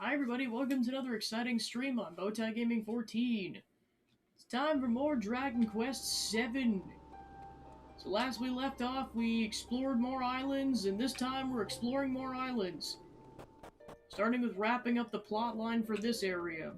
Hi everybody, welcome to another exciting stream on Bowtie Gaming 14. It's time for more Dragon Quest 7. So last we left off, we explored more islands, and this time we're exploring more islands. Starting with wrapping up the plot line for this area.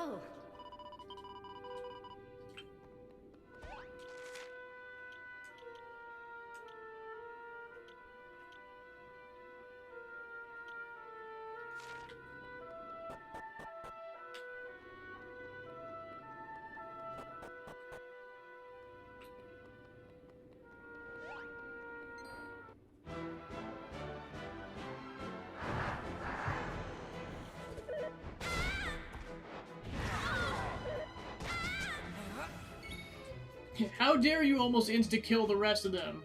Oh. How dare you almost insta-kill the rest of them?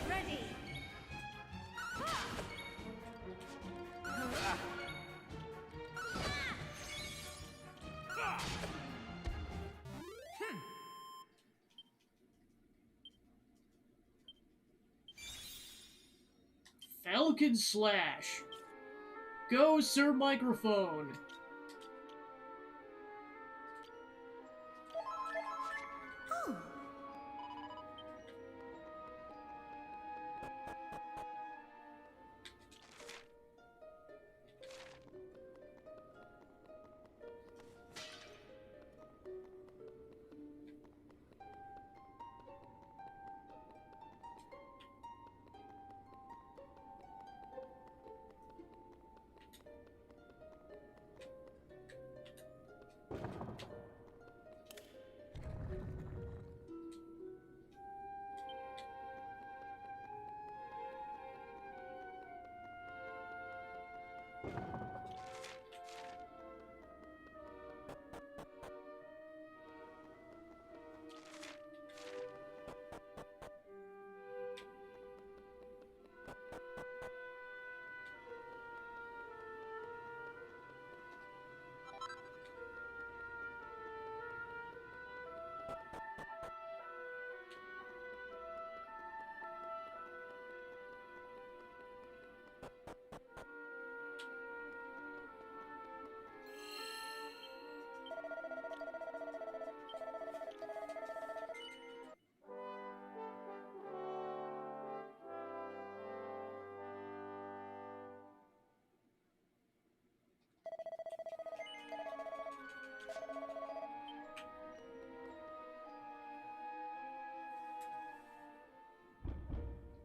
Ready. Falcon Slash. Go, Sir Microphone. Oh.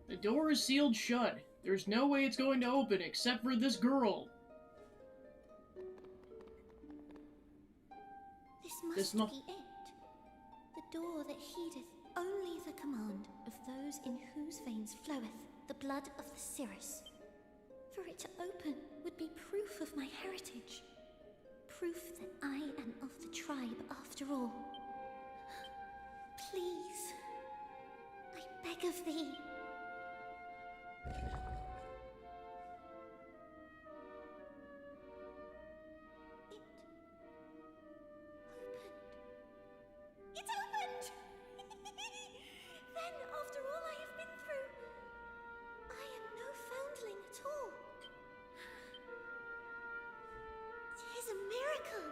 The door is sealed shut. There's no way it's going to open except for this girl. This must be it. The door that heedeth only the command of those in whose veins floweth the blood of the Cirrus. For it to open would be proof of my heritage. Proof that I am of the tribe after all. Please, I beg of thee. It opened! Then, after all I have been through, I am no foundling at all. Tis a miracle!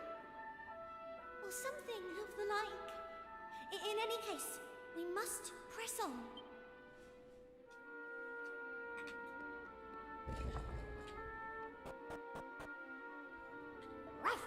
Or something of the like. In any case, we must press on. Ruff!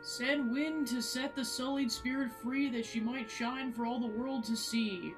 Send wind to set the sullied spirit free, that she might shine for all the world to see.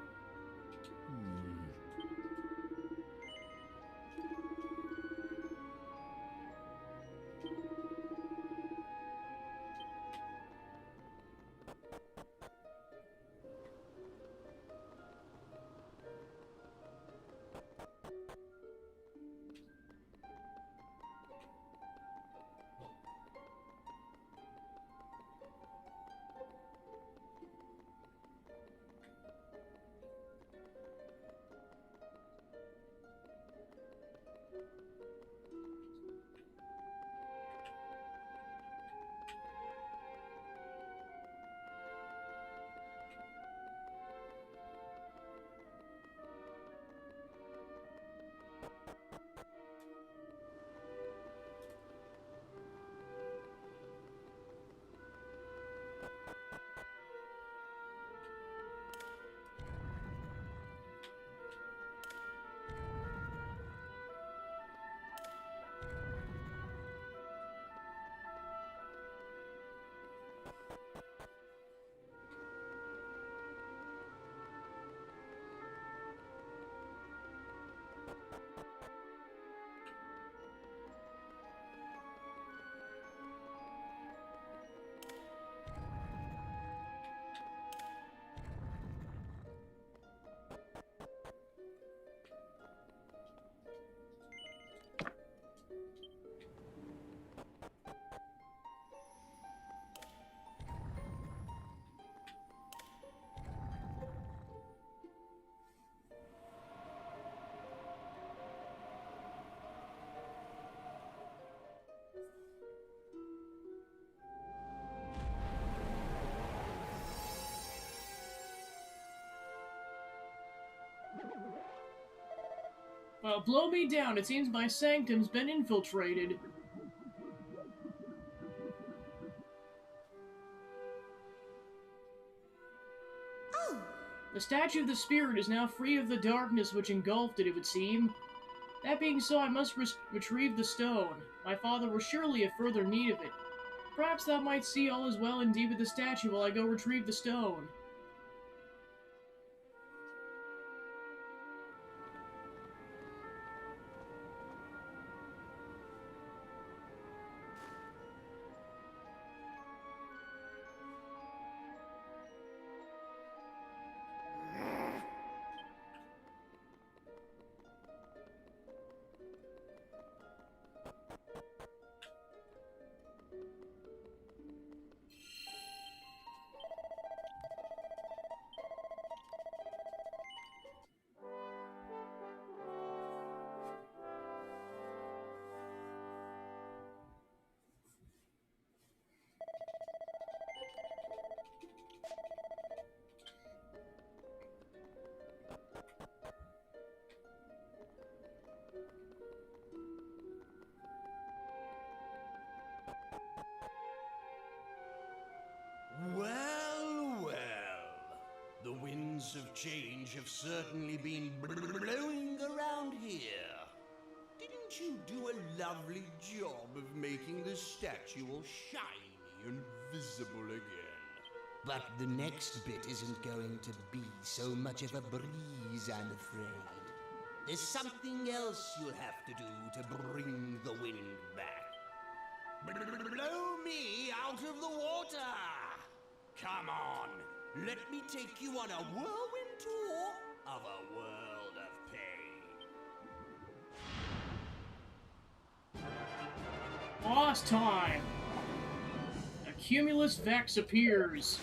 Well, blow me down. It seems my sanctum's been infiltrated. Oh! The statue of the spirit is now free of the darkness which engulfed it, it would seem. That being so, I must retrieve the stone. My father will surely have further need of it. Perhaps thou might see all is well indeed with the statue while I go retrieve the stone. Well, well. The winds of change have certainly been blowing around here. Didn't you do a lovely job of making the statue all shiny and visible again? But the next bit isn't going to be so much of a breeze, I'm afraid. There's something else you'll have to do to bring the wind back. Blow me out of the water! Come on, let me take you on a whirlwind tour of a world of pain. Boss time! A cumulus vex appears.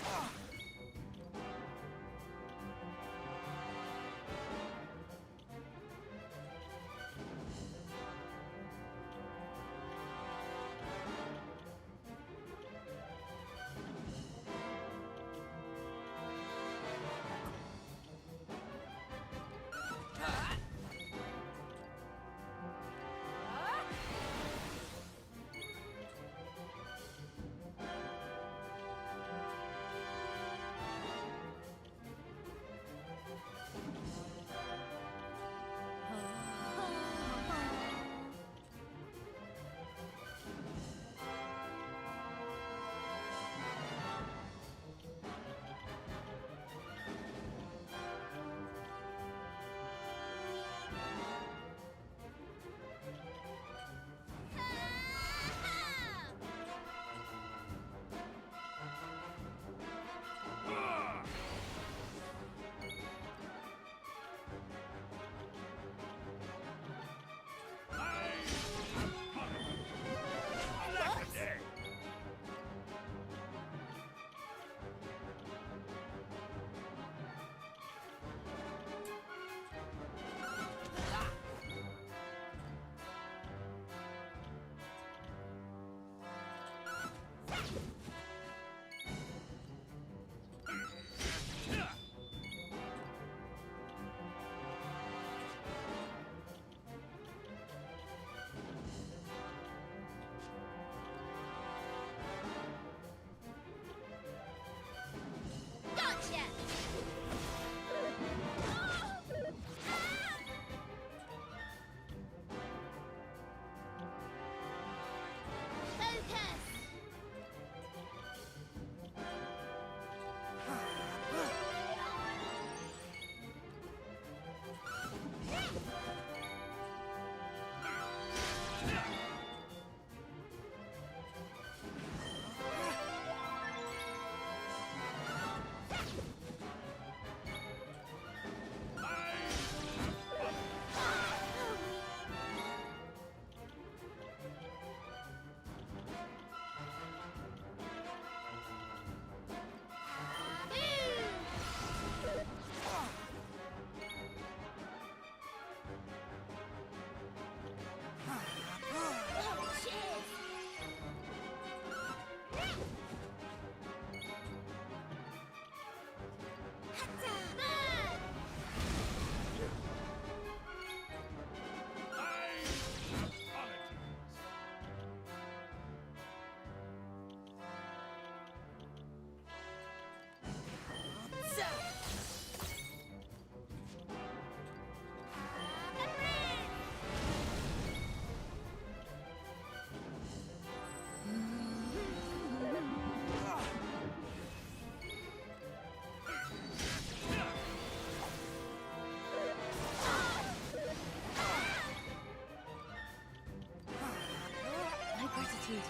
Reimagined.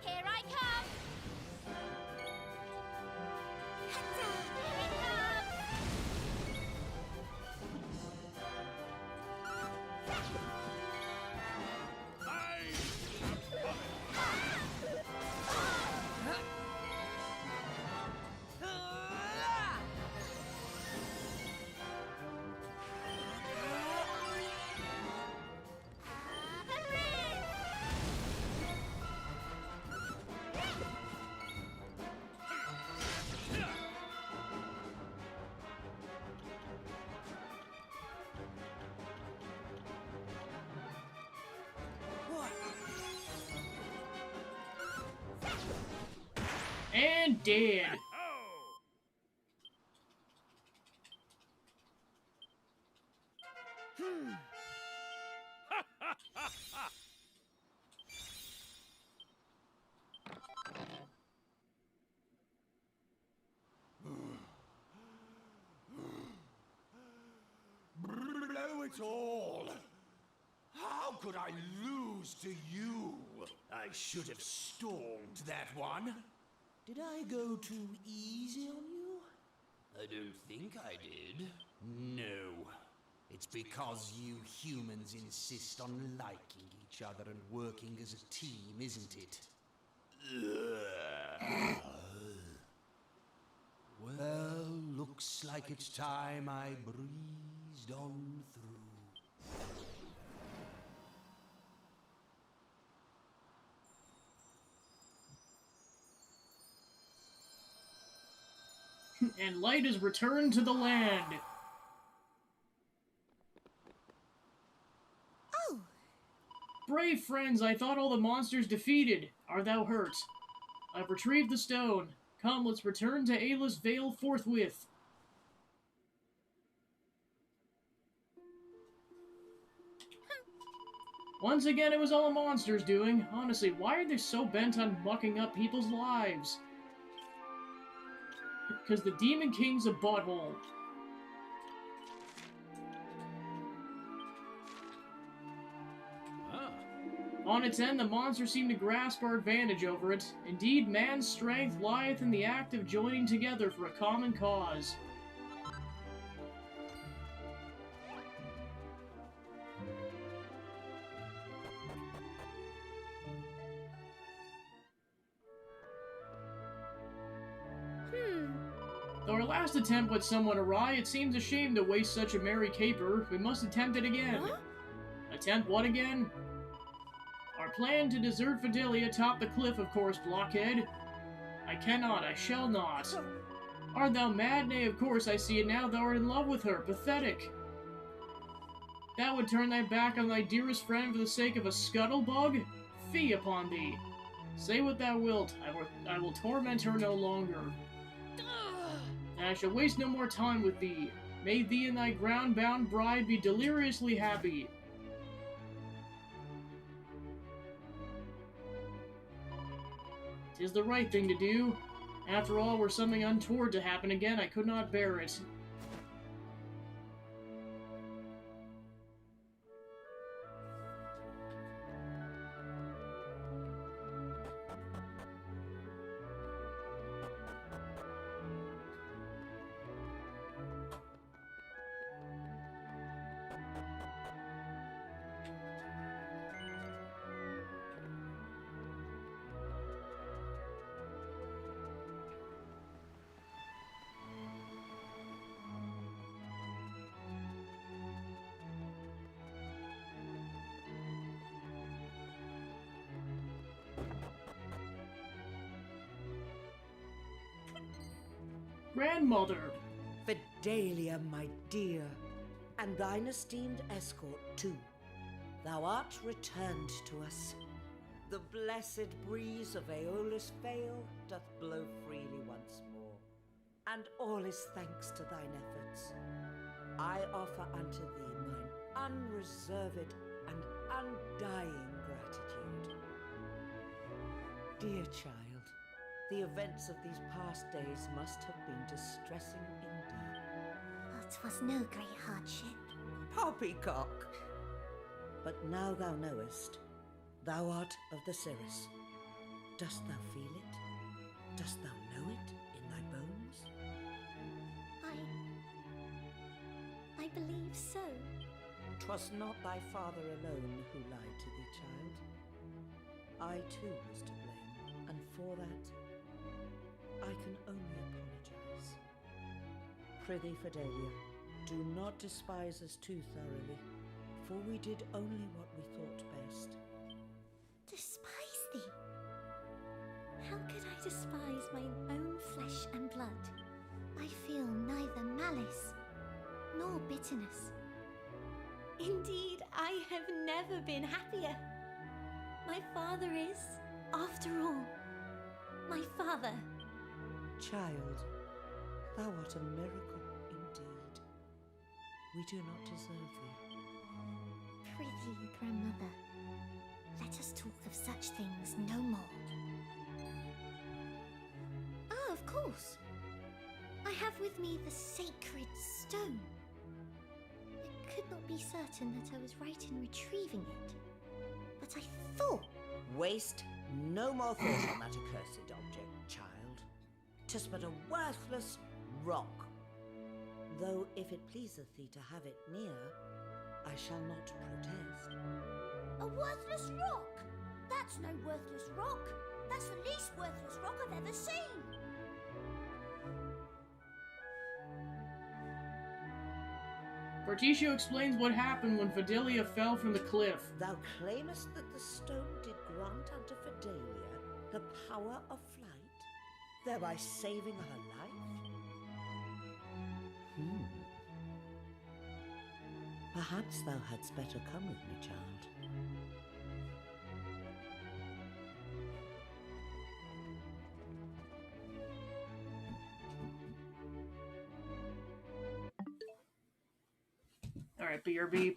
Here I come! Here it comes! And dead. Blow it all! How could I lose to you? I should have stormed that one. Did I go too easy on you? I don't think I did. No. It's because you humans insist on liking each other and working as a team, isn't it? Ugh. Well, looks like it's time I breezed on through. And light is returned to the land. Oh! Brave friends, I thought all the monsters defeated. Art thou hurt? I've retrieved the stone. Come, let's return to Ayla's Vale forthwith. Once again, it was all a monster's doing. Honestly, why are they so bent on mucking up people's lives? Because the Demon King's a butthole. On its end, the monster seemed to grasp our advantage over it. Indeed, man's strength lieth in the act of joining together for a common cause. Though our last attempt went somewhat awry, it seems a shame to waste such a merry caper. We must attempt it again. Huh? Attempt what again? Our plan to desert Fidelia atop the cliff, of course, blockhead. I cannot, I shall not. Art thou mad? Nay, of course, I see it now. Thou art in love with her. Pathetic. That would turn thy back on thy dearest friend for the sake of a scuttlebug? Fie upon thee. Say what thou wilt. I will torment her no longer. And I shall waste no more time with thee. May thee and thy ground-bound bride be deliriously happy. 'Tis the right thing to do. After all, were something untoward to happen again, I could not bear it. Grandmother! Fidelia, my dear, and thine esteemed escort too. Thou art returned to us. The blessed breeze of Aeolus Vale doth blow freely once more, and all is thanks to thine efforts. I offer unto thee mine unreserved and undying gratitude. Dear child, the events of these past days must have been distressing indeed. Well, 'twas no great hardship. Poppycock! But now thou knowest, thou art of the Cirrus. Dost thou feel it? Dost thou know it in thy bones? I believe so. 'Twas not thy father alone who lied to thee, child. I too was to blame, and for that I can only apologize. Prithee, Fidelia, do not despise us too thoroughly, for we did only what we thought best. Despise thee? How could I despise mine own flesh and blood? I feel neither malice nor bitterness. Indeed, I have never been happier. My father is, after all, my father. Child, thou art a miracle indeed. We do not deserve thee. Prithee, grandmother, let us talk of such things no more. Ah, of course. I have with me the sacred stone. I could not be certain that I was right in retrieving it, but I thought... Waste no more thought on that accursed object, child. 'Tis but a worthless rock. Though if it pleaseth thee to have it near, I shall not protest. A worthless rock? That's no worthless rock. That's the least worthless rock I've ever seen. Berticio explains what happened when Fidelia fell from the cliff. Thou claimest that the stone did grant unto Fidelia the power of flight, thereby saving her life? Perhaps thou hadst better come with me, child. Alright, BRB.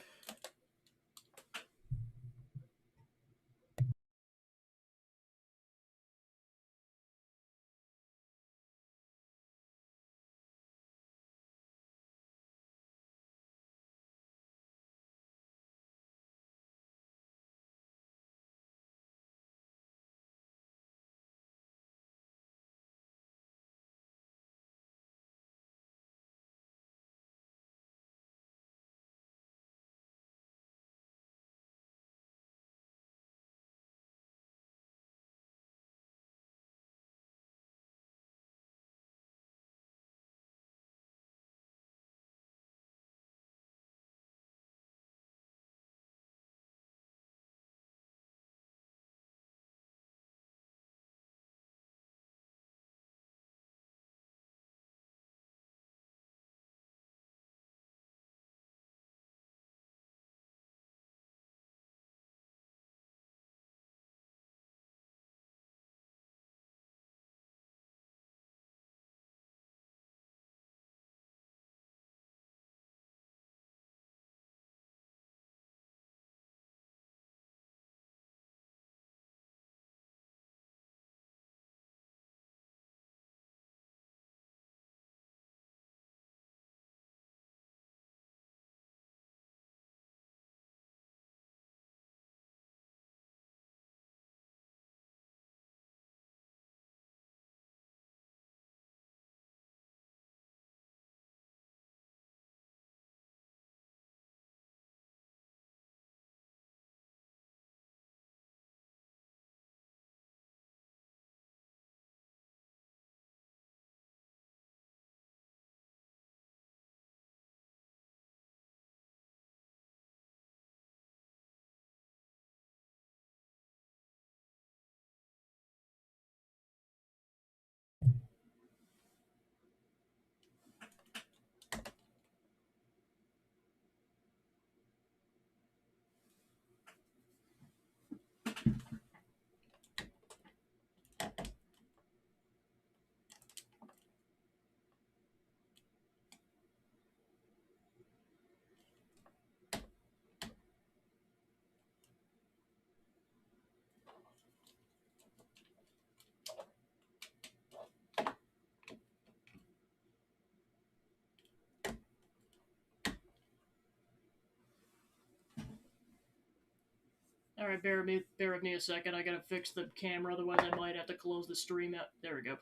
Alright, bear with me a second. I gotta fix the camera, otherwise I might have to close the stream out. There we go.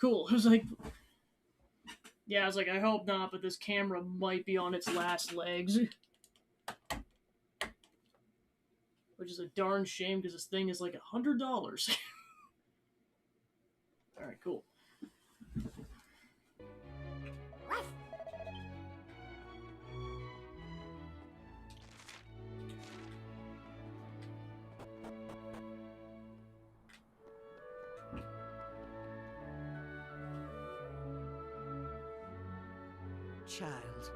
Cool. I was like... Yeah, I was like, I hope not, but this camera might be on its last legs. Which is a darn shame, because this thing is like $100. Alright, cool. Child,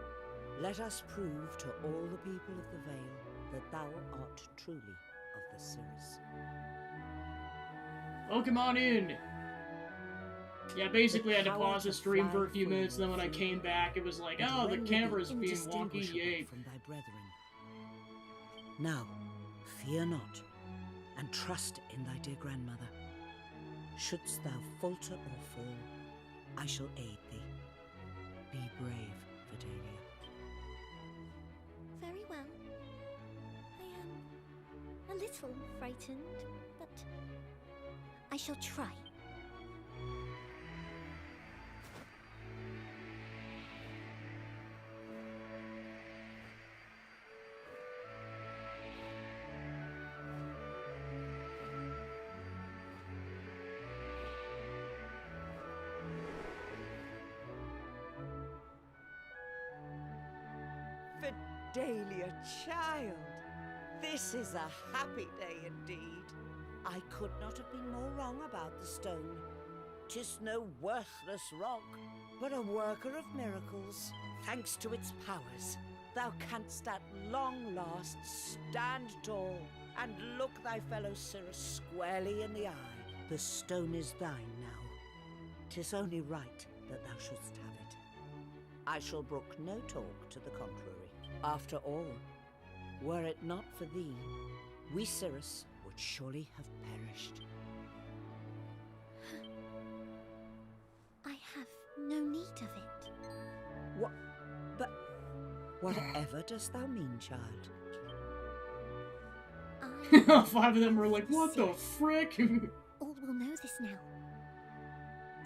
let us prove to all the people of the Vale that thou art truly of the Cirrus. Welcome on in! Yeah, basically I had to pause the stream for a few minutes, and then when I came back, it was like, oh, the camera's being wonky, yay. From thy brethren. Now, fear not, and trust in thy dear grandmother. Shouldst thou falter or fall, I shall aid thee. Be brave, Fidelia. Very well. I am a little frightened, but I shall try. Fidelia, child, this is a happy day indeed. I could not have been more wrong about the stone. 'Tis no worthless rock, but a worker of miracles. Thanks to its powers, thou canst at long last stand tall and look thy fellow Cirrus squarely in the eye. The stone is thine now. 'Tis only right that thou shouldst have it. I shall brook no talk to the contrary. After all, were it not for thee, we Cirrus would surely have perished. I have no need of it. What? But whatever dost thou mean, child? Five of them were like, what the frick? All will know this now.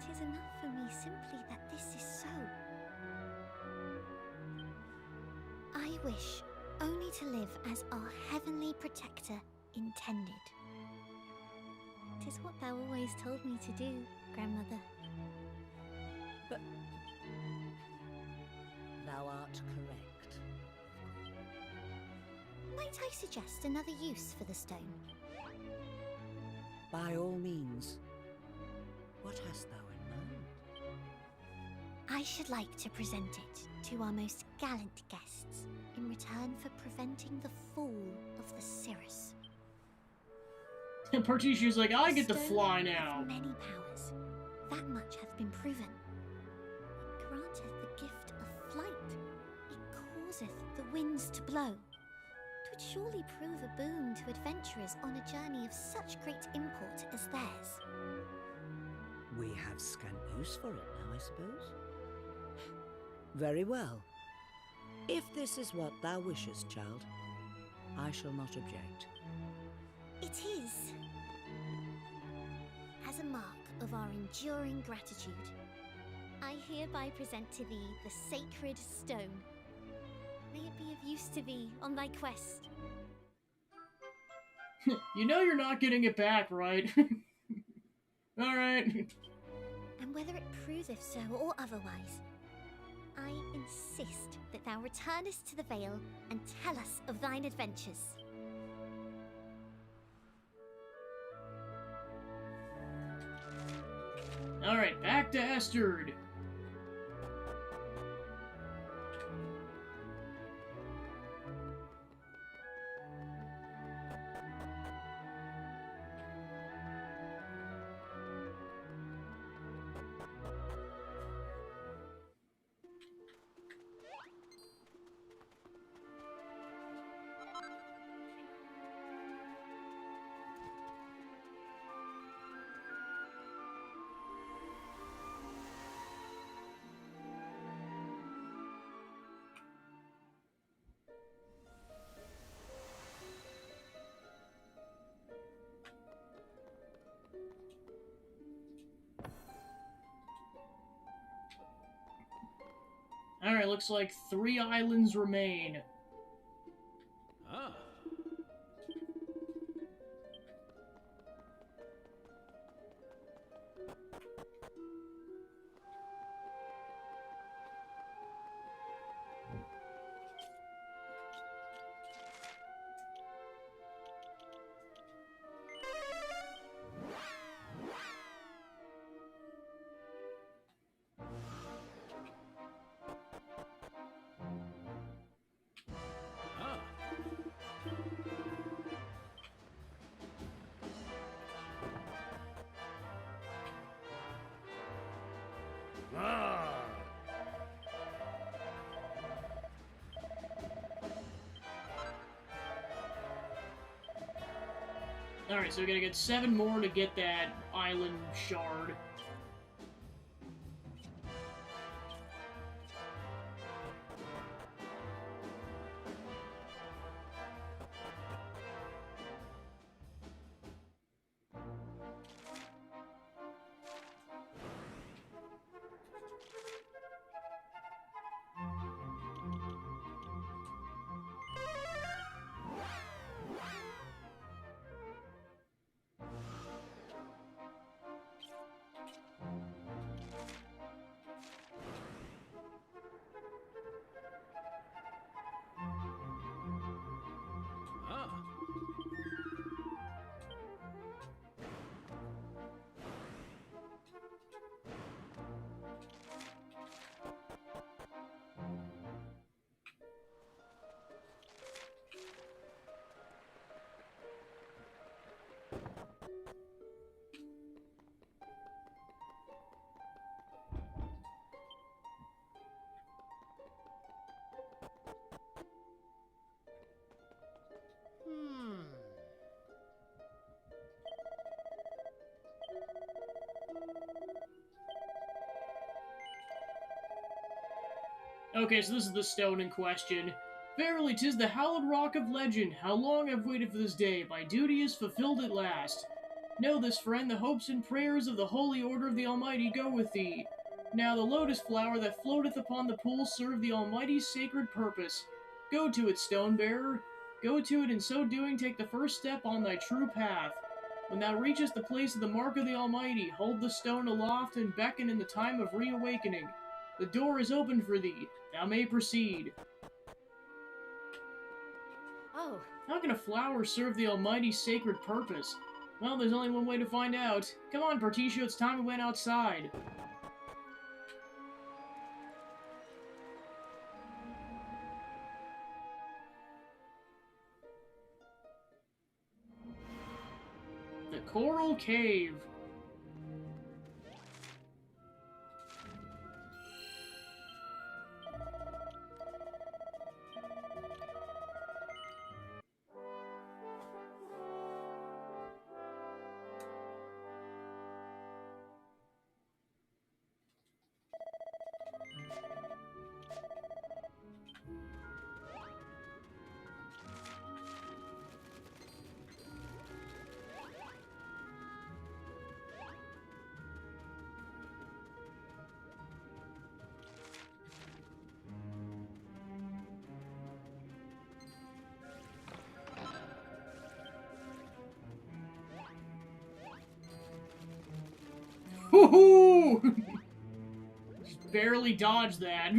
'Tis enough for me simply that this is so. I wish only to live as our heavenly protector intended. 'Tis what thou always told me to do, grandmother. But thou art correct. Might I suggest another use for the stone? By all means. What hast thou in mind? I should like to present it to our most gallant guests in return for preventing the fall of the Cirrus. And Partitia's like, I get to Stone fly hath now. many powers. That much hath been proven. It granteth the gift of flight. It causeth the winds to blow. 'Twould surely prove a boon to adventurers on a journey of such great import as theirs. We have scant use for it now, I suppose. Very well. If this is what thou wishest, child, I shall not object. It is. As a mark of our enduring gratitude, I hereby present to thee the sacred stone. May it be of use to thee on thy quest. You know you're not getting it back, right? Alright. And whether it proveth so or otherwise, I insist that thou returnest to the Vale and tell us of thine adventures. Alright, back to Esterd. Alright, looks like 3 islands remain. Ah. Alright, so we gotta get 7 more to get that island shard. Okay, so this is the stone in question. Verily, 'tis the hallowed rock of legend. How long I've waited for this day. My duty is fulfilled at last. Know this, friend, the hopes and prayers of the holy order of the Almighty go with thee. Now the lotus flower that floateth upon the pool serve the Almighty's sacred purpose. Go to it, stone bearer. Go to it, in so doing take the first step on thy true path. When thou reachest the place of the mark of the Almighty, hold the stone aloft and beckon in the time of reawakening. The door is open for thee. Thou may proceed. Oh, How can a flower serve the Almighty's sacred purpose? Well, there's only one way to find out. Come on, Particio, it's time we went outside. The Coral Cave. Woohoo! Just barely dodged that.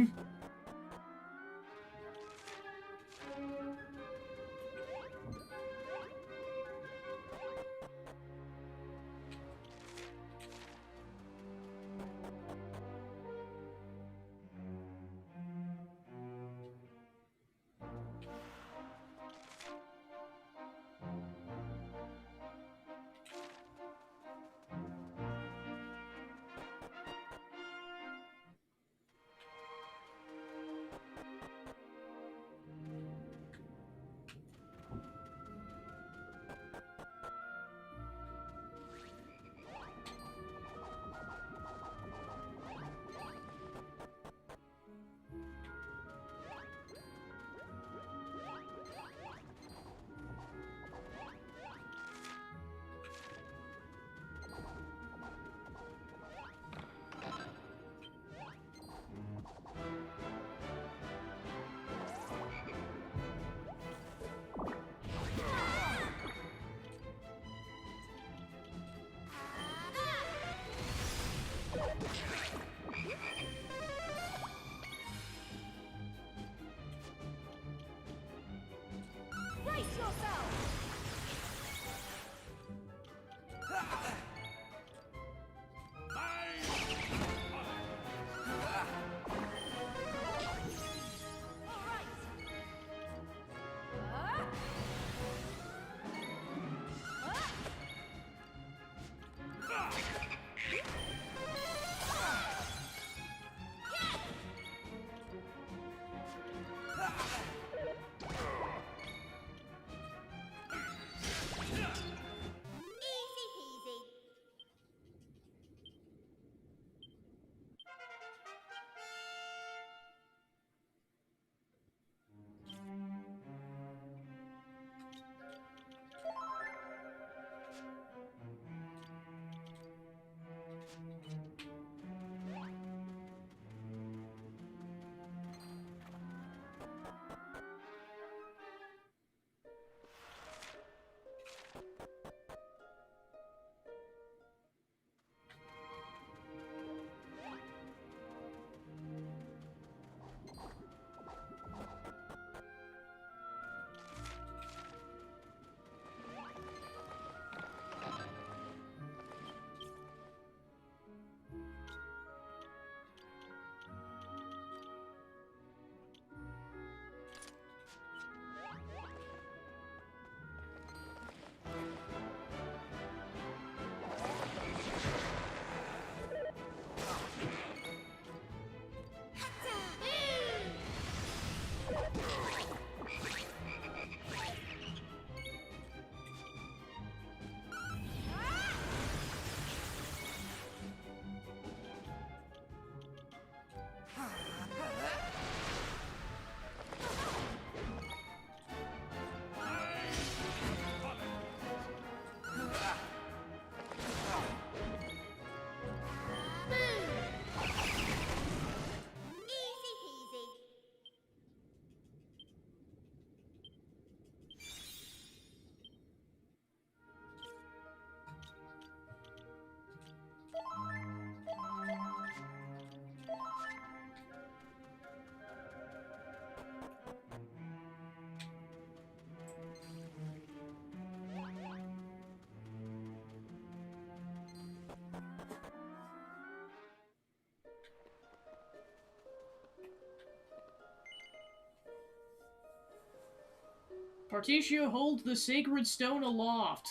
Particio holds the sacred stone aloft.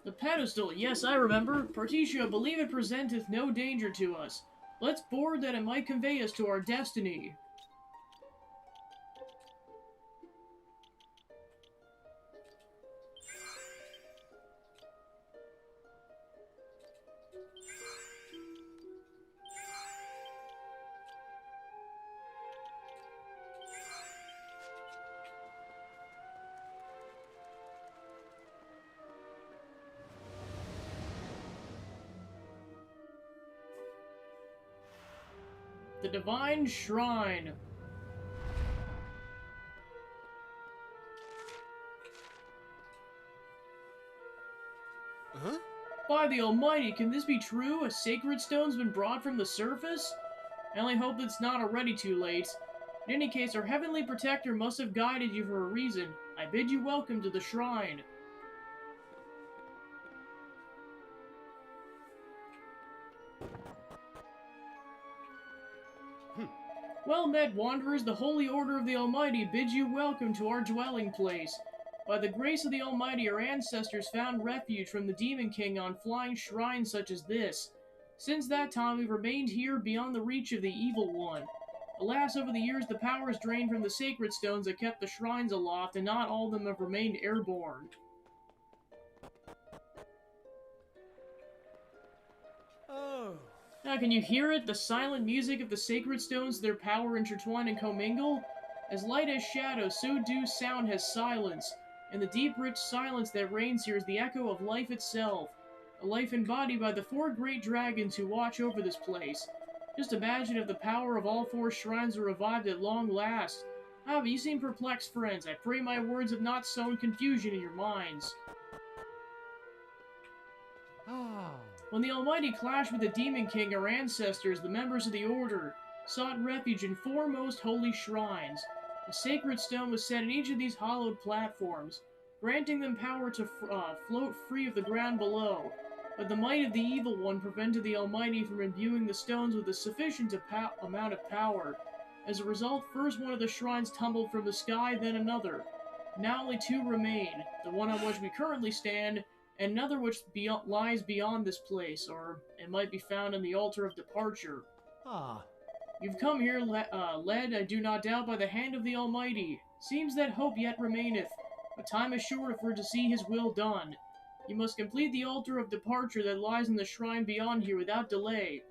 The pedestal, yes, I remember. Particio, believe it presenteth no danger to us. Let's board that it might convey us to our destiny. The Divine Shrine. Huh? By the Almighty, can this be true? A sacred stone's been brought from the surface? I only hope it's not already too late. In any case, our heavenly protector must have guided you for a reason. I bid you welcome to the shrine. Well met, wanderers. The Holy Order of the Almighty bids you welcome to our dwelling place. By the grace of the Almighty, our ancestors found refuge from the Demon King on flying shrines such as this. Since that time, we've remained here beyond the reach of the Evil One. Alas, over the years, the power is drained from the sacred stones that kept the shrines aloft, and not all of them have remained airborne. Oh. Now, can you hear it? The silent music of the sacred stones, their power intertwine and commingle? As light has shadow, so do sound has silence. And the deep, rich silence that reigns here is the echo of life itself. A life embodied by the 4 great dragons who watch over this place. Just imagine if the power of all 4 shrines were revived at long last. Ah, but you seem perplexed, friends. I pray my words have not sown confusion in your minds. When the Almighty clashed with the Demon King, our ancestors, the members of the Order, sought refuge in 4 most holy shrines. A sacred stone was set in each of these hollowed platforms, granting them power to float free of the ground below. But the might of the Evil One prevented the Almighty from imbuing the stones with a sufficient amount of power. As a result, first one of the shrines tumbled from the sky, then another. Now only 2 remain, the one on which we currently stand, and another which lies beyond this place, or it might be found in the altar of departure. You've come here led, I do not doubt, by the hand of the Almighty. Seems that hope yet remaineth, but time is short if we're to see his will done. You must complete the altar of departure that lies in the shrine beyond here without delay.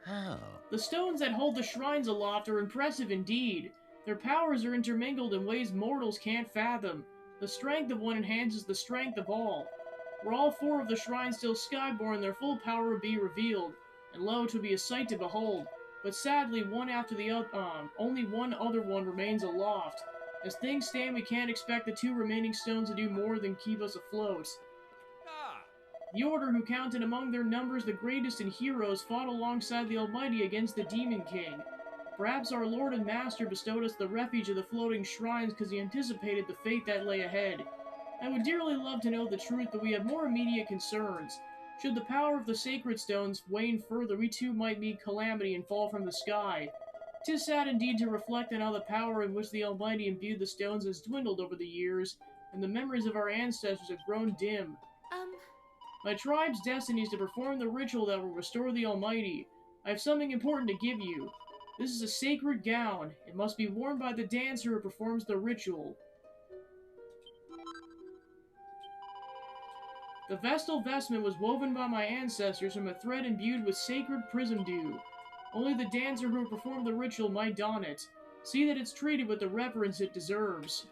How? The stones that hold the shrines aloft are impressive indeed. Their powers are intermingled in ways mortals can't fathom. The strength of one enhances the strength of all. Were all 4 of the shrines still skyborn, their full power would be revealed, and lo, 'twould be a sight to behold. But sadly, one after the other, only one other one remains aloft. As things stand, we can't expect the 2 remaining stones to do more than keep us afloat. The Order, who counted among their numbers the greatest in heroes, fought alongside the Almighty against the Demon King. Perhaps our Lord and Master bestowed us the refuge of the floating shrines because he anticipated the fate that lay ahead. I would dearly love to know the truth, but we have more immediate concerns. Should the power of the sacred stones wane further, we too might meet calamity and fall from the sky. 'Tis sad indeed to reflect on how the power in which the Almighty imbued the stones has dwindled over the years, and the memories of our ancestors have grown dim. My tribe's destiny is to perform the ritual that will restore the Almighty. I have something important to give you. This is a sacred gown. It must be worn by the dancer who performs the ritual. The vestal vestment was woven by my ancestors from a thread imbued with sacred prism dew. Only the dancer who performed the ritual might don it. See that it's treated with the reverence it deserves.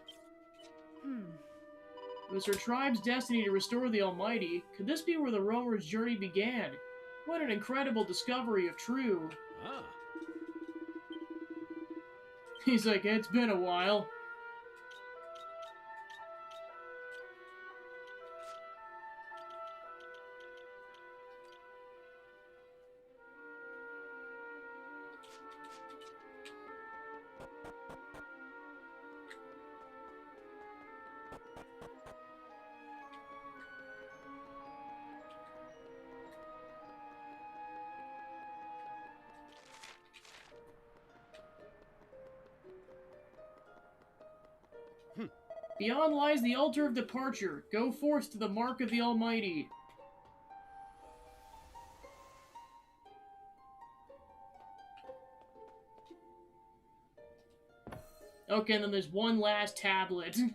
It was her tribe's destiny to restore the Almighty. Could this be where the roamer's journey began? What an incredible discovery of true. Ah. He's like, it's been a while. Beyond lies the altar of departure. Go forth to the mark of the Almighty. Okay, and then there's one last tablet. Hey!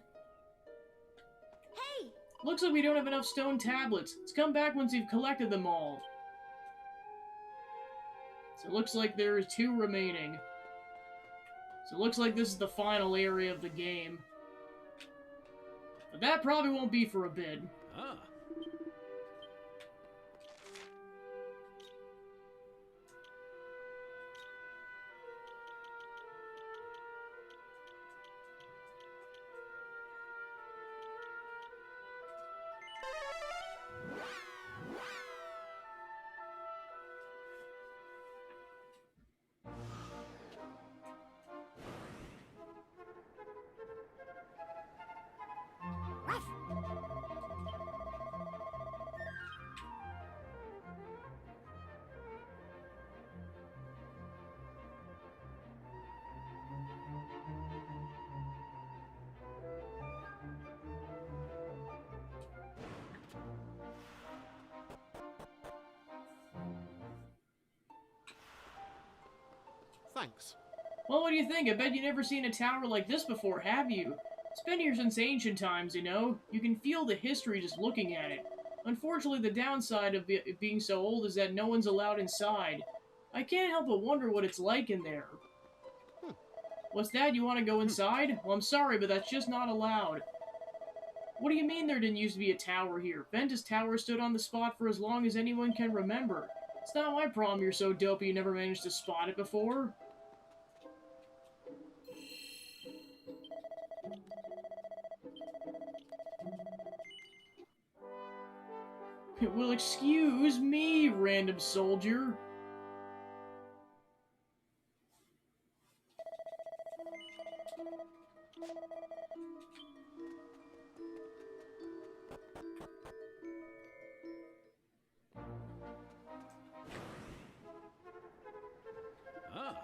Looks like we don't have enough stone tablets. Let's come back once you've collected them all. So it looks like there's 2 remaining. So it looks like this is the final area of the game. But that probably won't be for a bit. Ah. Thanks. Well, what do you think? I bet you've never seen a tower like this before, have you? It's been here since ancient times, you know? You can feel the history just looking at it. Unfortunately, the downside of it being so old is that no one's allowed inside. I can't help but wonder what it's like in there. What's that? You want to go inside? Well, I'm sorry, but that's just not allowed. What do you mean there didn't used to be a tower here? Ventus Tower stood on the spot for as long as anyone can remember. It's not my problem you're so dopey you never managed to spot it before. Well, excuse me, random soldier. Ah.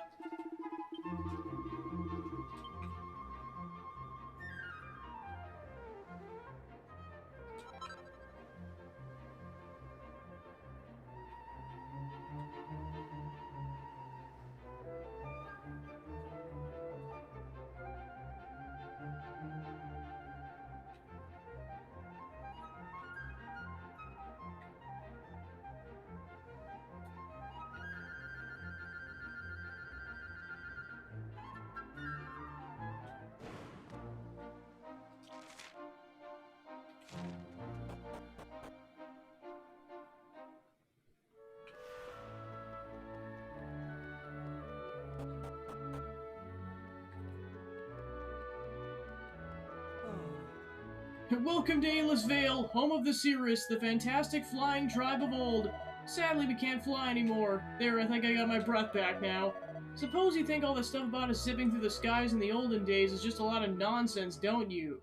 Welcome to Aelus Vale, home of the Cirrus, the fantastic flying tribe of old. Sadly, we can't fly anymore. There, I think I got my breath back now. Suppose you think all the stuff about us zipping through the skies in the olden days is just a lot of nonsense, don't you?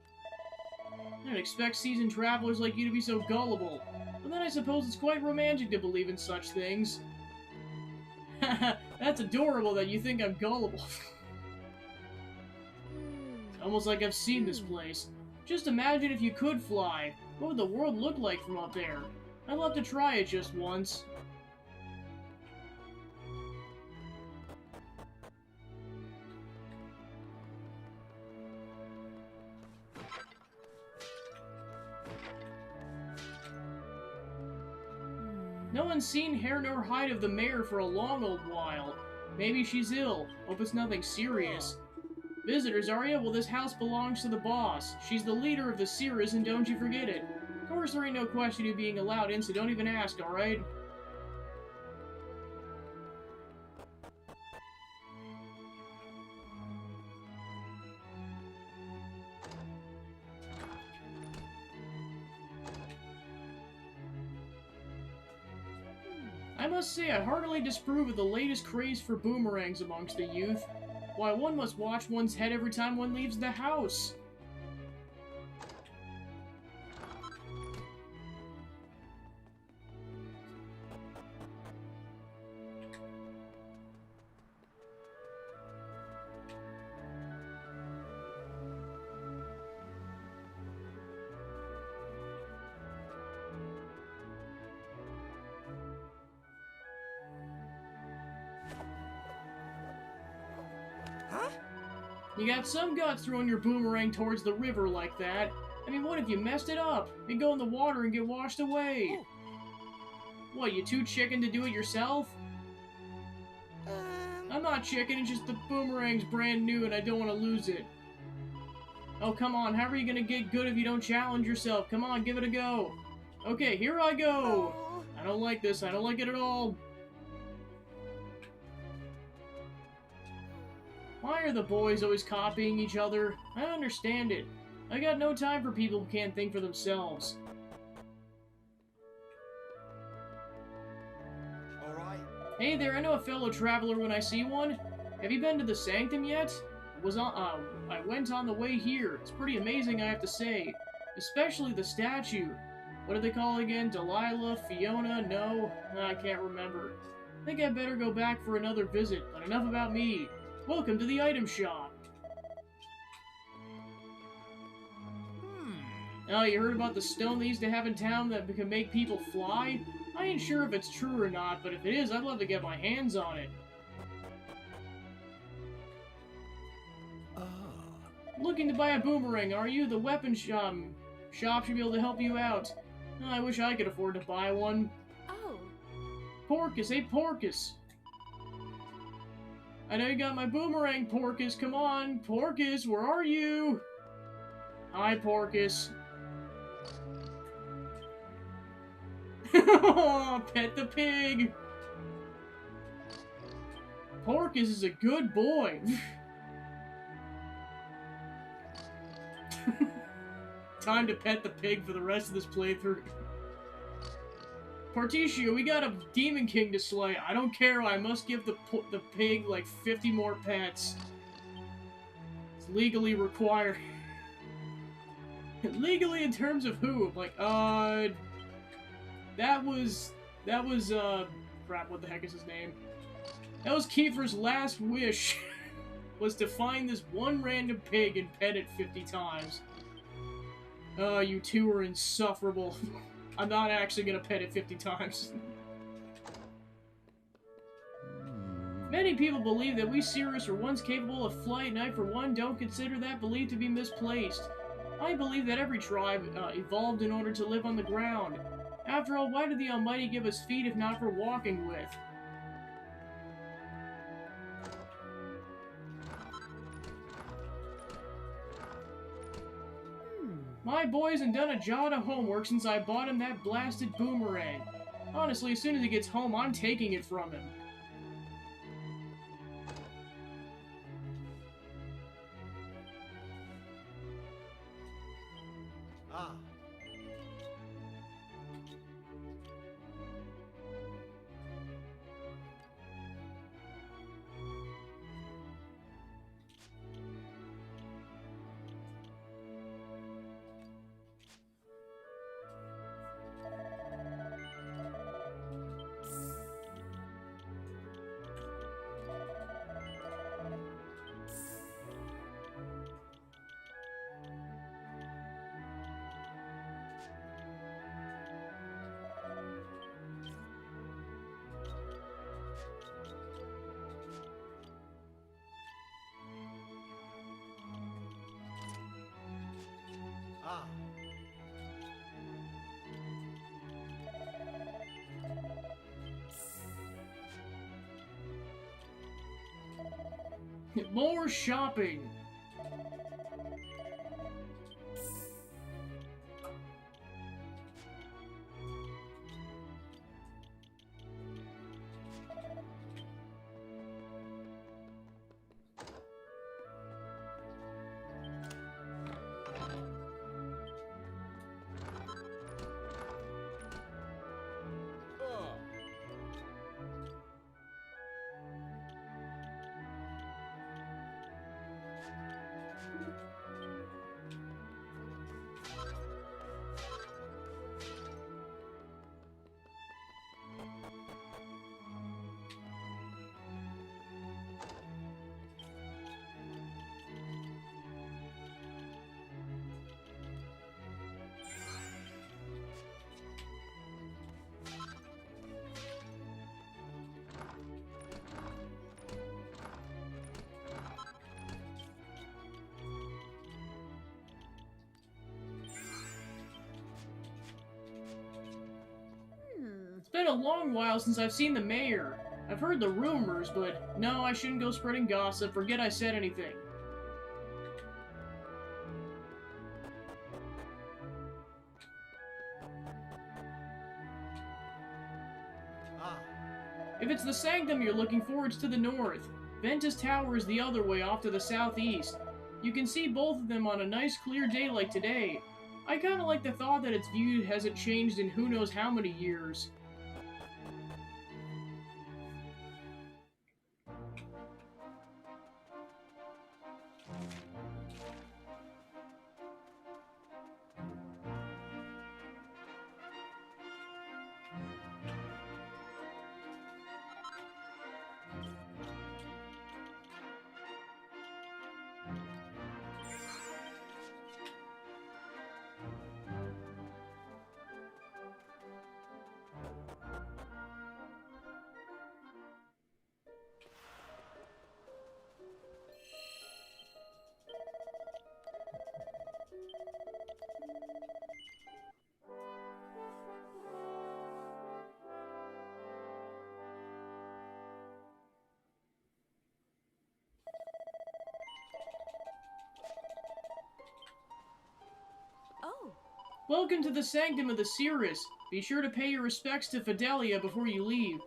I don't expect seasoned travelers like you to be so gullible. But then I suppose it's quite romantic to believe in such things. Haha, that's adorable that you think I'm gullible. It's almost like I've seen this place. Just imagine if you could fly. What would the world look like from up there? I'd love to try it just once. No one's seen hair nor hide of the mayor for a long old while. Maybe she's ill. Hope it's nothing serious. Visitors, are ya? Well, this house belongs to the boss. She's the leader of the Cirrus, and don't you forget it. Of course, there ain't no question of being allowed in, so don't even ask, alright? I must say, I heartily disapprove of the latest craze for boomerangs amongst the youth. Why, one must watch one's head every time one leaves the house. You got some guts throwing your boomerang towards the river like that. I mean, what if you messed it up? It'd go in the water and get washed away. What, you too chicken to do it yourself? I'm not chicken, it's just the boomerang's brand new and I don't want to lose it. Oh, come on, how are you gonna get good if you don't challenge yourself? Come on, give it a go. Okay, here I go. I don't like this, I don't like it at all. Why are the boys always copying each other? I don't understand it. I got no time for people who can't think for themselves. Alright. Hey there, I know a fellow traveler when I see one. Have you been to the Sanctum yet? I went on the way here. It's pretty amazing, I have to say. Especially the statue. What do they call it again? Delilah? Fiona? No? I can't remember. I think I'd better go back for another visit, but enough about me. Welcome to the item shop. Oh, you heard about the stone they used to have in town that can make people fly? I ain't sure if it's true or not, but if it is, I'd love to get my hands on it. Looking to buy a boomerang, are you? The weapon shop should be able to help you out. Oh, I wish I could afford to buy one. Oh. Porcus, hey Porcus. I know you got my boomerang, Porcus. Come on, Porcus, where are you? Hi, Porcus. Pet the pig. Porcus is a good boy. Time to pet the pig for the rest of this playthrough. Particio, we got a Demon King to slay. I don't care, I must give the pig like 50 more pets. It's legally required. Legally in terms of who? Like, that was, crap, what the heck is his name? That was Kiefer's last wish, was to find this one random pig and pet it 50 times. You two are insufferable. I'm not actually gonna pet it 50 times. Many people believe that we Cirrus were once capable of flight, and I, for one, don't consider that belief to be misplaced. I believe that every tribe evolved in order to live on the ground. After all, why did the Almighty give us feet if not for walking with? My boy hasn't done a jot of homework since I bought him that blasted boomerang. Honestly, as soon as he gets home, I'm taking it from him. Ah. More shopping. It's been a long while since I've seen the mayor. I've heard the rumors, but no, I shouldn't go spreading gossip. Forget I said anything. If it's the Sanctum you're looking for, it's to the north. Ventus Tower is the other way, off to the southeast. You can see both of them on a nice clear day like today. I kinda like the thought that its view hasn't changed in who knows how many years. Oh, Welcome to the Sanctum of the Cirrus. Be sure to pay your respects to Fidelia before you leave.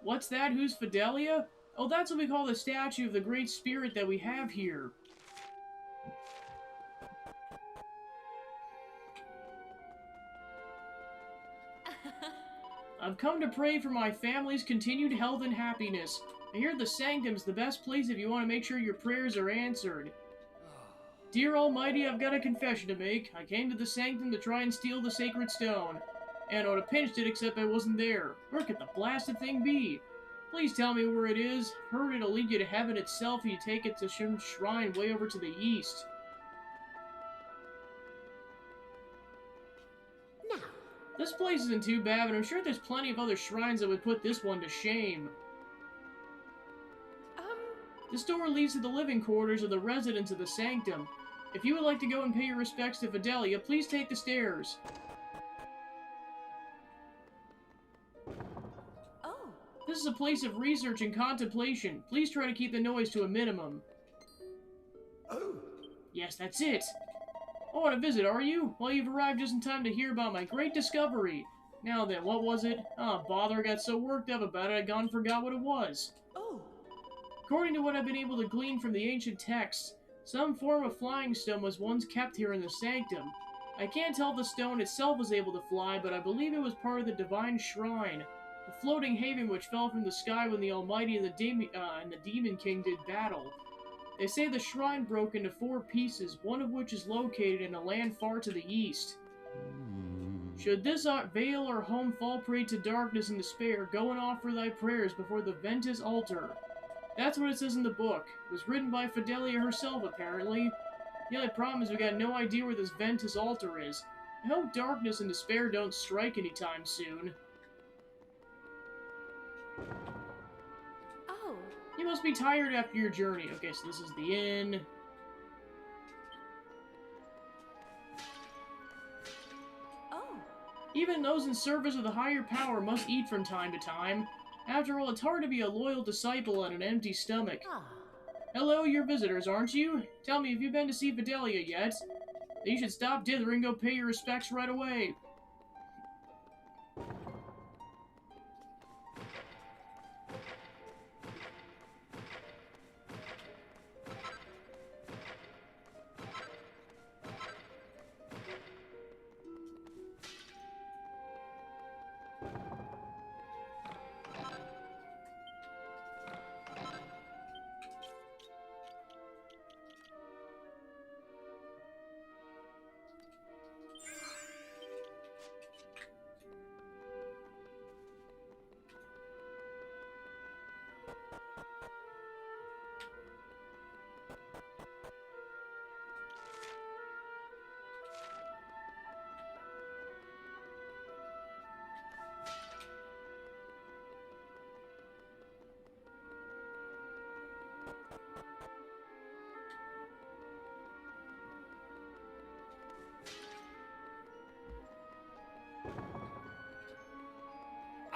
What's that? Who's Fidelia? Oh, that's what we call the statue of the great spirit that we have here. I've come to pray for my family's continued health and happiness. I hear the Sanctum's the best place if you want to make sure your prayers are answered. Dear Almighty, I've got a confession to make. I came to the Sanctum to try and steal the sacred stone. And I would have pinched it except I wasn't there. Where could the blasted thing be? Please tell me where it is. Heard it'll lead you to heaven itself if you take it to some shrine way over to the east. now. This place isn't too bad, but I'm sure there's plenty of other shrines that would put this one to shame. This door leads to the living quarters of the residents of the Sanctum. If you would like to go and pay your respects to Fidelia, please take the stairs. Oh, This is a place of research and contemplation. Please try to keep the noise to a minimum. Oh, Yes, that's it. Oh, on a visit, are you? Well, you've arrived just in time to hear about my great discovery. Now then, what was it? Oh, bother, I got so worked up about it I gone and forgot what it was. oh. According to what I've been able to glean from the ancient texts, some form of flying stone was once kept here in the Sanctum. I can't tell if the stone itself was able to fly, but I believe it was part of the divine shrine, the floating haven which fell from the sky when the Almighty and the Demon King did battle. They say the shrine broke into 4 pieces, one of which is located in a land far to the east. Should this vale or home fall prey to darkness and despair, go and offer thy prayers before the Ventus altar. That's what it says in the book. It was written by Fidelia herself, apparently. The only problem is we got no idea where this Ventus altar is. I hope darkness and despair don't strike anytime soon. Oh, You must be tired after your journey. Okay, so this is the inn. oh. Even those in service of the higher power must eat from time to time. After all, it's hard to be a loyal disciple on an empty stomach. Ah. Hello, you're visitors, aren't you? Tell me, have you been to see Fidelia yet? You should stop dithering and go pay your respects right away.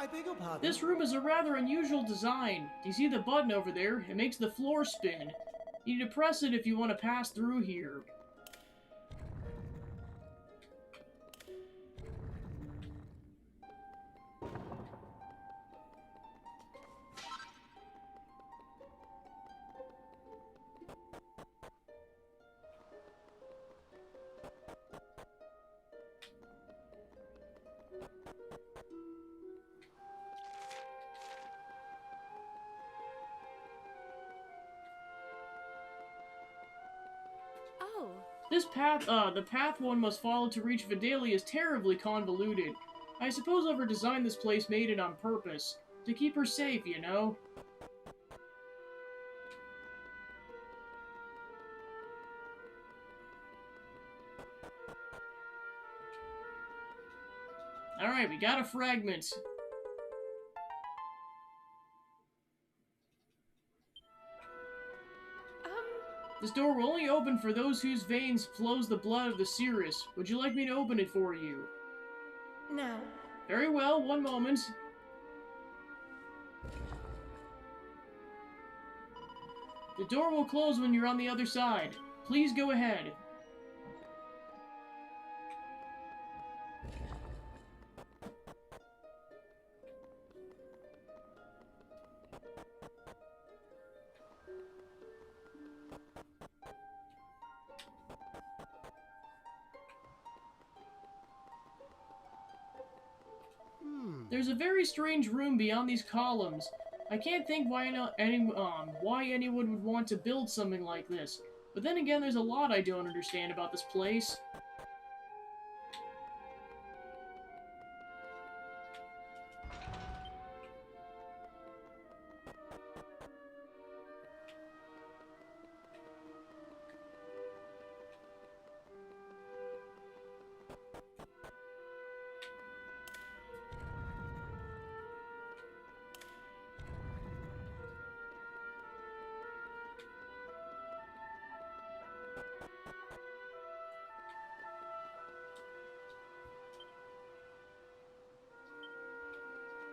I beg your pardon? This room is a rather unusual design. Do you see the button over there? It makes the floor spin. You need to press it if you want to pass through here. Oh, This path, the path one must follow to reach Vidalia is terribly convoluted. I suppose whoever designed this place made it on purpose. To keep her safe, you know? Alright, we got a fragment. This door will only open for those whose veins flows the blood of the Cirrus. Would you like me to open it for you? No. Very well, one moment. The door will close when you're on the other side. Please go ahead. There's a very strange room beyond these columns. I can't think why anyone would want to build something like this. But then again, there's a lot I don't understand about this place.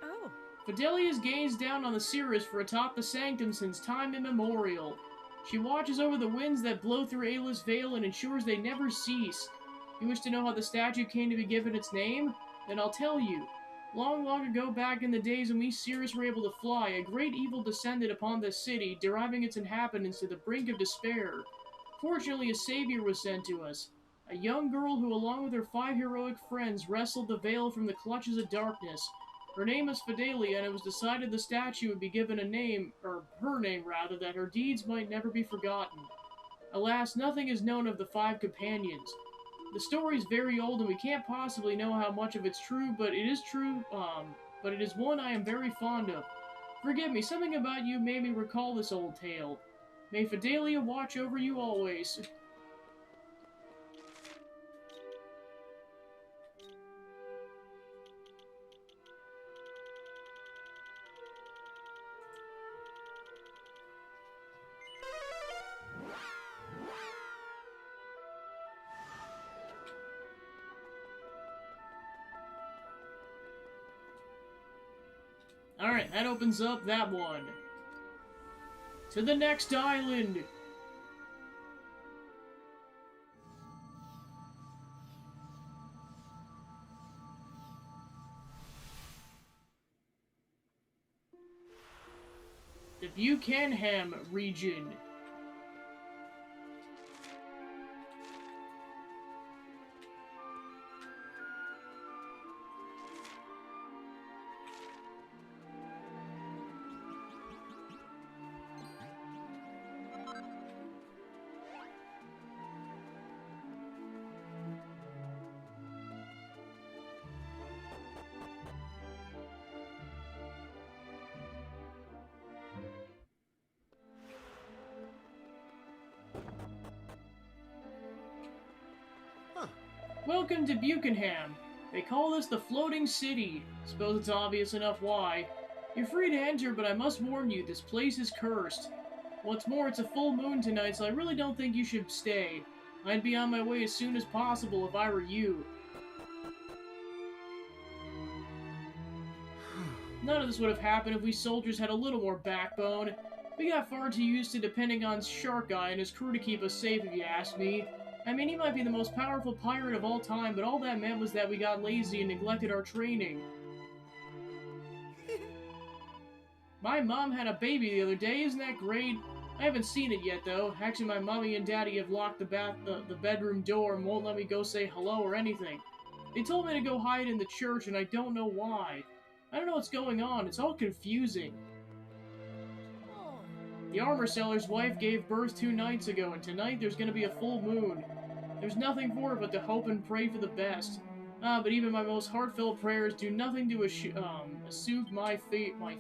oh. Fidelia's gazed down on the Cirrus for atop the sanctum since time immemorial. She watches over the winds that blow through Ayla's Vale and ensures they never cease. You wish to know how the statue came to be given its name? Then I'll tell you. Long, long ago, back in the days when we Cirrus were able to fly, a great evil descended upon this city, driving its inhabitants to the brink of despair. Fortunately, a savior was sent to us. A young girl who, along with her 5 heroic friends, wrestled the Vale from the clutches of darkness. Her name is Fidelia, and it was decided the statue would be given a name, or her name rather, that her deeds might never be forgotten. Alas, nothing is known of the 5 companions. The story is very old, and we can't possibly know how much of it's true, but it is true, but it is one I am very fond of. Forgive me, something about you made me recall this old tale. May Fidelia watch over you always. Alright, that opens up that one. To the next island! The Buchanham region. Welcome to Buchanham. They call this the Floating City. Suppose it's obvious enough why. You're free to enter, but I must warn you, this place is cursed. What's more, it's a full moon tonight, so I really don't think you should stay. I'd be on my way as soon as possible if I were you. None of this would have happened if we soldiers had a little more backbone. We got far too used to depending on Shark Guy and his crew to keep us safe, if you ask me. I mean, he might be the most powerful pirate of all time, but all that meant was that we got lazy and neglected our training. My mom had a baby the other day, isn't that great? I haven't seen it yet, though. Actually, my mommy and daddy have locked the bedroom door and won't let me go say hello or anything. They told me to go hide in the church, and I don't know why. I don't know what's going on. It's all confusing. The armor seller's wife gave birth 2 nights ago, and tonight there's going to be a full moon. There's nothing for it but to hope and pray for the best. But even my most heartfelt prayers do nothing to assuage my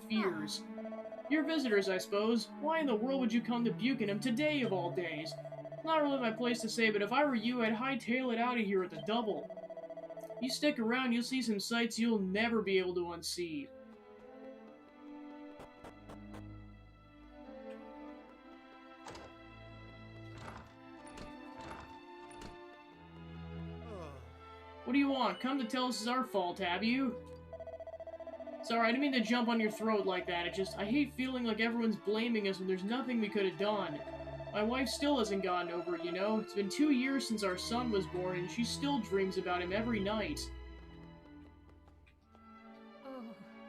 fears. You're visitors, I suppose. Why in the world would you come to Buchanham today of all days? Not really my place to say, but if I were you, I'd hightail it out of here at the double. You stick around, you'll see some sights you'll never be able to unsee. What do you want? Come to tell us it's our fault, have you? Sorry, I didn't mean to jump on your throat like that. I hate feeling like everyone's blaming us when there's nothing we could have done. My wife still hasn't gotten over it, you know? It's been 2 years since our son was born, and she still dreams about him every night.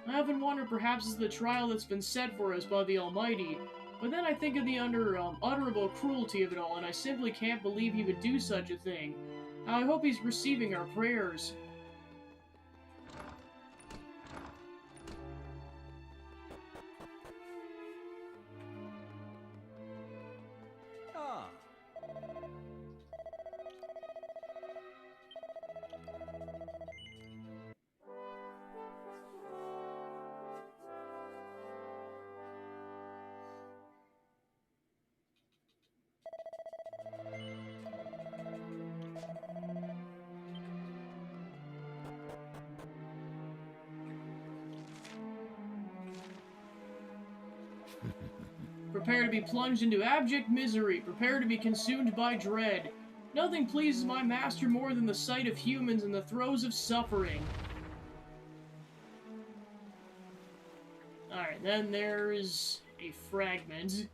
I often wonder perhaps it's the trial that's been set for us by the Almighty. But then I think of the unutterable cruelty of it all, and I simply can't believe he would do such a thing. I hope he's receiving our prayers. Ah. Prepare to be plunged into abject misery. Prepare to be consumed by dread. Nothing pleases my master more than the sight of humans in the throes of suffering. Alright, then there's a fragment.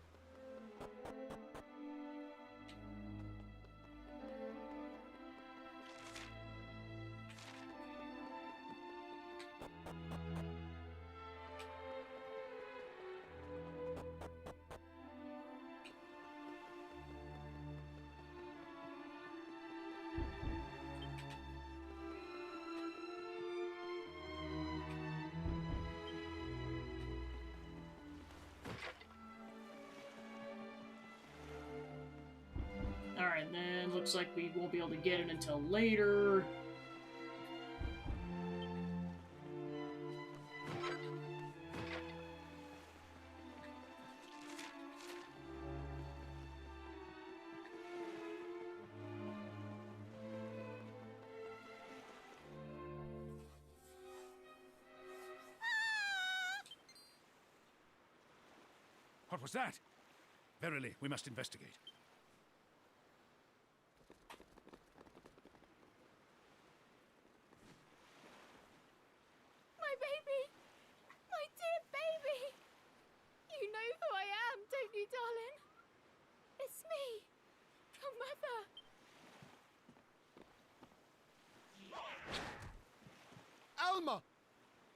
Alright, then looks like we won't be able to get it until later. What was that? Verily, we must investigate. My baby! My dear baby! You know who I am, don't you, darling?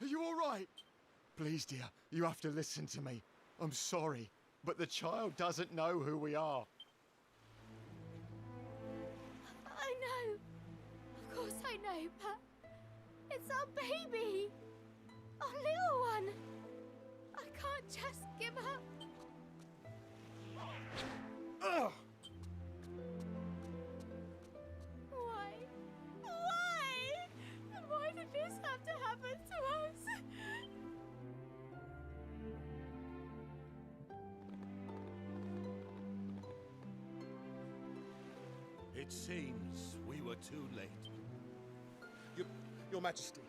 Are you all right? Please, dear, you have to listen to me. I'm sorry, but the child doesn't know who we are. I know. Of course I know, but it's our baby. Our little one. I can't just give up. Ugh! Why? Why? Why did this have to happen to us? It seems we were too late. Your Majesty,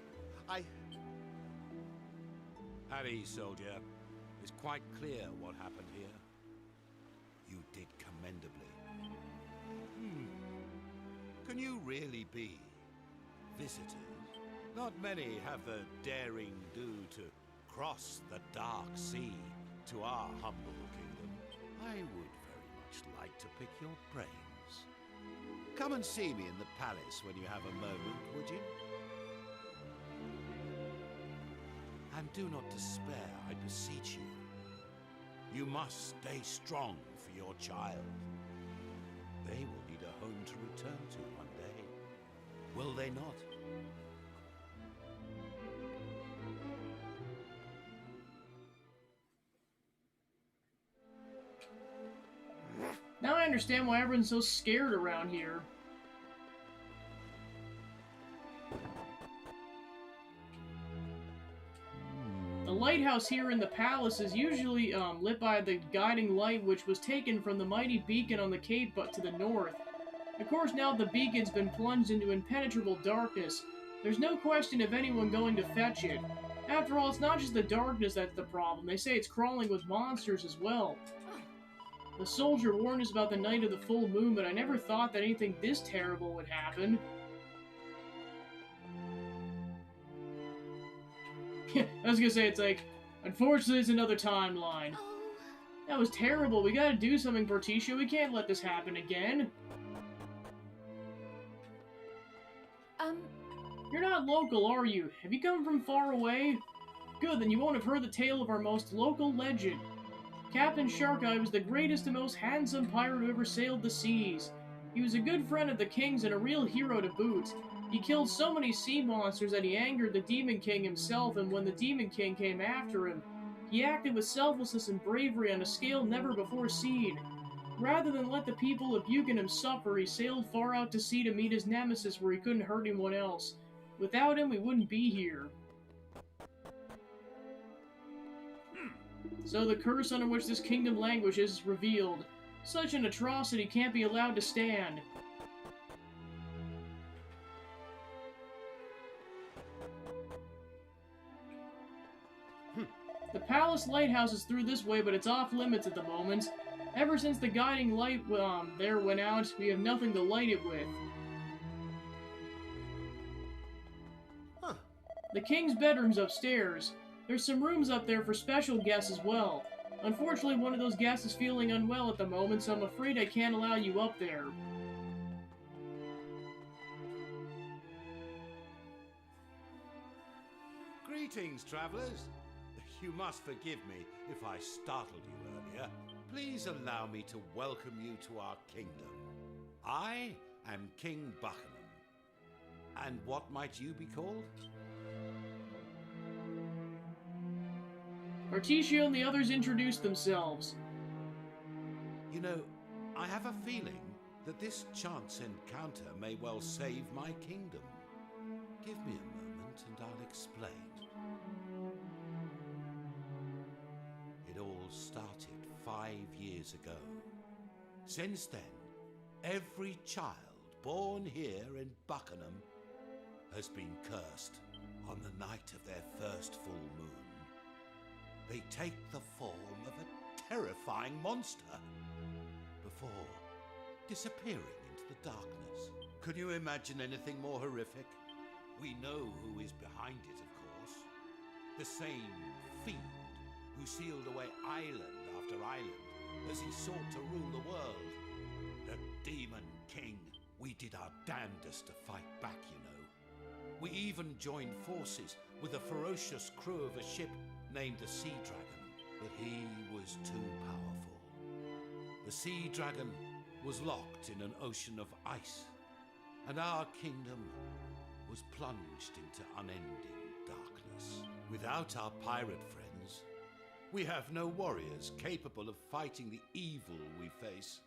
Harry, soldier, it's quite clear what happened here. You did commendably. Can you really be visitors? Not many have the daring do to cross the dark sea to our humble kingdom. I would very much like to pick your brains. Come and see me in the palace when you have a moment, would you? And do not despair, I beseech you. You must stay strong for your child. They will need a home to return to one day. Will they not? Now I understand why everyone's so scared around here. The lighthouse here in the palace is usually lit by the guiding light which was taken from the mighty beacon on the cape but to the north. Of course, now the beacon's been plunged into impenetrable darkness. There's no question of anyone going to fetch it. After all, it's not just the darkness that's the problem. They say it's crawling with monsters as well. The soldier warned us about the night of the full moon, but I never thought that anything this terrible would happen. I was gonna say, it's like, unfortunately, it's another timeline. Oh, That was terrible. We gotta do something, Porticio. We can't let this happen again. You're not local, are you? Have you come from far away? Good, then you won't have heard the tale of our most local legend. Captain Sharkeye was the greatest and most handsome pirate who ever sailed the seas. He was a good friend of the king's and a real hero to boot. He killed so many sea monsters that he angered the Demon King himself, and when the Demon King came after him, he acted with selflessness and bravery on a scale never before seen. Rather than let the people of Buchanum suffer, he sailed far out to sea to meet his nemesis where he couldn't hurt anyone else. Without him, we wouldn't be here. So the curse under which this kingdom languishes is revealed. Such an atrocity can't be allowed to stand. The palace lighthouse is through this way, but it's off limits at the moment. Ever since the guiding light there went out, we have nothing to light it with. The king's bedroom's upstairs. There's some rooms up there for special guests as well. Unfortunately, one of those guests is feeling unwell at the moment, so I'm afraid I can't allow you up there. Greetings, travelers. You must forgive me if I startled you earlier. Please allow me to welcome you to our kingdom. I am King Buckingham. And what might you be called? Articio and the others introduced themselves. You know, I have a feeling that this chance encounter may well save my kingdom. Give me a moment and I'll explain. It all started 5 years ago. Since then, every child born here in Buckingham has been cursed on the night of their first full moon. They take the form of a terrifying monster before disappearing into the darkness. Could you imagine anything more horrific? We know who is behind it, of course. The same fiend who sealed away island after island as he sought to rule the world. The Demon King. We did our damnedest to fight back, you know. We even joined forces with a ferocious crew of a ship named the Sea Dragon, but he was too powerful. The Sea Dragon was locked in an ocean of ice, and our kingdom was plunged into unending darkness. Without our pirate friends, we have no warriors capable of fighting the evil we face.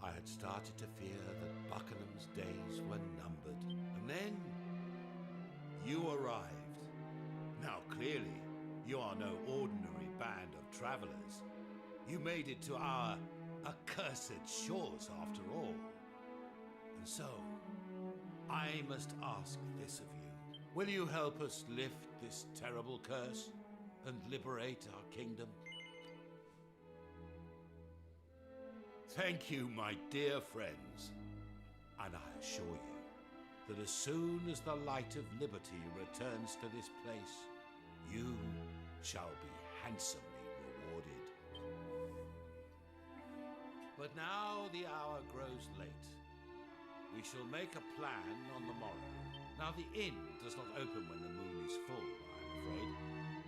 I had started to fear that Buckingham's days were numbered. And then, you arrived. Now clearly, you are no ordinary band of travelers. You made it to our accursed shores after all. And so, I must ask this of you. Will you help us lift this terrible curse and liberate our kingdom? Thank you, my dear friends. And I assure you that as soon as the light of liberty returns to this place, you shall be handsomely rewarded. But now the hour grows late. We shall make a plan on the morrow. Now the inn does not open when the moon is full, I'm afraid,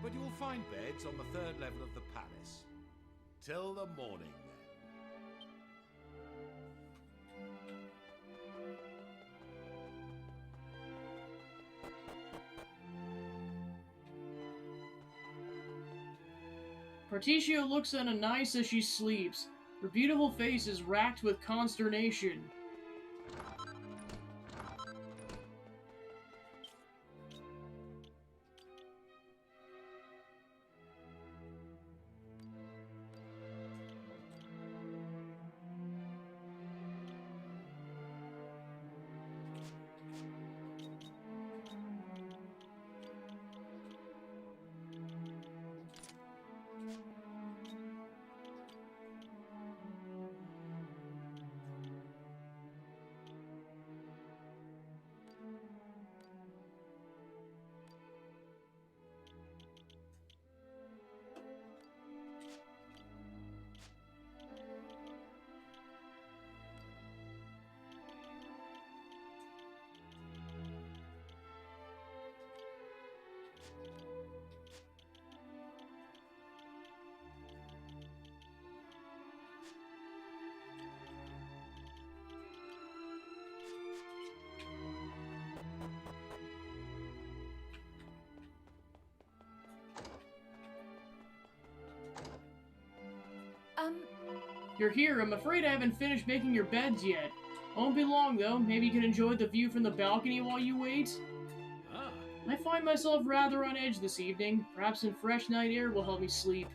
but you will find beds on the 3rd level of the palace. Till the morning, then. Particio looks at Anais as she sleeps. Her beautiful face is racked with consternation. You're here. I'm afraid I haven't finished making your beds yet. Won't be long, though. Maybe you can enjoy the view from the balcony while you wait? Ah. I find myself rather on edge this evening. Perhaps some fresh night air will help me sleep.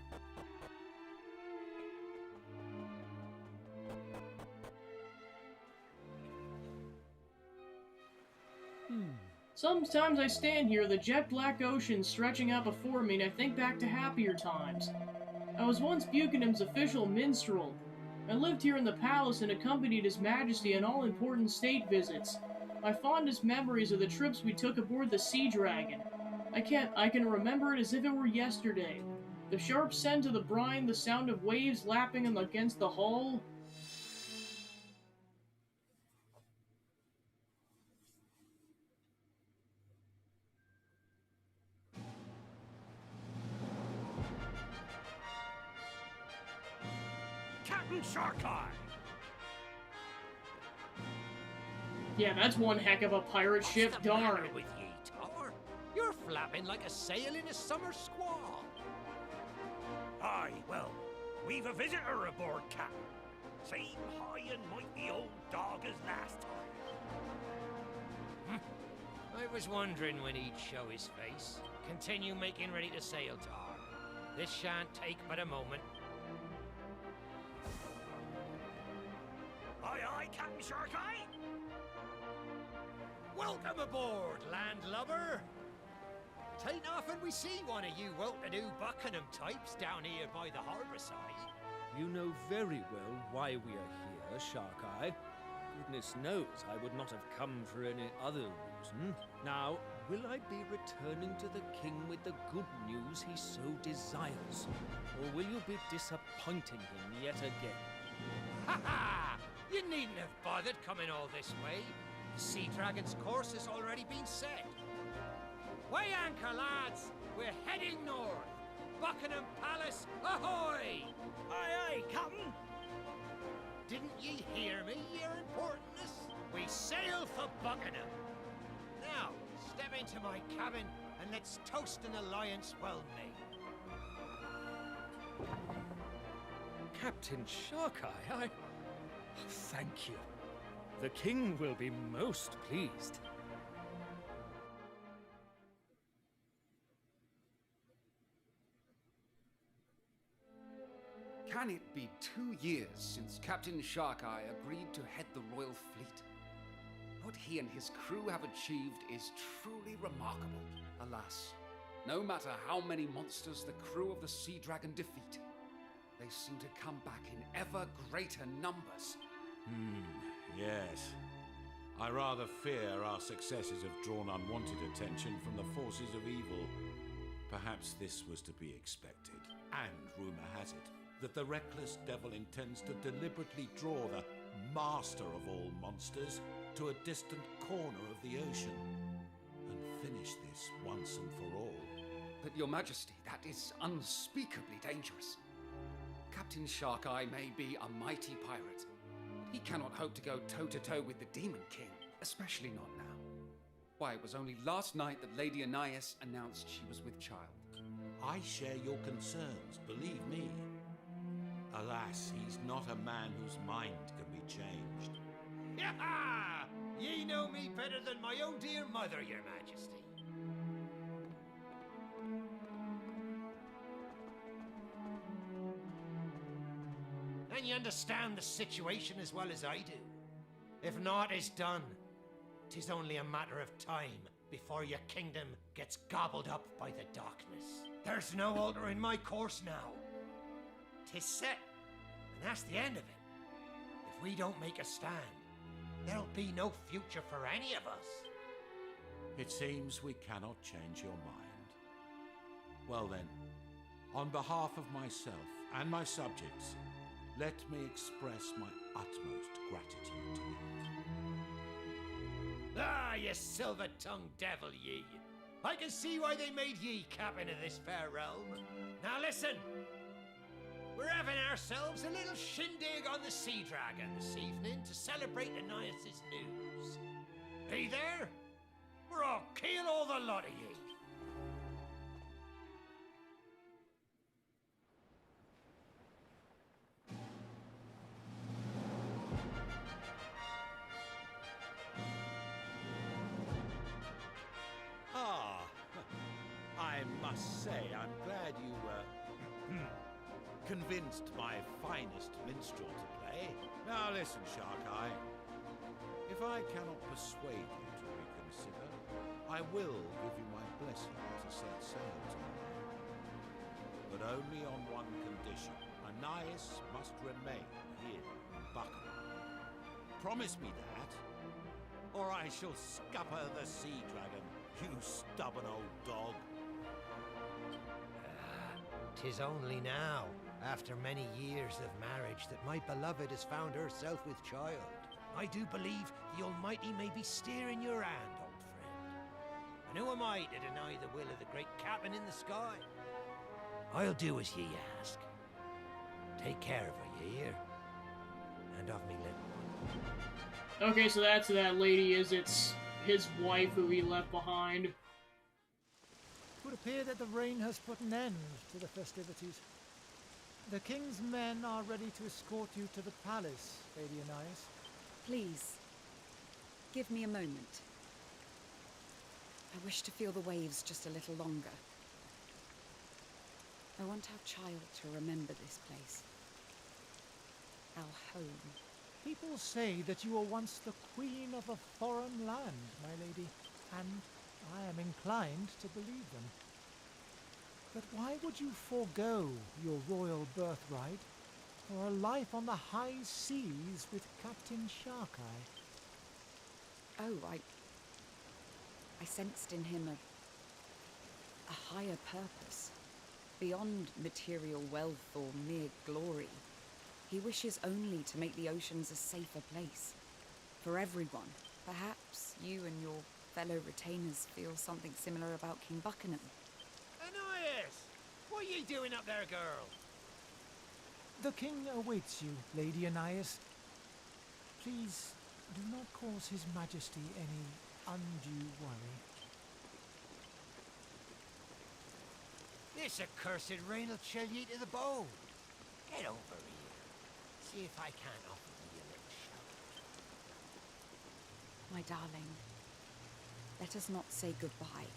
Sometimes I stand here, the jet-black ocean stretching out before me, and I think back to happier times. I was once Buchanan's official minstrel. I lived here in the palace and accompanied His Majesty on all important state visits. My fondest memories are the trips we took aboard the Sea Dragon. I can remember it as if it were yesterday. The sharp scent of the brine, the sound of waves lapping against the hull. Captain Sharkeye! Yeah, that's one heck of a pirate ship, What's the darn. matter with ye, Tor? You're flapping like a sail in a summer squall. Aye, well, we've a visitor aboard, Captain. Same high and mighty old dog as last time. I was wondering when he'd show his face. Continue making ready to sail, Tor. This shan't take but a moment. Aye, aye, Captain Sharkeye! Welcome aboard, landlubber! Tain't often we see one of you well-to-do Buckingham types down here by the harbour side. You know very well why we are here, Sharkeye. Goodness knows I would not have come for any other reason. Now, will I be returning to the king with the good news he so desires? Or will you be disappointing him yet again? Ha ha! You needn't have bothered coming all this way. The Sea Dragon's course has already been set. Weigh anchor, lads! We're heading north! Buckingham Palace, ahoy! Aye, aye, Captain. Didn't ye hear me, your importance? We sail for Buckingham. Now, step into my cabin and let's toast an alliance well made. Captain Sharkeye, thank you. The king will be most pleased. Can it be 2 years since Captain Sharkeye agreed to head the royal fleet? What he and his crew have achieved is truly remarkable. Alas, no matter how many monsters the crew of the Sea Dragon defeat, they seem to come back in ever greater numbers. Yes. I rather fear our successes have drawn unwanted attention from the forces of evil. Perhaps this was to be expected. And rumor has it that the reckless devil intends to deliberately draw the master of all monsters to a distant corner of the ocean and finish this once and for all. But your majesty, that is unspeakably dangerous. Captain Sharkeye may be a mighty pirate, but he cannot hope to go toe-to-toe with the Demon King, especially not now. Why, it was only last night that Lady Anais announced she was with child. I share your concerns, believe me. Alas, he's not a man whose mind can be changed. Yaha! Ye know me better than my own dear mother, your majesty. And you understand the situation as well as I do. If naught is done, 'tis only a matter of time before your kingdom gets gobbled up by the darkness. There's no altering my course now. 'Tis set, and that's the end of it. If we don't make a stand, there'll be no future for any of us. It seems we cannot change your mind. Well then, on behalf of myself and my subjects, let me express my utmost gratitude to you. Ah, you silver-tongued devil, ye. I can see why they made ye captain of this fair realm. Now listen. We're having ourselves a little shindig on the Sea Dragon this evening to celebrate Anais' news. Hey there? Or I'll kill all the lot of ye. I must say, I'm glad you, convinced my finest minstrel to play. Now listen, Sharkeye. If I cannot persuade you to reconsider, I will give you my blessing to set sail tomorrow. But only on one condition. Anais must remain here in Buckingham. Promise me that, or I shall scupper the Sea Dragon, you stubborn old dog. 'Tis only now, after many years of marriage, that my beloved has found herself with child. I do believe the Almighty may be steering your hand, old friend. And who am I to deny the will of the great captain in the sky? I'll do as ye ask. Take care of her, ye hear? And of me little one. Okay, so that's who that lady is. It's his wife who he left behind. It would appear that the rain has put an end to the festivities. The king's men are ready to escort you to the palace, Lady Anais. Please, give me a moment. I wish to feel the waves just a little longer. I want our child to remember this place. Our home. People say that you were once the queen of a foreign land, my lady, and I am inclined to believe them. But why would you forego your royal birthright for a life on the high seas with Captain Sharkeye? Oh, I sensed in him a higher purpose, beyond material wealth or mere glory. He wishes only to make the oceans a safer place, for everyone, Perhaps you and your fellow retainers feel something similar about King Buckingham. Ananias! What are you doing up there, girl? The king awaits you, Lady Anais. Please do not cause His Majesty any undue worry. This accursed rain will chill you to the bone. Get over here. See if I can't offer you a little shelter. My darling, let us not say goodbye.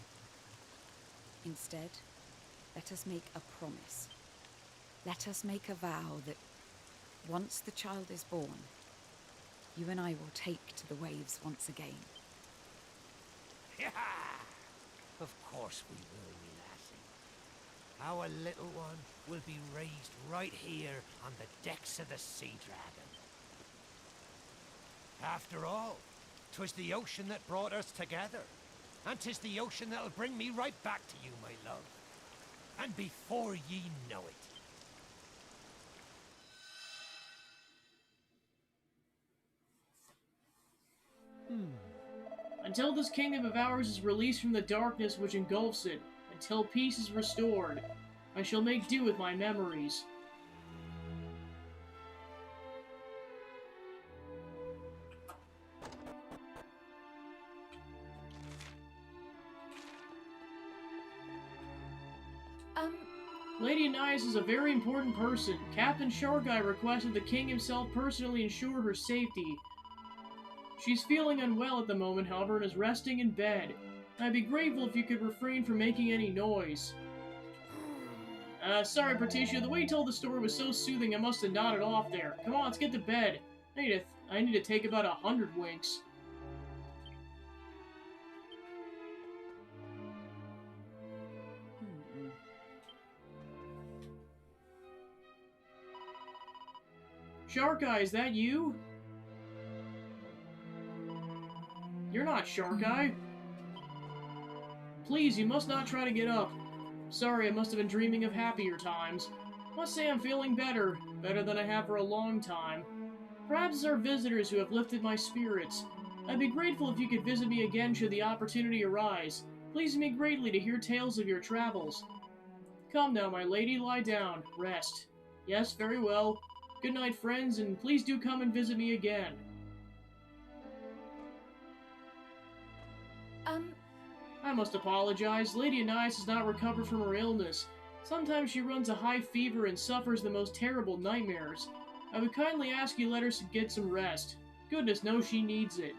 Instead, let us make a promise. Let us make a vow that once the child is born, you and I will take to the waves once again. Of course we will, me lassie. Our little one will be raised right here on the decks of the Sea Dragon. After all, 'twas the ocean that brought us together. And 'tis the ocean that'll bring me right back to you, my love. And before ye know it. Until this kingdom of ours is released from the darkness which engulfs it, until peace is restored, I shall make do with my memories. Lady Anais is a very important person. Captain Sharkeye requested the king himself personally ensure her safety. She's feeling unwell at the moment, however, and is resting in bed. I'd be grateful if you could refrain from making any noise. Sorry, Patricia, the way you told the story was so soothing I must have nodded off there. Come on, let's get to bed. I need to take about 100 winks. Sharkeye, is that you? You're not Sharkeye. Please, you must not try to get up. Sorry, I must have been dreaming of happier times. Must say I'm feeling better. Better than I have for a long time. Perhaps it's our visitors who have lifted my spirits. I'd be grateful if you could visit me again should the opportunity arise. Please me greatly to hear tales of your travels. Come now, my lady, lie down. Rest. Yes, very well. Good night, friends, and please do come and visit me again. I must apologize. Lady Anais has not recovered from her illness. Sometimes she runs a high fever and suffers the most terrible nightmares. I would kindly ask you let her get some rest. Goodness knows she needs it.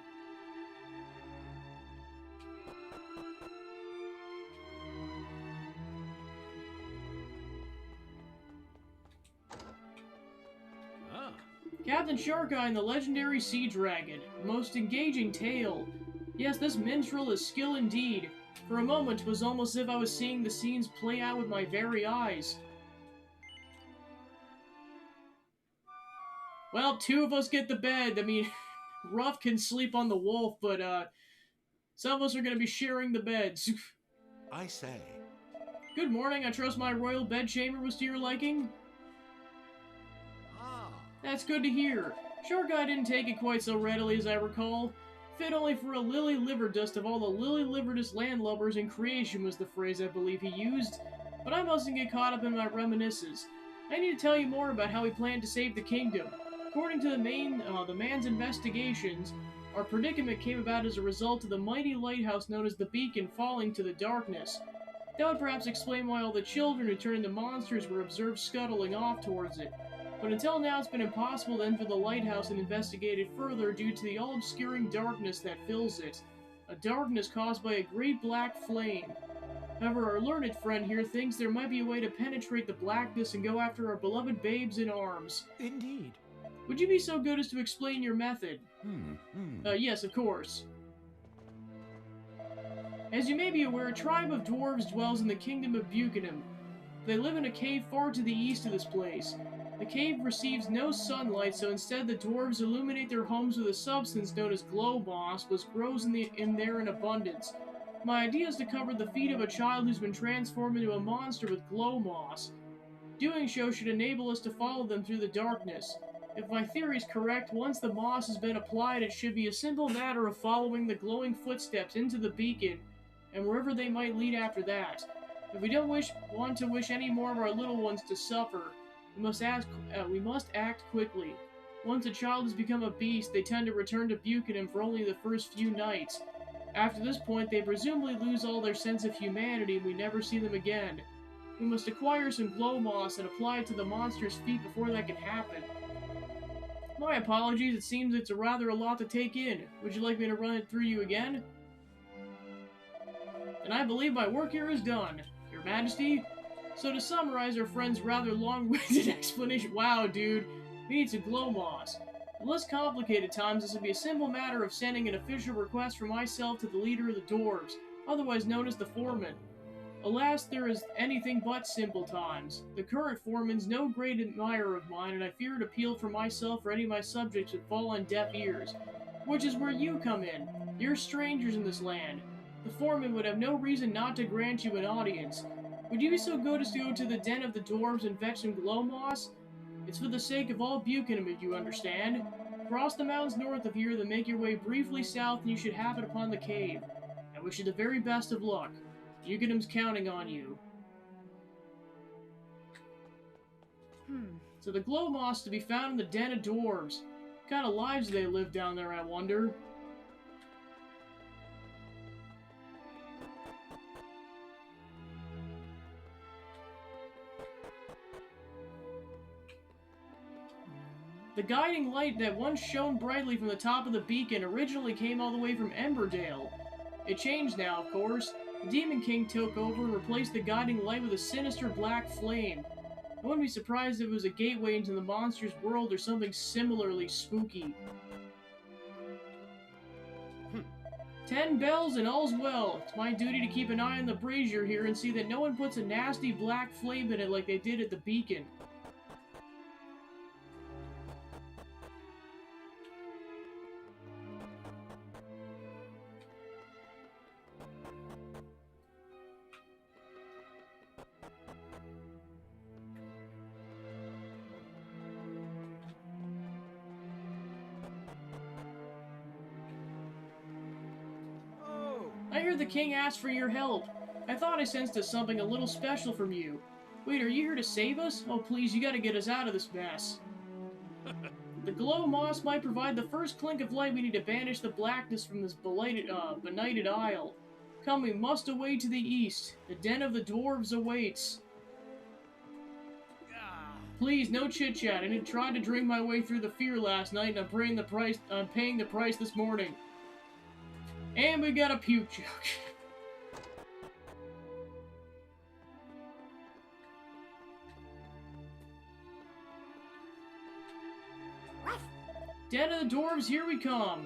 Captain Sharkeye and the legendary Sea Dragon. A most engaging tale. Yes, this minstrel is skill indeed. For a moment, 'twas almost as if I was seeing the scenes play out with my very eyes. Well, 2 of us get the bed. I mean, Ruff can sleep on the wolf, but, some of us are gonna be sharing the beds. I say. Good morning, I trust my royal bedchamber was to your liking? That's good to hear. Sharkeye didn't take it quite so readily as I recall. Fit only for a lily-liverdust of all the lily-liverdust landlubbers in creation was the phrase I believe he used. But I mustn't get caught up in my reminiscences. I need to tell you more about how he planned to save the kingdom. According to the man's investigations, our predicament came about as a result of the mighty lighthouse known as the Beacon falling to the darkness. That would perhaps explain why all the children who turned into monsters were observed scuttling off towards it. But until now it's been impossible to enter the lighthouse and investigate it further due to the all-obscuring darkness that fills it. A darkness caused by a great black flame. However, our learned friend here thinks there might be a way to penetrate the blackness and go after our beloved babes in arms. Indeed. Would you be so good as to explain your method? Yes, of course. As you may be aware, a tribe of dwarves dwells in the kingdom of Buckingham. They live in a cave far to the east of this place. The cave receives no sunlight, so instead the dwarves illuminate their homes with a substance known as glow moss, which grows in there in abundance. My idea is to cover the feet of a child who's been transformed into a monster with glow moss. Doing so should enable us to follow them through the darkness. If my theory is correct, once the moss has been applied, it should be a simple matter of following the glowing footsteps into the beacon, and wherever they might lead after that. If we don't want to wish any more of our little ones to suffer, we must act quickly. Once a child has become a beast, they tend to return to Buchanan for only the first few nights. After this point, they presumably lose all their sense of humanity and we never see them again. We must acquire some glow moss and apply it to the monster's feet before that can happen. My apologies, it seems it's rather a lot to take in. Would you like me to run it through you again? And I believe my work here is done, Your Majesty. So to summarize our friend's rather long-winded explanation, wow, dude, we need some glow moss. In less complicated times, this would be a simple matter of sending an official request from myself to the leader of the dwarves, otherwise known as the foreman. Alas, there is anything but simple times. The current foreman's no great admirer of mine, and I fear an appeal for myself or any of my subjects would fall on deaf ears. Which is where you come in. You're strangers in this land. The foreman would have no reason not to grant you an audience. Would you be so good as to go to the den of the dwarves and fetch some glow moss? It's for the sake of all Buchanan, you understand. Cross the mountains north of here, then make your way briefly south and you should happen upon the cave. I wish you the very best of luck. Buchanan's counting on you. So the glow moss to be found in the den of dwarves. What kind of lives do they live down there, I wonder? The guiding light that once shone brightly from the top of the beacon originally came all the way from Emberdale. It changed now, of course. The Demon King took over and replaced the guiding light with a sinister black flame. I wouldn't be surprised if it was a gateway into the monster's world or something similarly spooky. 10 bells and all's well. It's my duty to keep an eye on the brazier here and see that no one puts a nasty black flame in it like they did at the beacon. I heard the king asked for your help. I thought I sensed something a little special from you. Wait, are you here to save us? Oh please, you gotta get us out of this mess. The glow moss might provide the first clink of light we need to banish the blackness from this benighted isle. Come, we must away to the east. The den of the dwarves awaits. Please, no chit-chat. I tried to drink my way through the fear last night, and I'm paying the price this morning. And we got a puke joke. Den of the dwarves, here we come.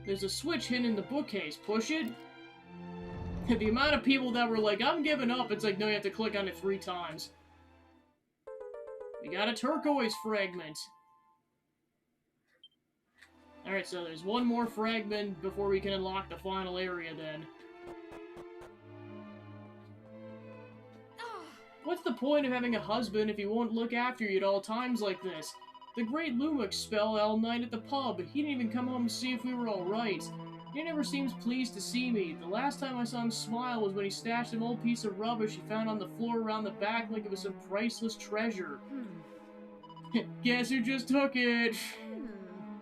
There's a switch hidden in the bookcase. Push it. The amount of people that were like, I'm giving up, it's like, no, you have to click on it 3 times. We got a turquoise fragment. Alright, so there's one more fragment before we can unlock the final area then. What's the point of having a husband if he won't look after you at all times like this? The great Lumix spell all night at the pub. He didn't even come home to see if we were alright. He never seems pleased to see me. The last time I saw him smile was when he stashed an old piece of rubbish he found on the floor around the back like it was some priceless treasure. Guess who just took it?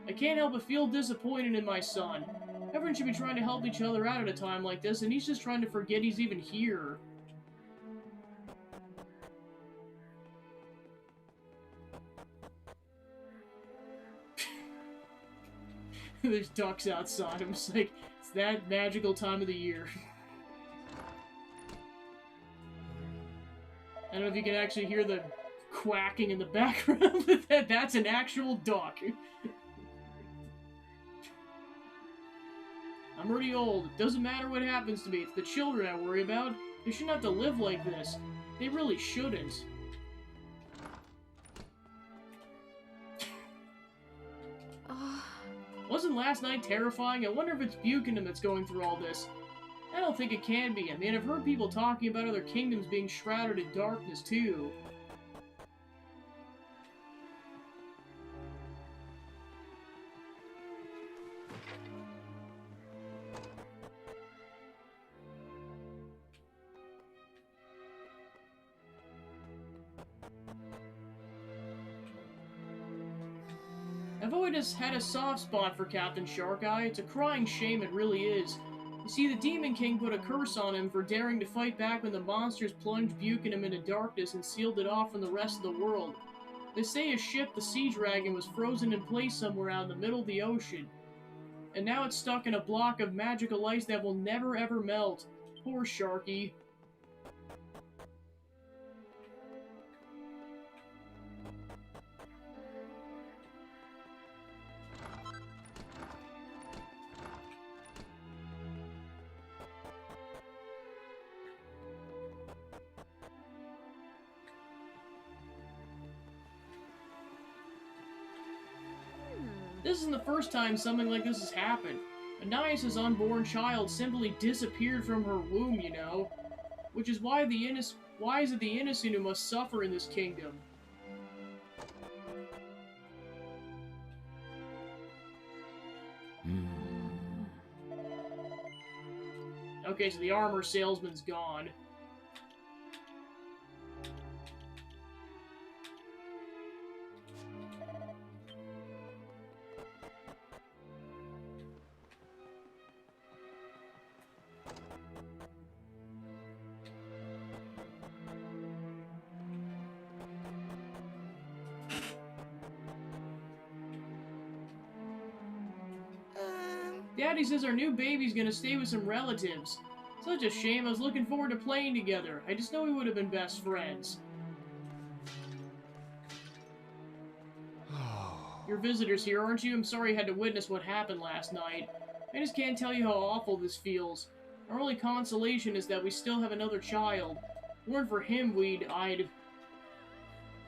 I can't help but feel disappointed in my son. Everyone should be trying to help each other out at a time like this, and he's just trying to forget he's even here. There's ducks outside. I'm just like, it's that magical time of the year. I don't know if you can actually hear the quacking in the background, but that's an actual duck. I'm already old. It doesn't matter what happens to me. It's the children I worry about. They shouldn't have to live like this. They really shouldn't. Wasn't last night terrifying? I wonder if it's Buchanan that's going through all this. I don't think it can be. I mean, I've heard people talking about other kingdoms being shrouded in darkness, too. I've always had a soft spot for Captain Sharkeye. It's a crying shame, it really is. You see, the Demon King put a curse on him for daring to fight back when the monsters plunged Buchanan into darkness and sealed it off from the rest of the world. They say his ship, the Sea Dragon, was frozen in place somewhere out in the middle of the ocean. And now it's stuck in a block of magical ice that will never ever melt. Poor Sharky. This isn't the first time something like this has happened. Anais' unborn child simply disappeared from her womb, you know. Which is why is it the innocent who must suffer in this kingdom? Okay, so the armor salesman's gone. Daddy says our new baby's gonna stay with some relatives. Such a shame, I was looking forward to playing together. I just know we would have been best friends. Your visitor's here, aren't you? I'm sorry you had to witness what happened last night. I just can't tell you how awful this feels. Our only consolation is that we still have another child. If it weren't for him, I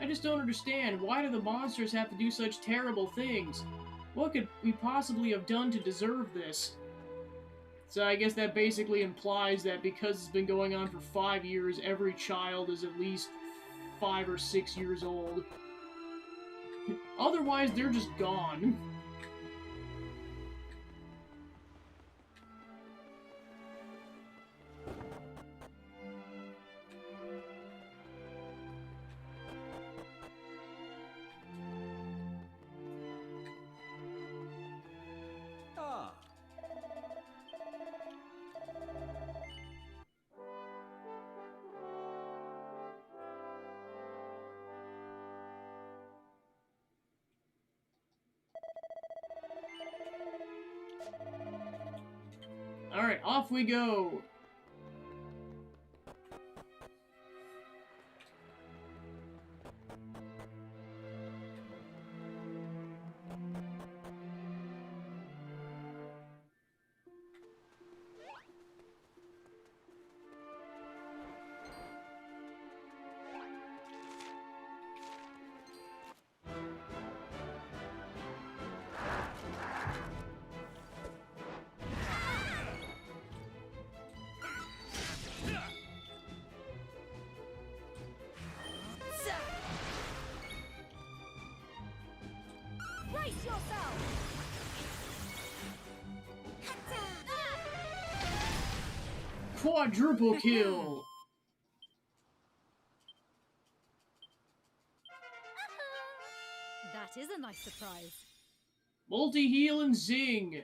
just don't understand. Why do the monsters have to do such terrible things? What could we possibly have done to deserve this? So I guess that basically implies that because it's been going on for 5 years, every child is at least 5 or 6 years old. Otherwise, they're just gone. Alright, off we go! Brace yourself! Quadruple kill! That is a nice surprise. Multi-heal and zing!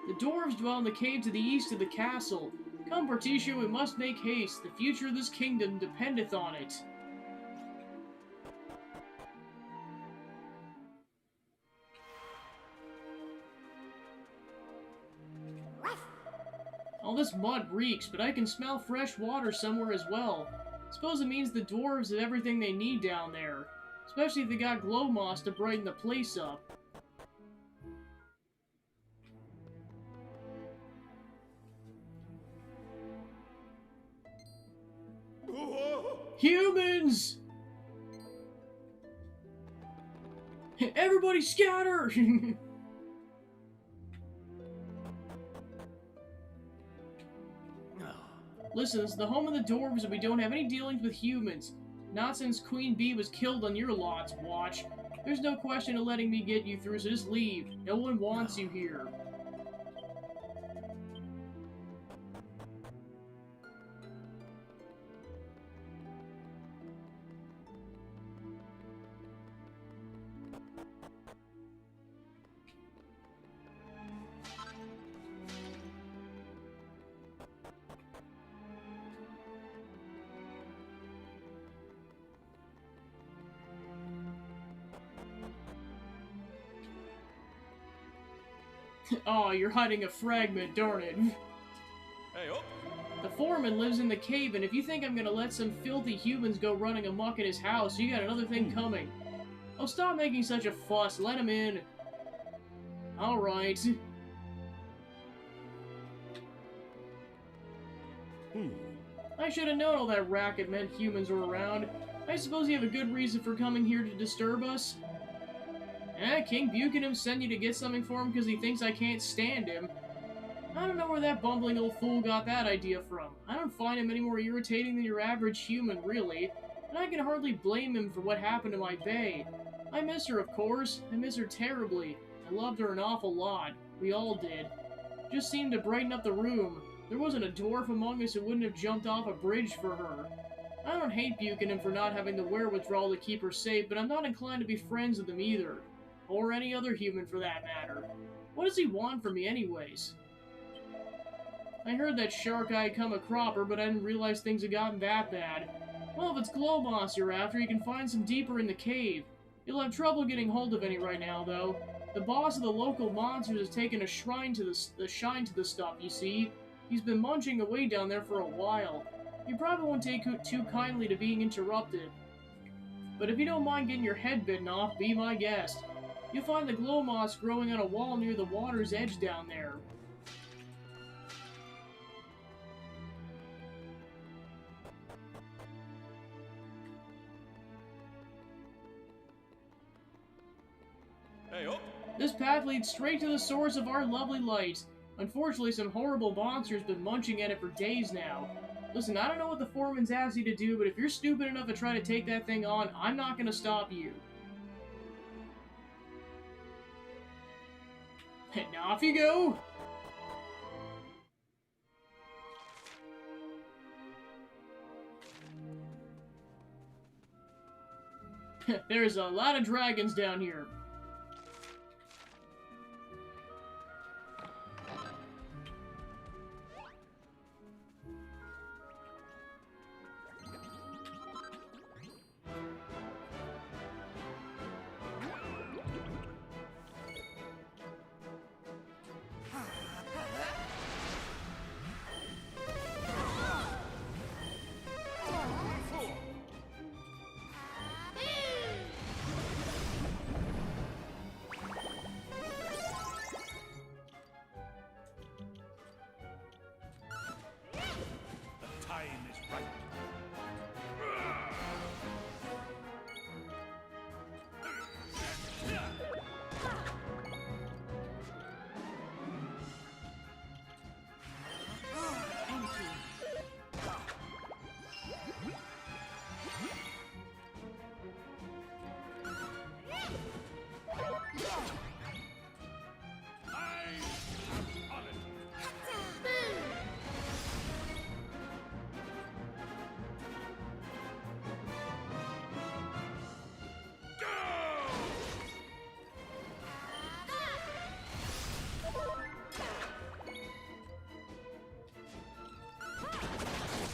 The dwarves dwell in the cave to the east of the castle. Come, Partitia, we must make haste. The future of this kingdom dependeth on it. All this mud reeks, but I can smell fresh water somewhere as well. Suppose it means the dwarves have everything they need down there. Especially if they got glow moss to brighten the place up. Humans! Everybody scatter! Listen, this is the home of the dwarves and we don't have any dealings with humans. Not since Queen Bee was killed on your lot's watch. There's no question of letting me get you through, so just leave. No one wants you here. Oh, you're hiding a fragment, darn it. Hey, up! The foreman lives in the cave, and if you think I'm gonna let some filthy humans go running amok in his house, you got another thing coming. Oh, stop making such a fuss. Let him in. Alright. I should have known all that racket meant humans were around. I suppose you have a good reason for coming here to disturb us? King Buchanan sent you to get something for him because he thinks I can't stand him. I don't know where that bumbling old fool got that idea from. I don't find him any more irritating than your average human, really. And I can hardly blame him for what happened to my bae. I miss her, of course. I miss her terribly. I loved her an awful lot. We all did. Just seemed to brighten up the room. There wasn't a dwarf among us who wouldn't have jumped off a bridge for her. I don't hate Buchanan for not having the wherewithal to keep her safe, but I'm not inclined to be friends with him either. Or any other human, for that matter. What does he want from me, anyways? I heard that shark eye come a cropper, but I didn't realize things had gotten that bad. Well, if it's glow moss you're after, you can find some deeper in the cave. You'll have trouble getting hold of any right now, though. The boss of the local monsters has taken a shine to the stuff, you see. He's been munching away down there for a while. You probably won't take too kindly to being interrupted. But if you don't mind getting your head bitten off, be my guest. You'll find the glow moss growing on a wall near the water's edge down there. Hey, up! This path leads straight to the source of our lovely light. Unfortunately, some horrible monster's been munching at it for days now. Listen, I don't know what the foreman's asked you to do, but if you're stupid enough to try to take that thing on, I'm not gonna stop you. And off you go! There's a lot of dragons down here.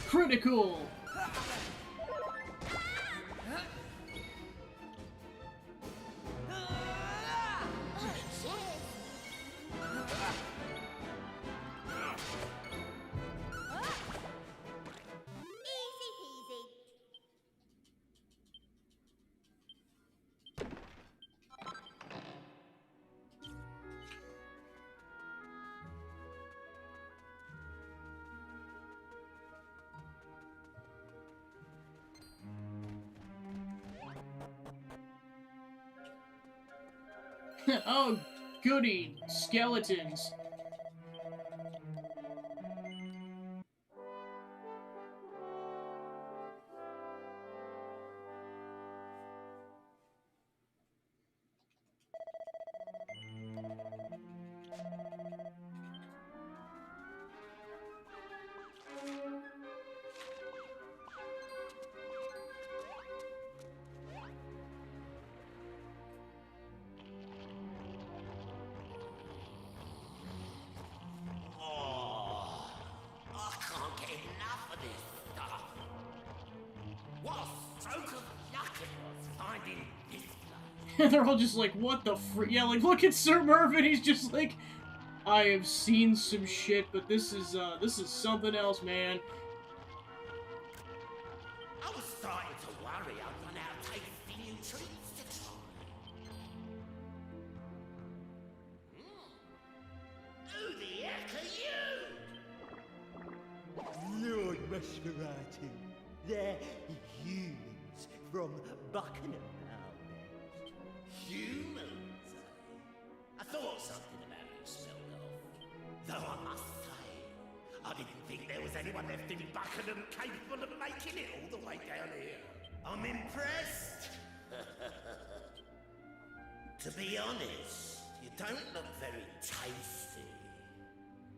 Critical! Oh, goody. Skeletons. Oh, I can't get enough of this stuff. What a stroke of luck it was finding this place. And they're all just like, what the yeah, like, look at Sir Mervyn, he's just like, I have seen some shit, but this is something else, man. I was starting to worry I'd run out of tasty new treats to try. Who the heck are you? Lord Masquerati, they're humans from Buckingham House. Humans, eh? I thought something about you smelled off. Though I must say, I didn't think there was anyone left in Buckingham capable of making it all the way down here. I'm impressed. To be honest, you don't look very tasty.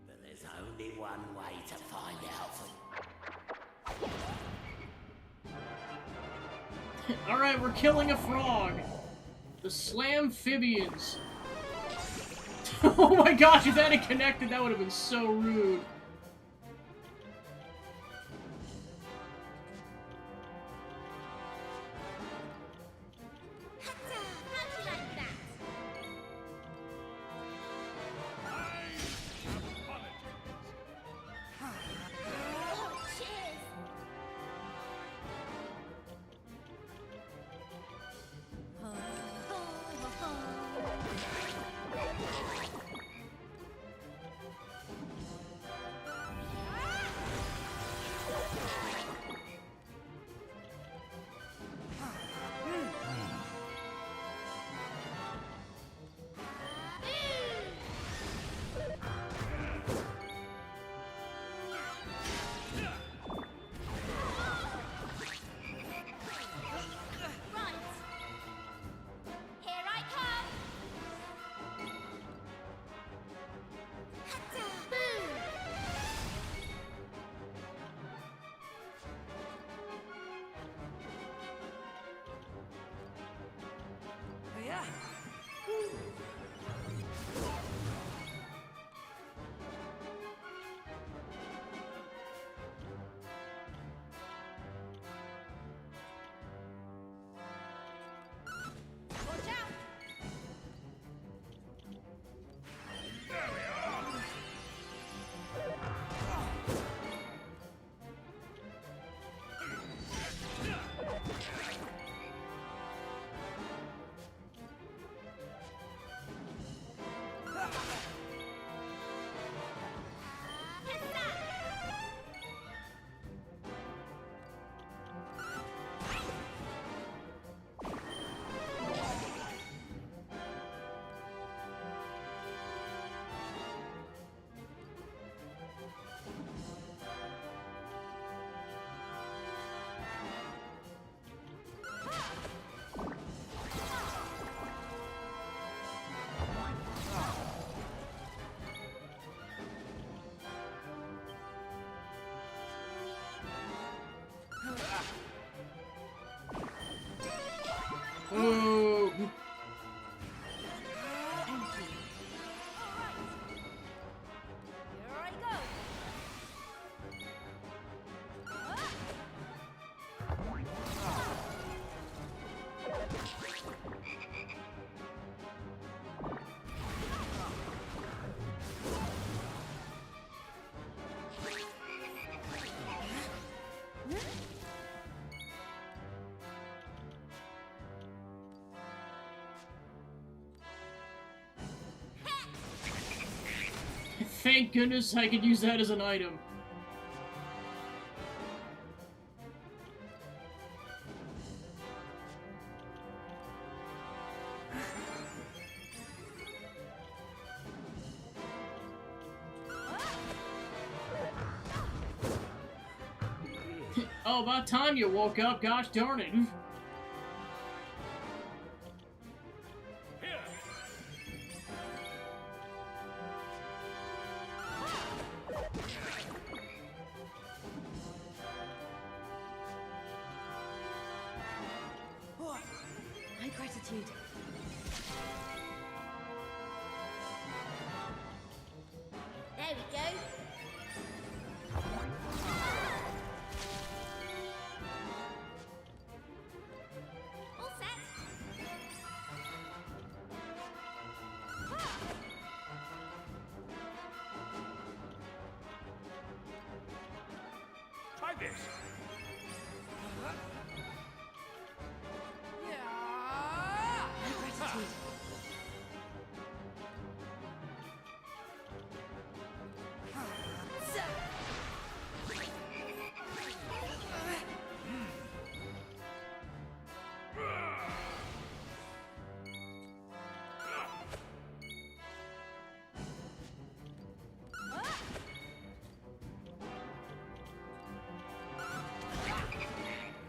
But there's only one way to find out for Alright, we're killing a frog. The Slamphibians. Oh my gosh, if that had connected, that would have been so rude. Ooh. Thank goodness I could use that as an item. Oh, about time you woke up, gosh darn it. My gratitude. There we go. All set. Try this. My gratitude.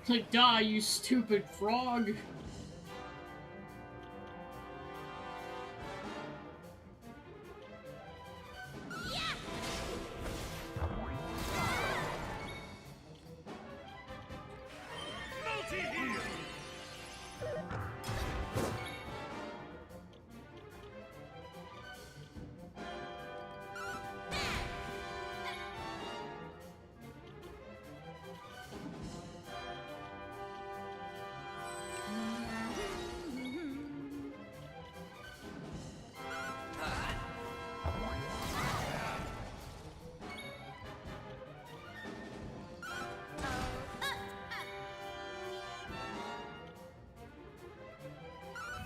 Like, die, you stupid frog. Multi-heal!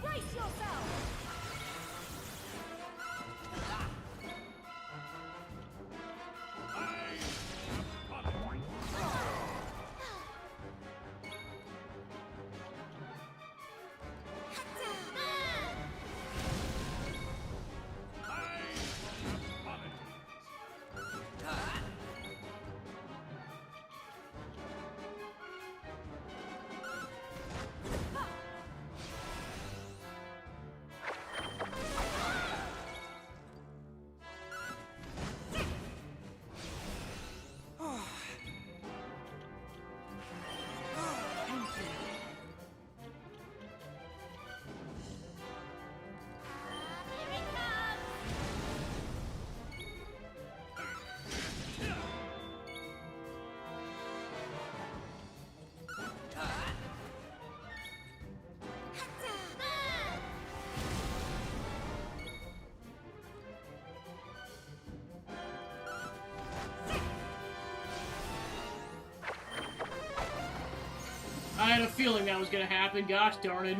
Brace yourself. Here it comes. I had a feeling that was gonna happen, gosh darn it.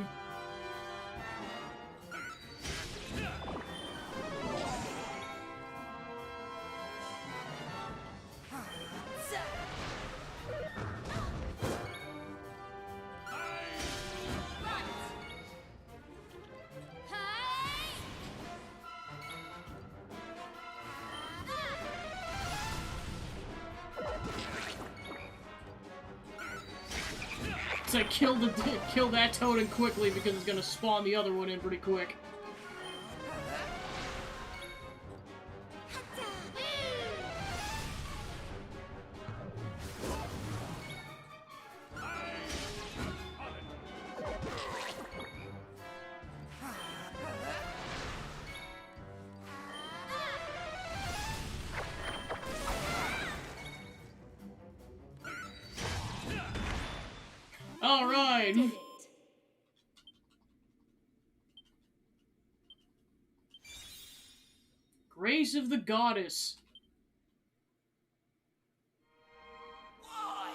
So kill that totem quickly because it's gonna spawn the other one in pretty quick. All right. Did it. Grace of the Goddess. Why?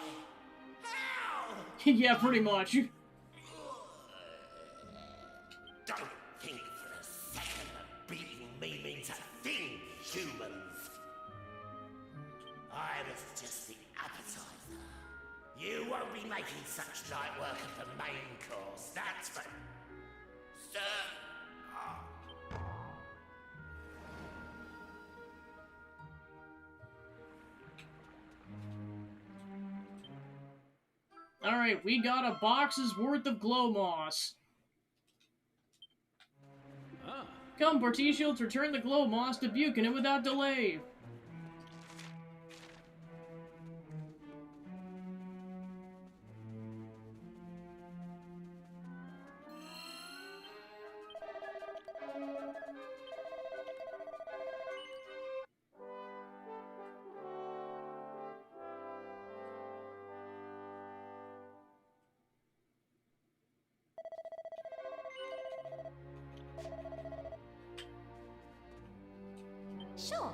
How? Yeah, pretty much. Don't think for a second that beating me means a thing, humans. I was just the appetizer. You won't be making such light work of the main course, that's for... Sir... Alright, we got a box's worth of glow moss. Ah. Come, Particio, let's return the glow moss to Buchanan without delay. Sure.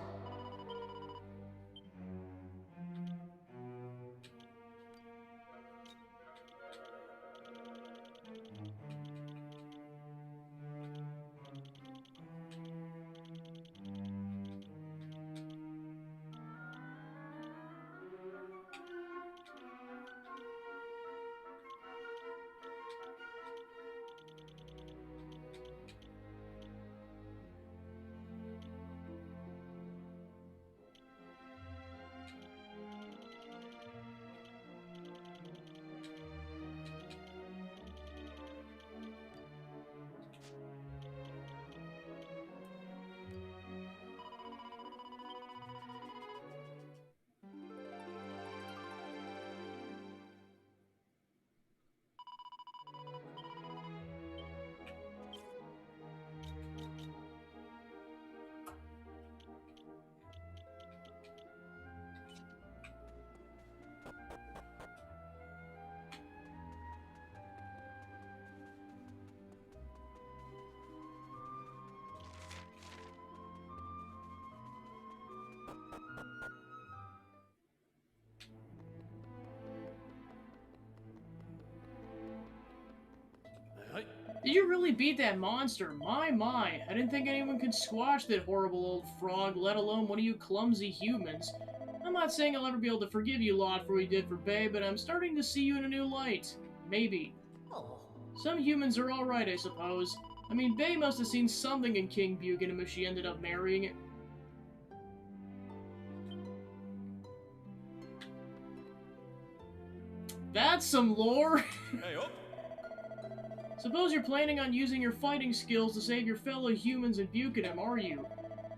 Did you really beat that monster? My. I didn't think anyone could squash that horrible old frog, let alone one of you clumsy humans. I'm not saying I'll ever be able to forgive you, Lot, for what you did for Bay, but I'm starting to see you in a new light. Maybe. Some humans are alright, I suppose. I mean, Bay must have seen something in King Buchanan if she ended up marrying it. That's some lore! Hey, up! Suppose you're planning on using your fighting skills to save your fellow humans in Buchanan, are you?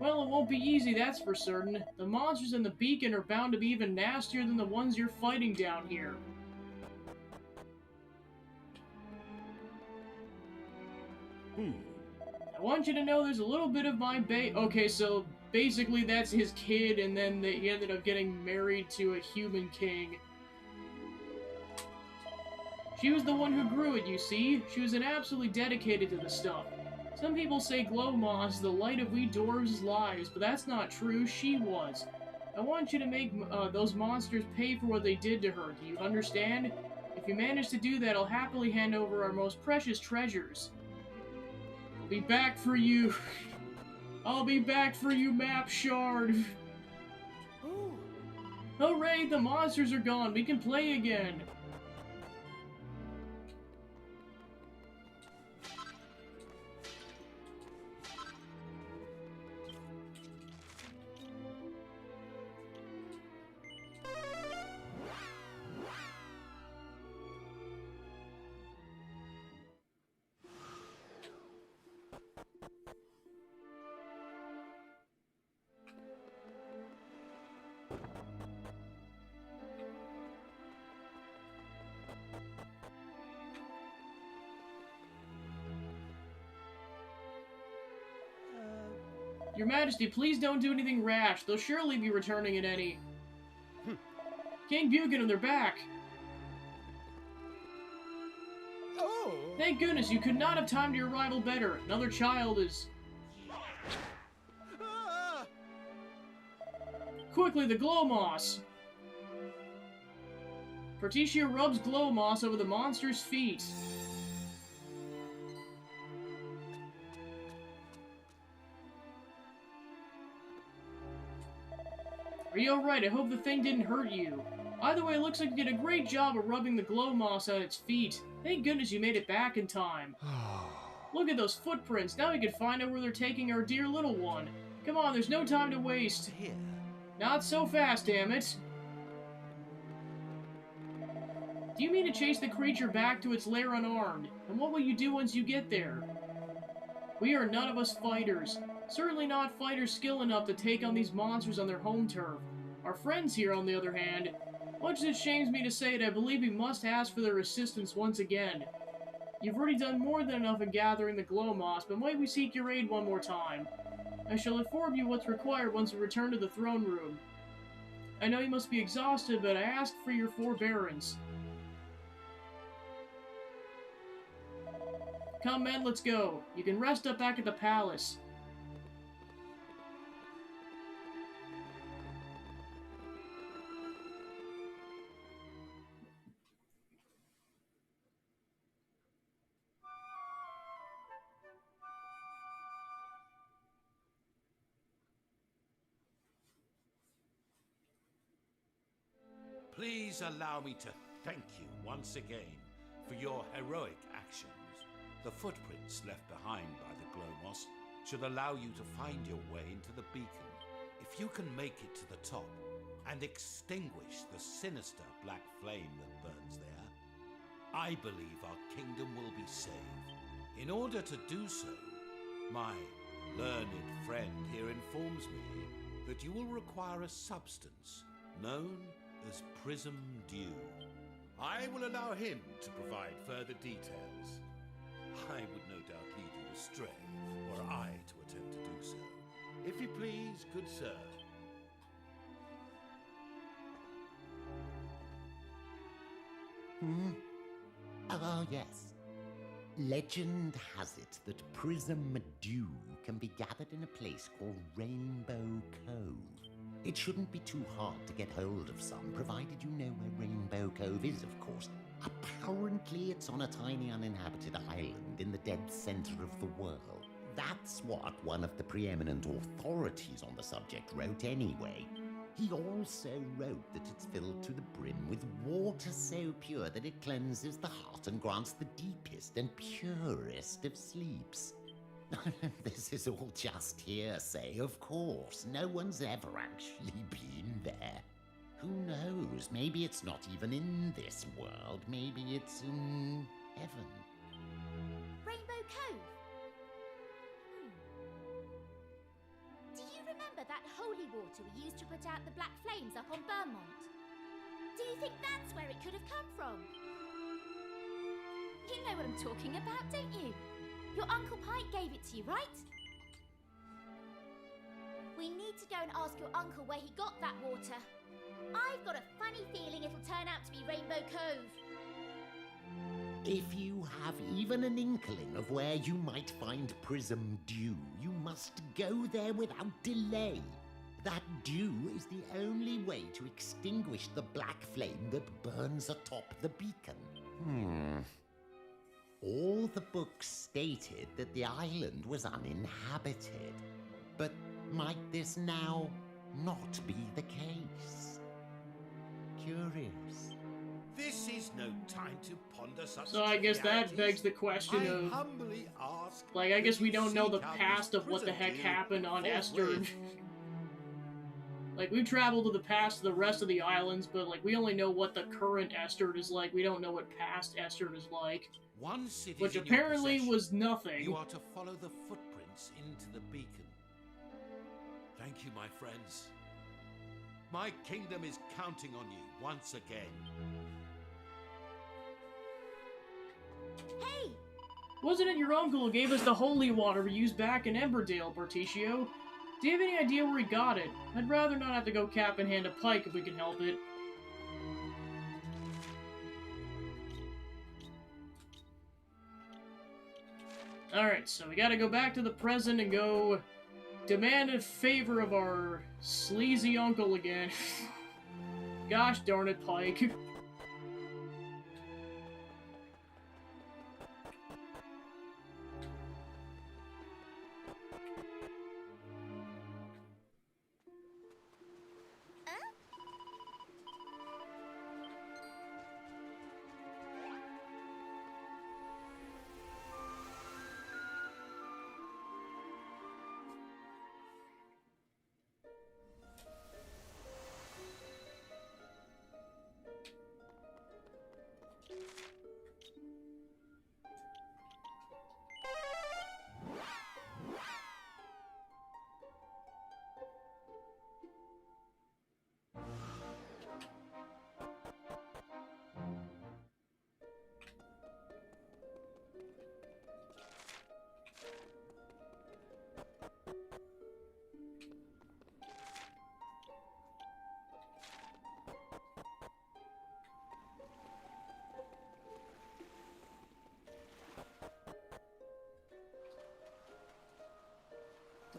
Well, it won't be easy, that's for certain. The monsters in the beacon are bound to be even nastier than the ones you're fighting down here. I want you to know there's a little bit of my Okay, so basically that's his kid, and then he ended up getting married to a human king. She was the one who grew it, you see. She was absolutely dedicated to the stuff. Some people say glow moss is the light of we dwarves' lives, but that's not true. She was. I want you to make those monsters pay for what they did to her. Do you understand? If you manage to do that, I'll happily hand over our most precious treasures. I'll be back for you. I'll be back for you, Map Shard. Hooray, the monsters are gone. We can play again. Your Majesty, please don't do anything rash. They'll surely be returning at any... King Buchanan, they're back! Oh! Thank goodness, you could not have timed your arrival better. Another child is... Quickly, the glow moss! Particia rubs glow moss over the monster's feet. Are you alright? I hope the thing didn't hurt you. Either way, it looks like you did a great job of rubbing the glow moss on its feet. Thank goodness you made it back in time. Look at those footprints. Now we can find out where they're taking our dear little one. Come on, there's no time to waste. Not so fast, damn it. Do you mean to chase the creature back to its lair unarmed? And what will you do once you get there? We are none of us fighters. Certainly not fighters skilled enough to take on these monsters on their home turf. Our friends here, on the other hand, much as it shames me to say it, I believe we must ask for their assistance once again. You've already done more than enough in gathering the glow moss, but might we seek your aid one more time? I shall inform you what's required once we return to the throne room. I know you must be exhausted, but I ask for your forbearance. Come, men, let's go. You can rest up back at the palace. Please allow me to thank you once again for your heroic actions. The footprints left behind by the glow moss should allow you to find your way into the beacon. If you can make it to the top and extinguish the sinister black flame that burns there, I believe our kingdom will be saved. In order to do so, my learned friend here informs me that you will require a substance known as Prism Dew. I will allow him to provide further details. I would no doubt lead you astray were I to attempt to do so. If you please, good sir. Oh, yes. Legend has it that Prism Dew can be gathered in a place called Rainbow Cove. It shouldn't be too hard to get hold of some, provided you know where Rainbow Cove is, of course. Apparently, it's on a tiny uninhabited island in the dead center of the world. That's what one of the preeminent authorities on the subject wrote anyway. He also wrote that it's filled to the brim with water so pure that it cleanses the heart and grants the deepest and purest of sleeps. This is all just hearsay, of course. No one's ever actually been there. Who knows? Maybe it's not even in this world. Maybe it's in heaven. Rainbow Cove? Do you remember that holy water we used to put out the black flames up on Vermont? Do you think that's where it could have come from? You know what I'm talking about, don't you? Your Uncle Pike gave it to you, right? We need to go and ask your uncle where he got that water. I've got a funny feeling it'll turn out to be Rainbow Cove. If you have even an inkling of where you might find Prism Dew, you must go there without delay. That dew is the only way to extinguish the black flame that burns atop the beacon. All the books stated that the island was uninhabited. But might this now not be the case? Curious. This is no time to ponder such So I guess that trivialities. begs the question of, humbly ask like, I guess we don't know the seek out past this of what the Prism heck Dew happened on Esther. forthwith. Like, we've traveled to the past of the rest of the islands, but, like, we only know what the current Esther is like. We don't know what past Esther is like. Once it is Which in your apparently possession, was nothing. You are to follow the footprints into the beacon. Thank you, my friends. My kingdom is counting on you once again. Hey! Wasn't it your uncle who gave us the holy water we used back in Emberdale, Berticio? Do you have any idea where he got it? I'd rather not have to go cap in hand to Pike if we can help it. Alright, so we gotta go back to the present and go demand a favor of our sleazy uncle again. Gosh darn it, Pike.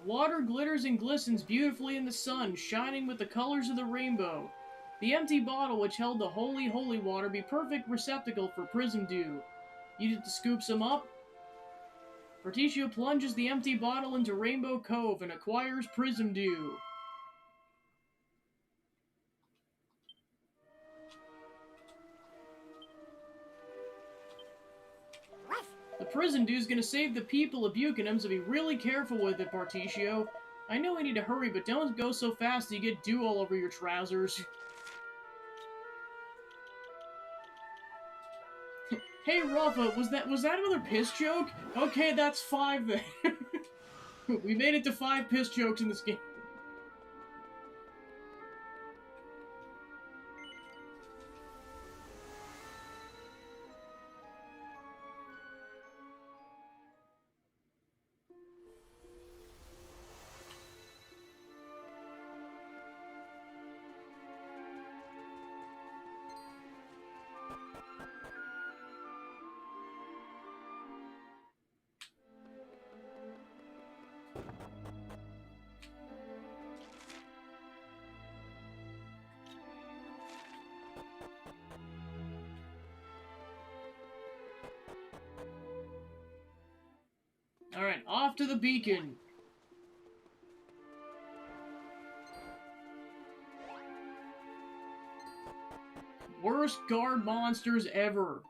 Water glitters and glistens beautifully in the sun, shining with the colors of the rainbow. The empty bottle which held the holy, holy water be perfect receptacle for prism dew. Needed to scoop some up? Berticio plunges the empty bottle into Rainbow Cove and acquires prism dew. The prison dew's gonna save the people of Buchanum, so be really careful with it, Barticio. I know we need to hurry, but don't go so fast that you get dew all over your trousers. Hey, Rafa, was that another piss joke? Okay, that's 5 then. We made it to 5 piss jokes in this game. Alright, off to the beacon. Worst guard monsters ever.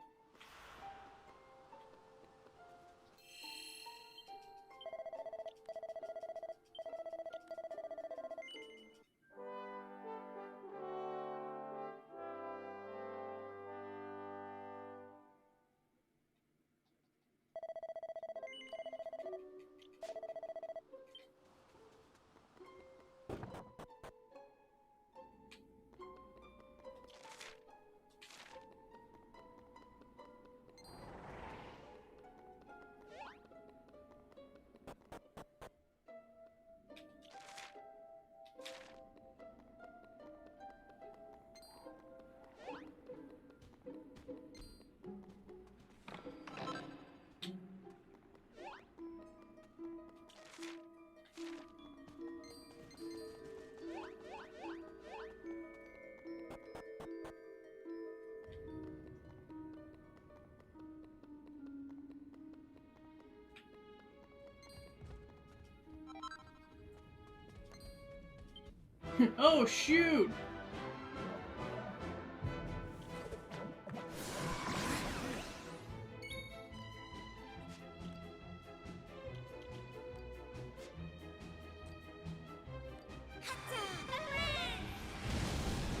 Oh, shoot!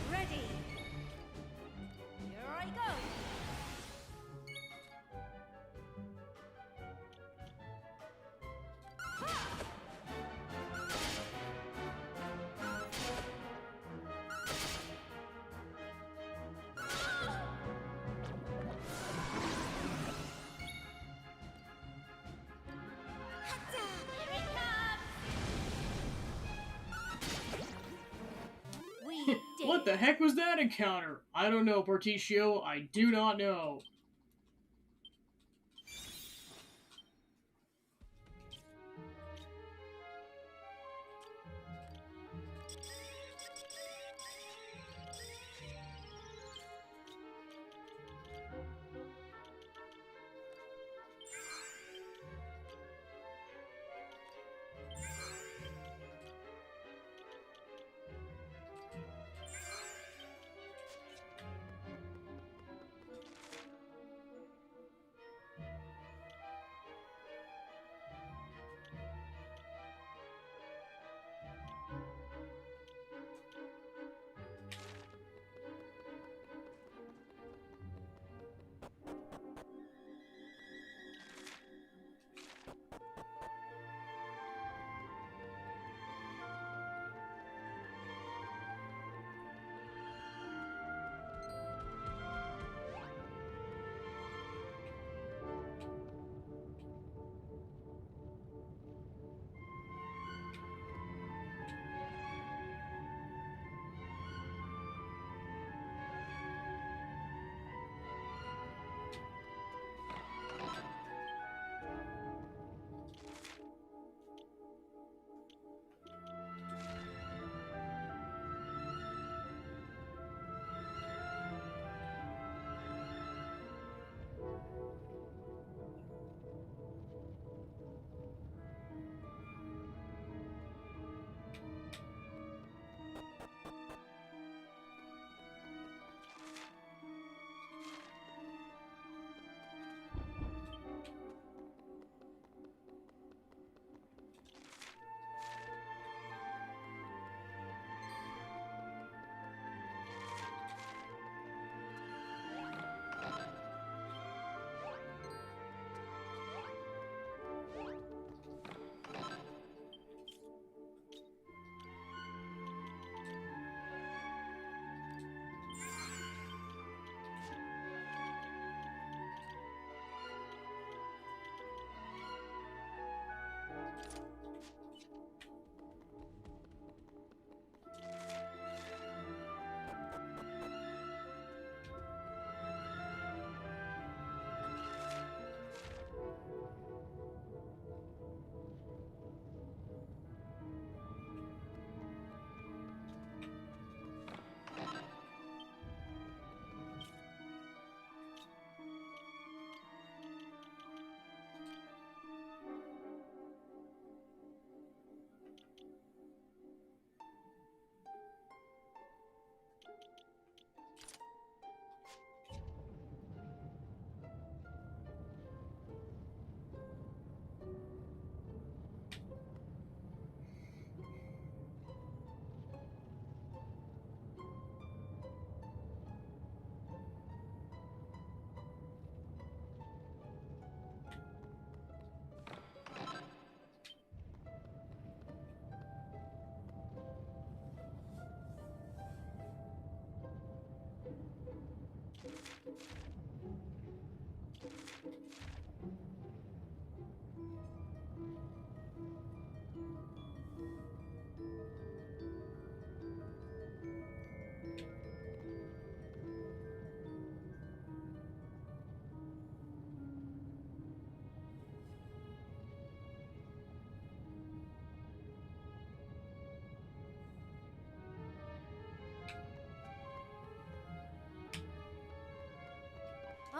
Ready. Here I go. What the heck was that encounter? I don't know, Barticio. I do not know.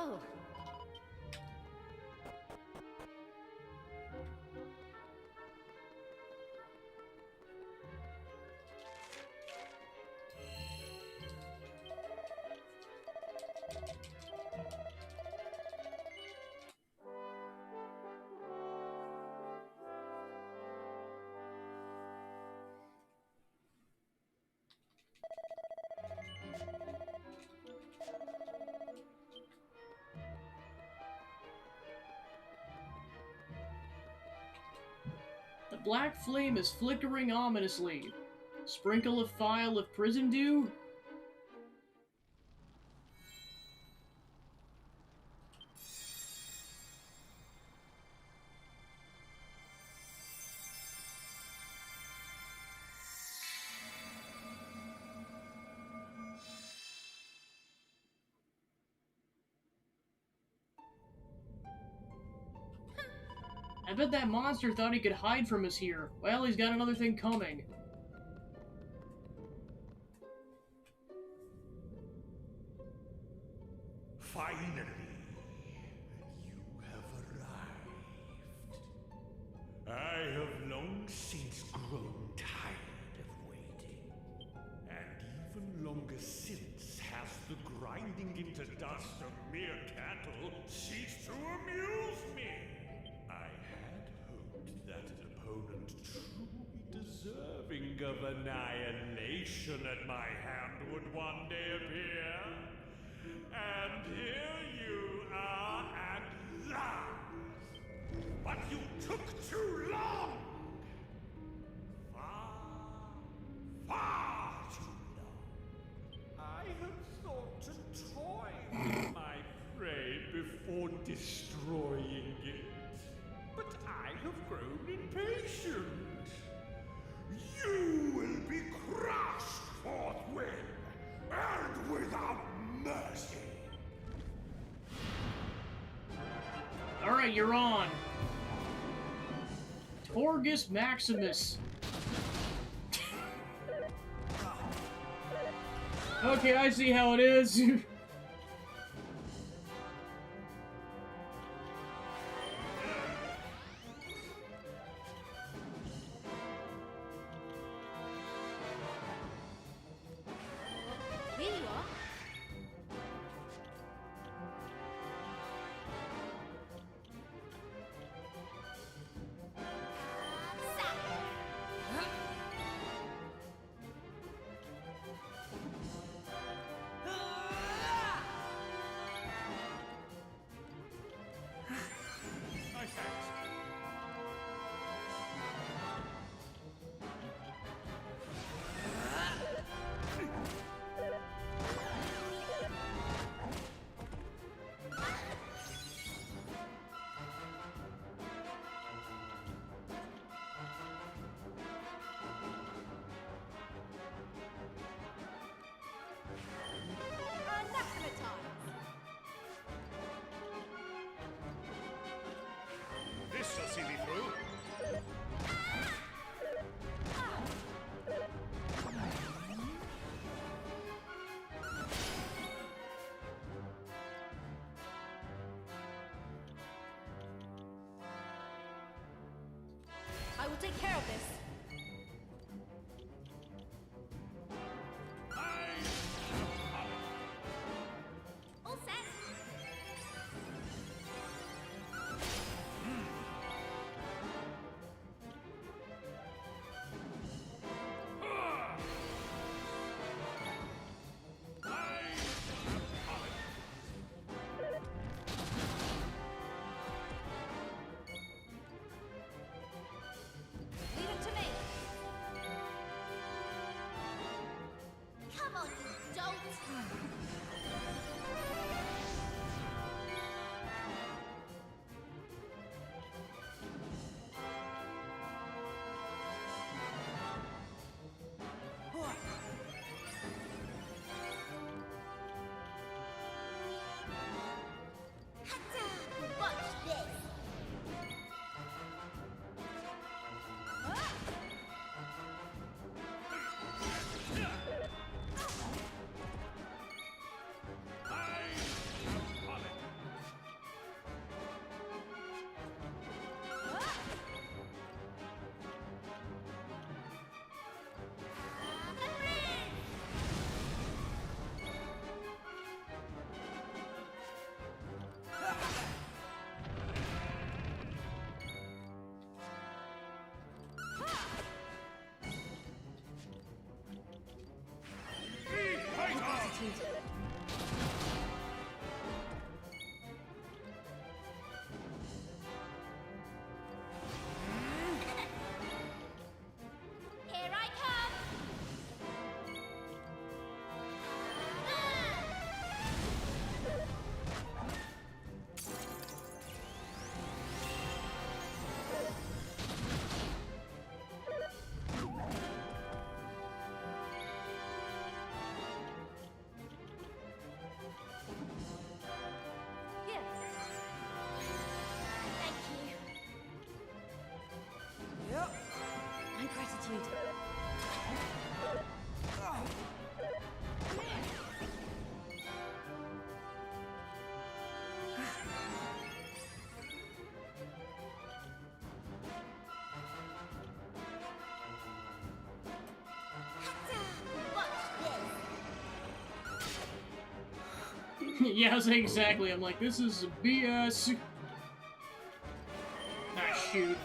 go. The black flame is flickering ominously. Sprinkle a phial of prison dew? I bet that monster thought he could hide from us here. Well, he's got another thing coming. Finally, you have arrived. I have long since grown tired of waiting. And even longer since has the grinding into dust of mere cattle ceased to amuse me. I had hoped that an opponent truly deserving of annihilation at my hand would one day appear. And here you are at last! But you took too long! Far too long. I had thought to toy with my prey before destroying it. But I have grown impatient. You will be crushed forthwith, and without mercy. Alright, you're on. Torgus Maximus. Okay, I see how it is. Here you are. This shall see me through. I will take care of this. All set. Leave it to me. Come on, you dolt! Watch this! gratitude. Here I come! Here. Thank you. Yep. My gratitude. Yeah, I was saying exactly. I'm like, this is BS. Ah, shoot.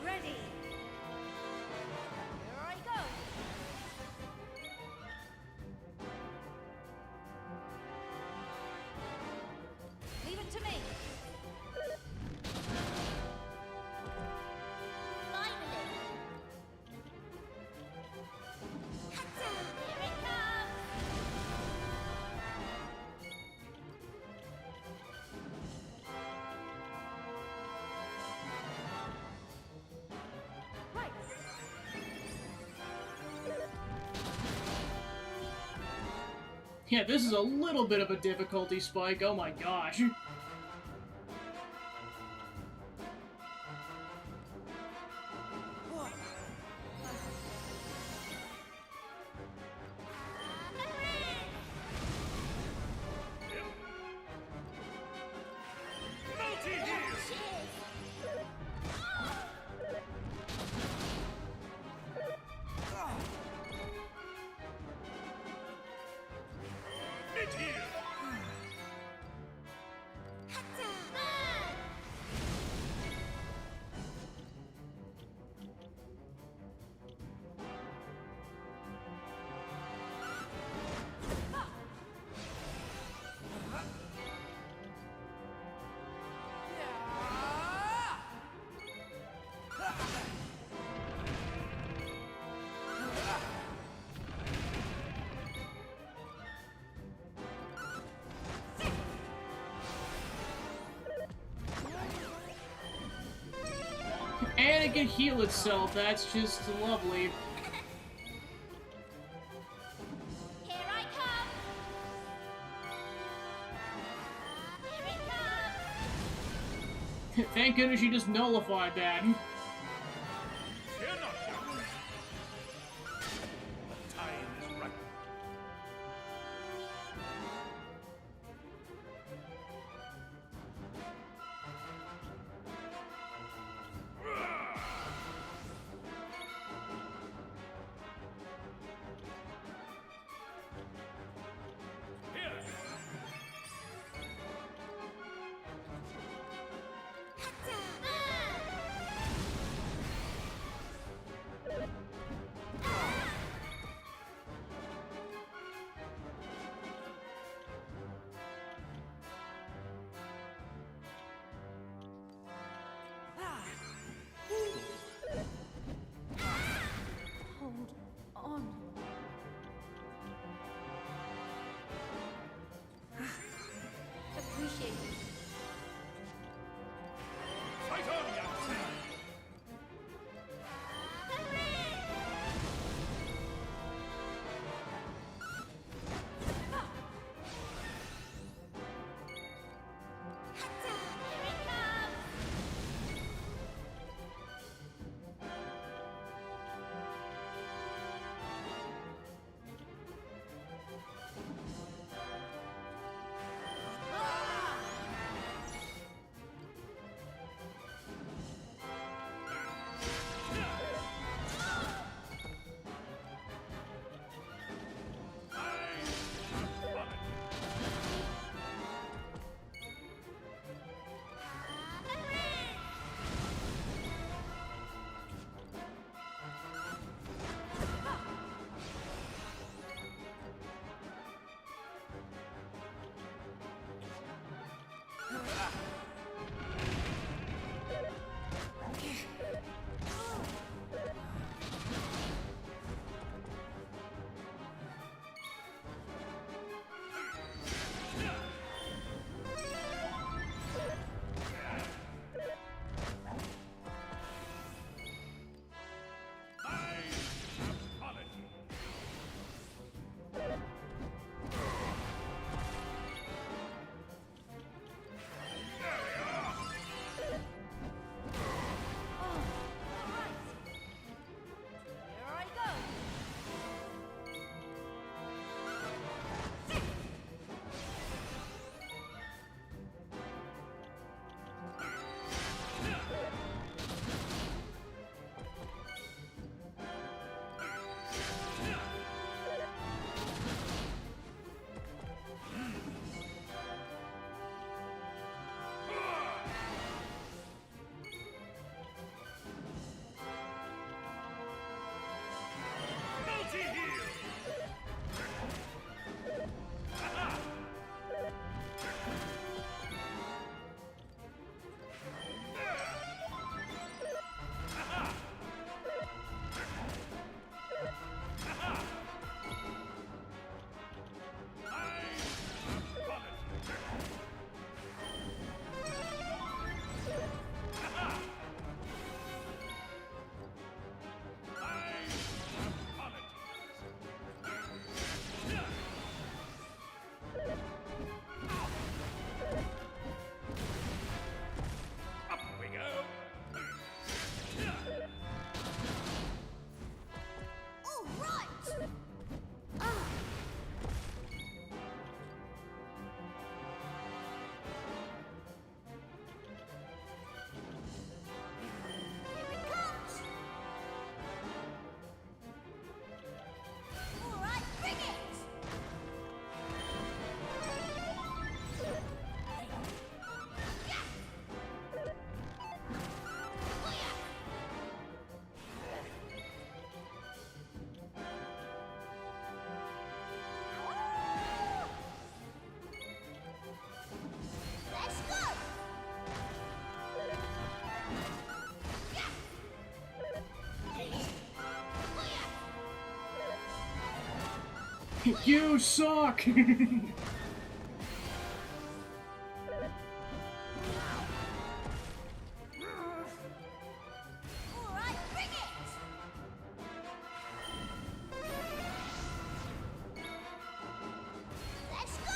Ready. Here I go. Leave it to me. Finally. Here it comes. Right. Yeah, this is a little bit of a difficulty spike. Oh my gosh. And it can heal itself. That's just lovely. Here I come. Here it comes. Thank goodness she just nullified that. You suck! Alright, bring it! Let's go!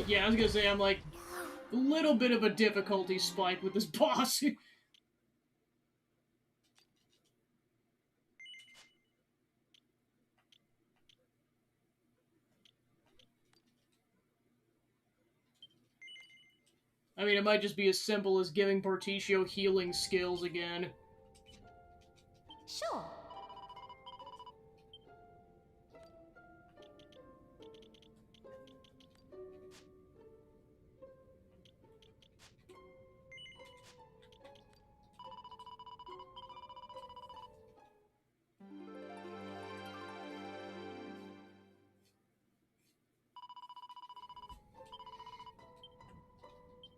Yeah, I was gonna say, I'm like, a little bit of a difficulty spike with this boss. I mean, it might just be as simple as giving Particio healing skills again. Sure.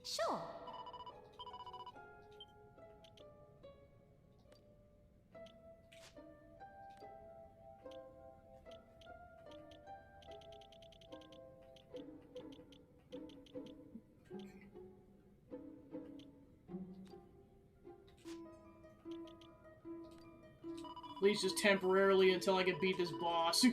Sure. At least just temporarily until I can beat this boss.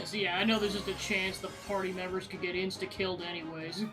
So yeah, I know there's just a chance the party members could get insta-killed anyways.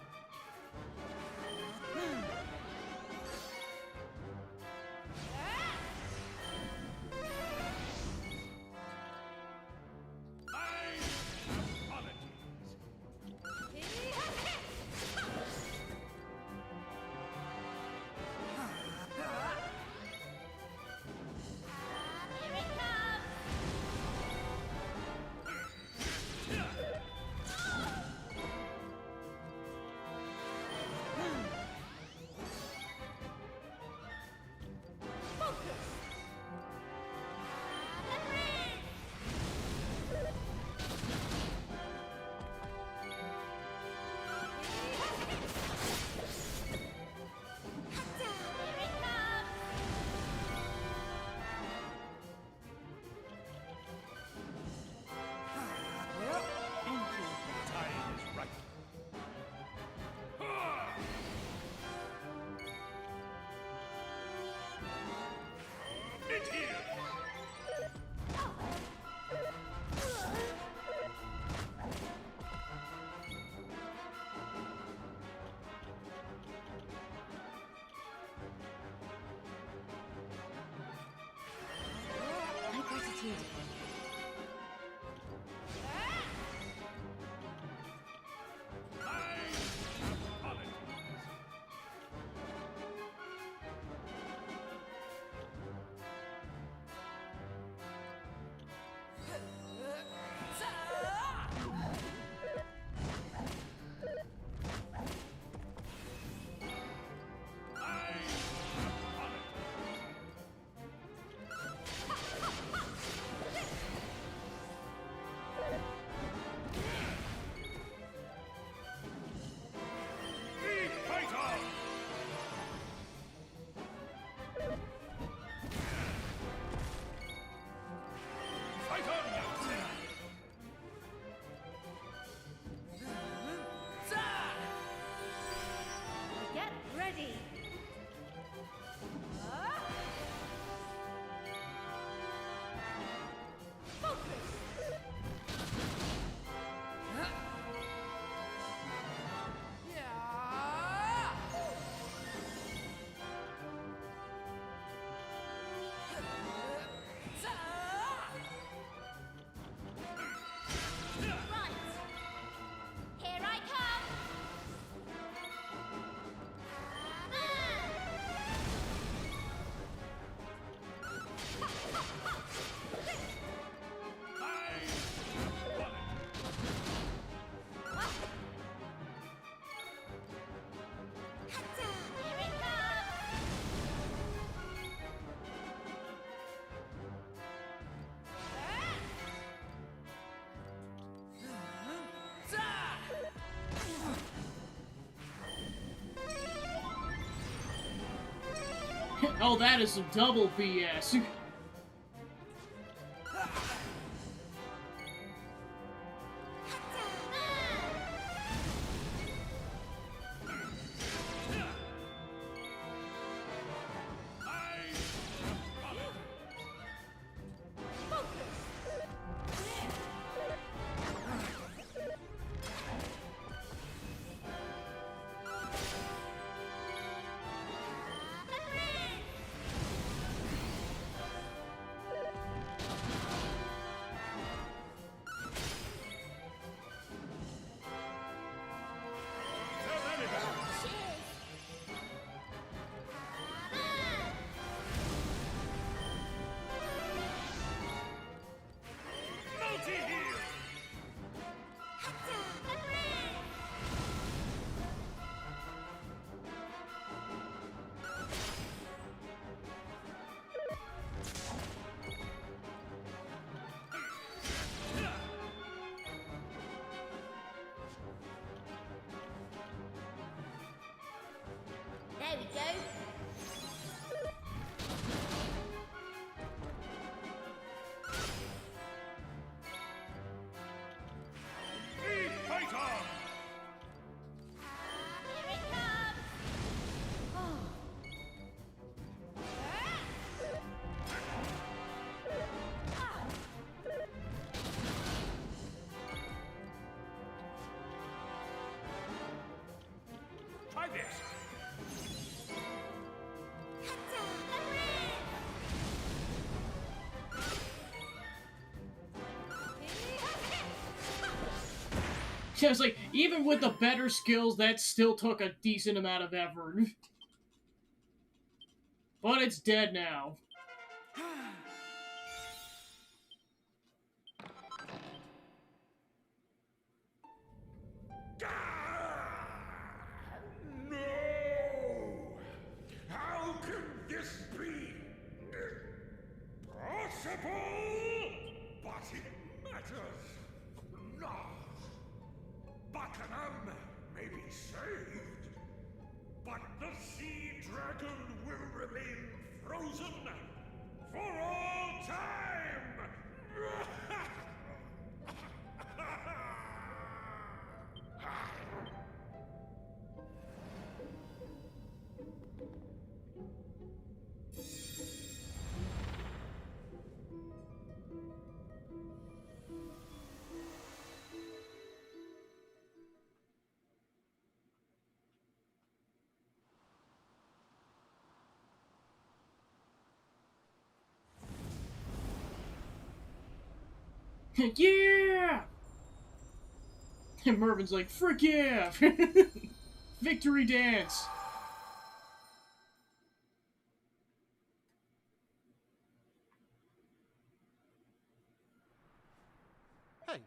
Oh, that is some double BS. There we go. Here it comes. Try this. Yeah, it's like, even with the better skills, that still took a decent amount of effort. But it's dead now. No! How can this be possible? But it matters not. Buckingham may be saved, but the sea dragon will remain frozen for all time! Yeah! And Mervin's like, frick yeah! Victory dance! Hey.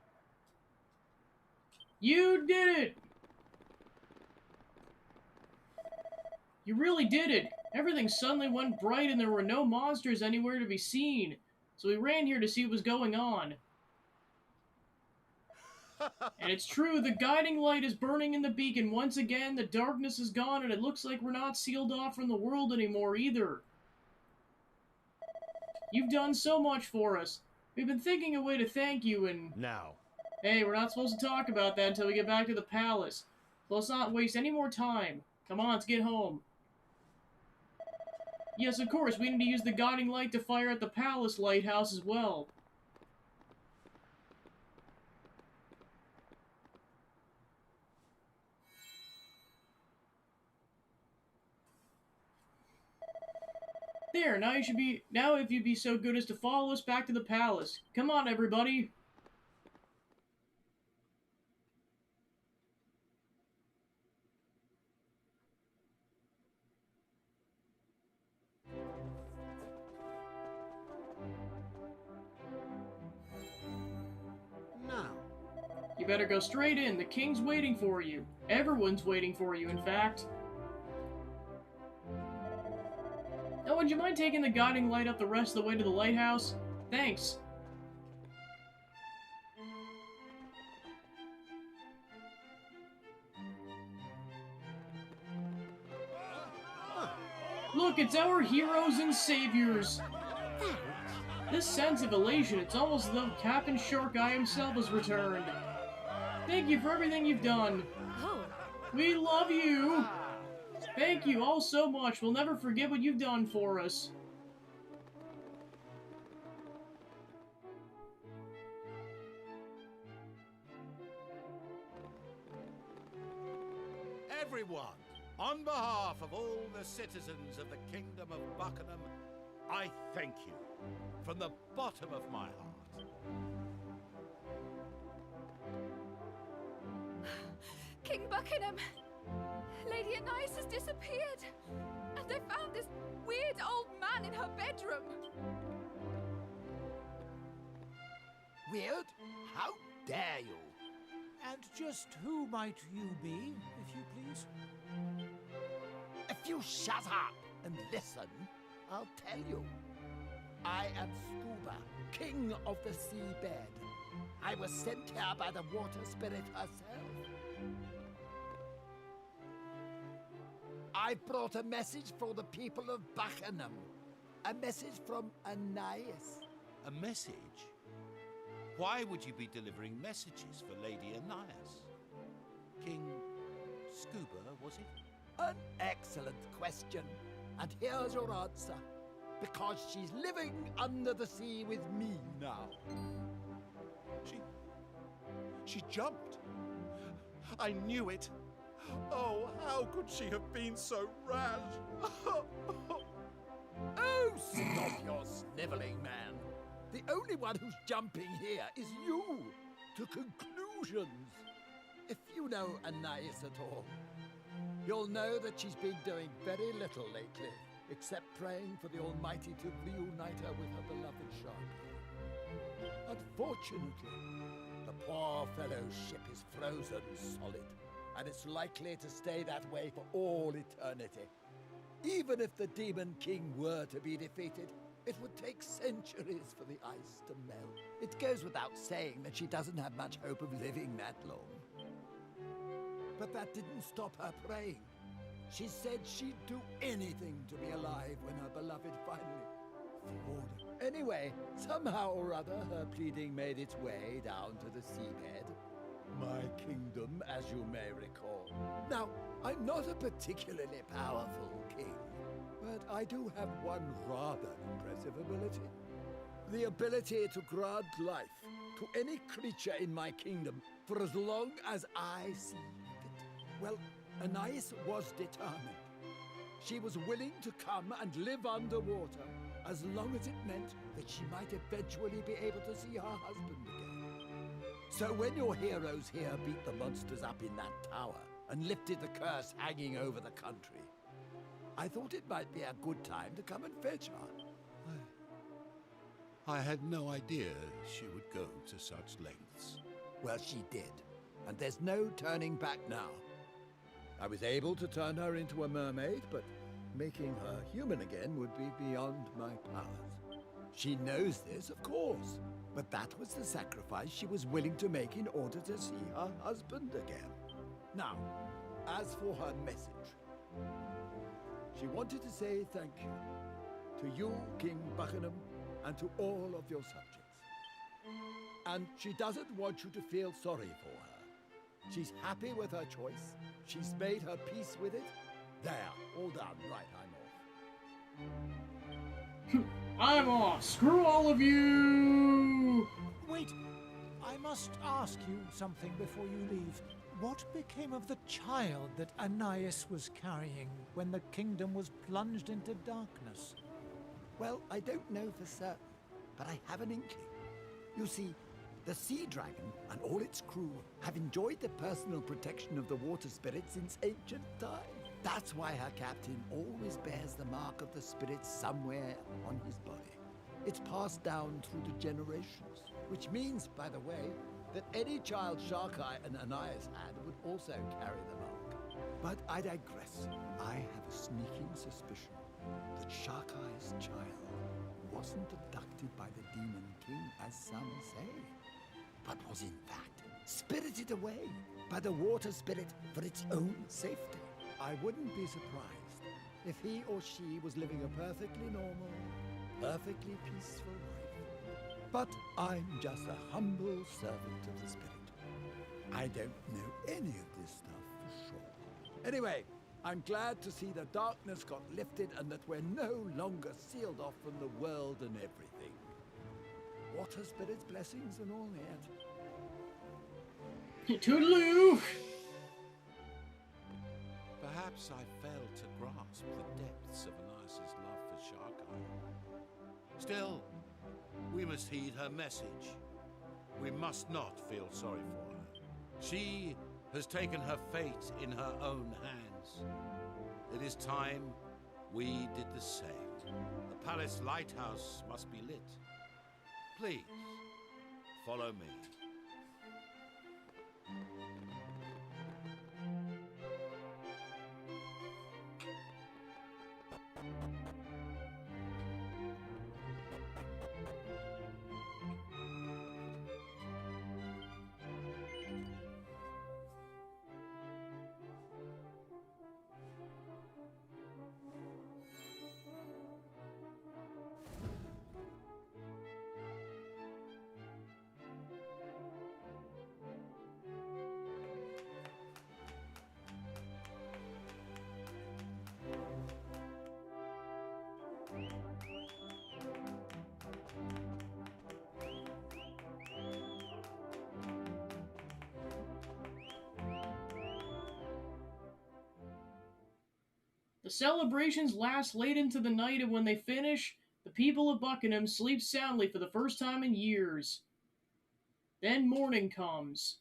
You did it! You really did it! Everything suddenly went bright and there were no monsters anywhere to be seen. So we ran here to see what was going on. And it's true, the guiding light is burning in the beacon. Once again, the darkness is gone and it looks like we're not sealed off from the world anymore either. You've done so much for us. We've been thinking a way to thank you and... Now. Hey, we're not supposed to talk about that until we get back to the palace. So let's not waste any more time. Come on, let's get home. Yes, of course, we need to use the guiding light to fire at the palace lighthouse as well. There, now if you'd be so good as to follow us back to the palace. Come on, everybody. Now. You better go straight in. The king's waiting for you. Everyone's waiting for you, in fact. Oh, would you mind taking the guiding light up the rest of the way to the lighthouse? Thanks. Look, it's our heroes and saviors. This sense of elation, it's almost as though Captain Shark Eye himself has returned. Thank you for everything you've done. Oh. We love you. Thank you all so much. We'll never forget what you've done for us. Everyone, on behalf of all the citizens of the Kingdom of Buckingham, I thank you from the bottom of my heart. King Buckingham! Lady Anais has disappeared! And they found this weird old man in her bedroom! Weird? How dare you? And just who might you be, if you please? If you shut up and listen, I'll tell you. I am Scuba, King of the Seabed. I was sent here by the water spirit herself. I brought a message for the people of Buckingham. A message from Anais. A message? Why would you be delivering messages for Lady Anais? King Scuba, was it? An excellent question. And here's your answer. Because she's living under the sea with me now. She jumped. I knew it. Oh, how could she have been so rash? Oh, stop your sniveling, man. The only one who's jumping here is you, to conclusions. If you know Anais at all, you'll know that she's been doing very little lately, except praying for the Almighty to reunite her with her beloved Shark. Unfortunately, the poor fellow's ship is frozen solid, and it's likely to stay that way for all eternity. Even if the Demon King were to be defeated, it would take centuries for the ice to melt. It goes without saying that she doesn't have much hope of living that long. But that didn't stop her praying. She said she'd do anything to be alive when her beloved finally thawed. Anyway, somehow or other, her pleading made its way down to the seabed. My kingdom, as you may recall. Now, I'm not a particularly powerful king, but I do have one rather impressive ability. The ability to grant life to any creature in my kingdom for as long as I see fit. Well, Anais was determined. She was willing to come and live underwater as long as it meant that she might eventually be able to see her husband again. So when your heroes here beat the monsters up in that tower and lifted the curse hanging over the country, I thought it might be a good time to come and fetch her. I had no idea she would go to such lengths. Well, she did, and there's no turning back now. I was able to turn her into a mermaid, but making her human again would be beyond my powers. She knows this, of course, but that was the sacrifice she was willing to make in order to see her husband again. Now, as for her message, she wanted to say thank you to you, King Buckingham, and to all of your subjects. And she doesn't want you to feel sorry for her. She's happy with her choice. She's made her peace with it. There, all done. Right, I'm off. I'm off. Screw all of you! Wait, I must ask you something before you leave. What became of the child that Anais was carrying when the kingdom was plunged into darkness? Well, I don't know for certain, but I have an inkling. You see, the Sea Dragon and all its crew have enjoyed the personal protection of the water spirit since ancient times. That's why her captain always bears the mark of the spirit somewhere on his body. It's passed down through the generations, which means, by the way, that any child Shark-Eye and Anais had would also carry the mark. But I digress. I have a sneaking suspicion that Shark-Eye's child wasn't abducted by the Demon King, as some say, but was in fact spirited away by the water spirit for its own safety. I wouldn't be surprised if he or she was living a perfectly normal, perfectly peaceful life. But I'm just a humble servant of the spirit. I don't know any of this stuff for sure. Anyway, I'm glad to see the darkness got lifted and that we're no longer sealed off from the world and everything. Water spirit's blessings and all that. Toodaloo! Perhaps I failed to grasp the depths of Anais' love for Sharkai. Still, we must heed her message. We must not feel sorry for her. She has taken her fate in her own hands. It is time we did the same. The palace lighthouse must be lit. Please, follow me. The celebrations last late into the night, and when they finish, the people of Buckingham sleep soundly for the first time in years. Then morning comes.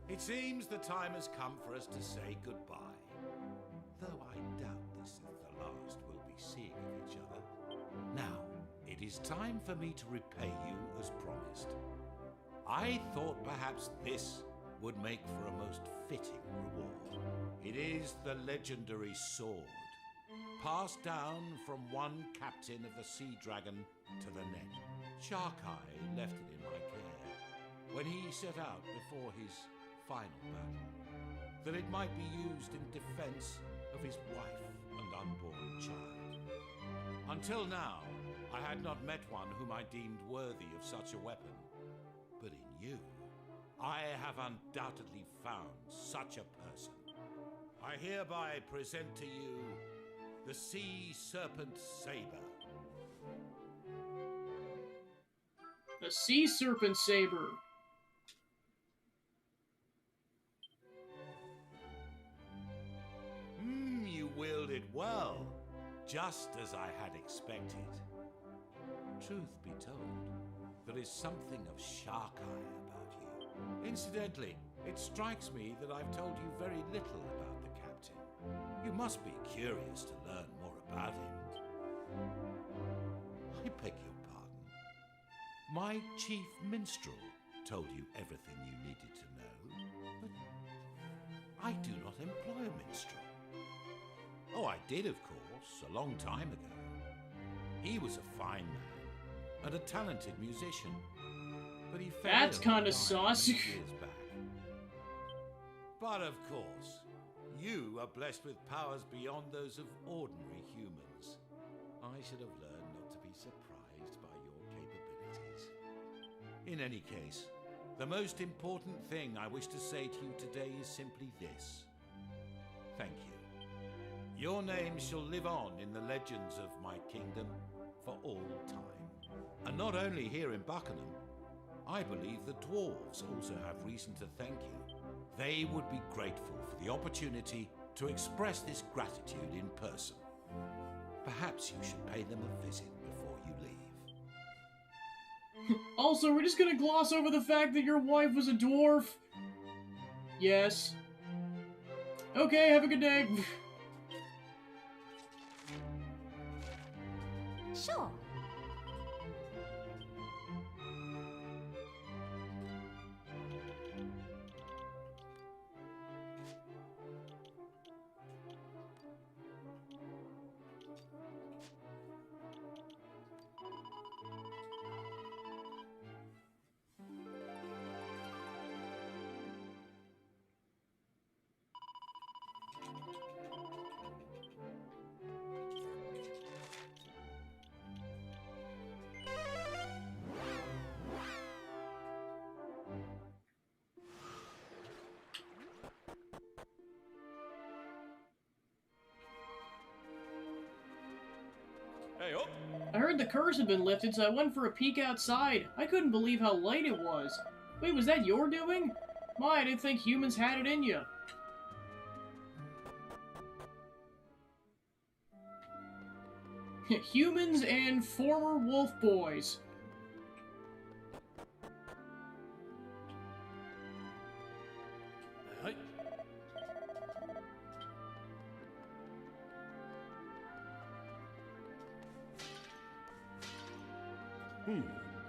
It seems the time has come for us to say goodbye. Though I doubt this is the last we'll be seeing of each other. Now, it is time for me to repay you as promised. I thought perhaps this would make for a most fitting reward. It is the legendary sword, passed down from one captain of the Sea Dragon to the next. Sharkai left it in my care when he set out before his final battle, that it might be used in defense of his wife and unborn child. Until now, I had not met one whom I deemed worthy of such a weapon. But in you, I have undoubtedly found such a person. I hereby present to you the Sea Serpent Saber. The Sea Serpent Saber. You wield it well, just as I had expected. Truth be told, there is something of Sharkai about you. Incidentally, it strikes me that I've told you very little about the captain. You must be curious to learn more about him. I beg your pardon. My chief minstrel told you everything you needed to know, but I do not employ a minstrel. Oh, I did, of course, a long time ago. He was a fine man and a talented musician, but he failed. That's kind of sus. Years back. But of course, you are blessed with powers beyond those of ordinary humans. I should have learned not to be surprised by your capabilities. In any case, the most important thing I wish to say to you today is simply this. Thank you. Your name shall live on in the legends of my kingdom for all time. And not only here in Buckingham, I believe the dwarves also have reason to thank you. They would be grateful for the opportunity to express this gratitude in person. Perhaps you should pay them a visit before you leave. Also, we're just gonna gloss over the fact that your wife was a dwarf. Yes. Okay, have a good day. Sure. way up. I heard the curse had been lifted, so I went for a peek outside. I couldn't believe how light it was. Wait, was that your doing? My, I didn't think humans had it in you. Humans and former wolf boys. Hi.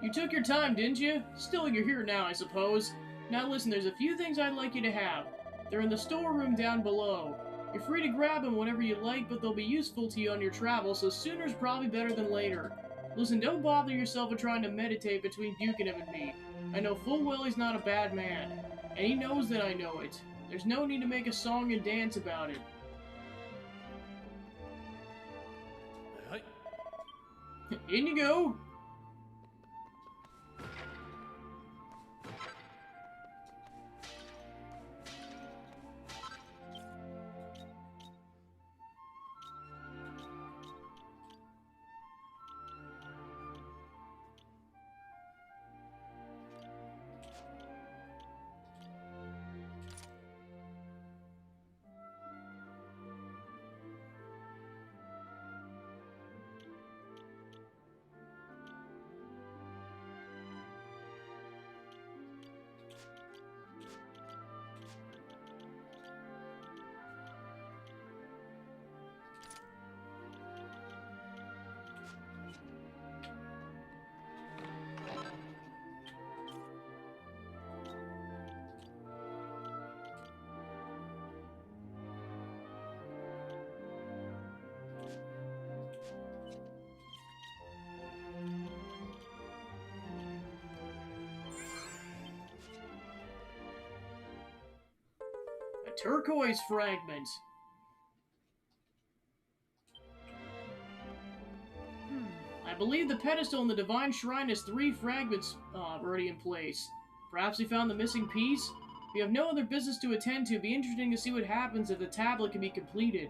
You took your time, didn't you? Still, you're here now, I suppose. Now listen, there's a few things I'd like you to have. They're in the storeroom down below. You're free to grab them whenever you like, but they'll be useful to you on your travels, so sooner's probably better than later. Listen, don't bother yourself with trying to meditate between Buchanan and me. I know full well he's not a bad man, and he knows that I know it. There's no need to make a song and dance about it. Hi. In you go! A turquoise fragment. I believe the pedestal in the Divine Shrine has 3 fragments already in place. Perhaps we found the missing piece? We have no other business to attend to. It'd be interesting to see what happens if the tablet can be completed.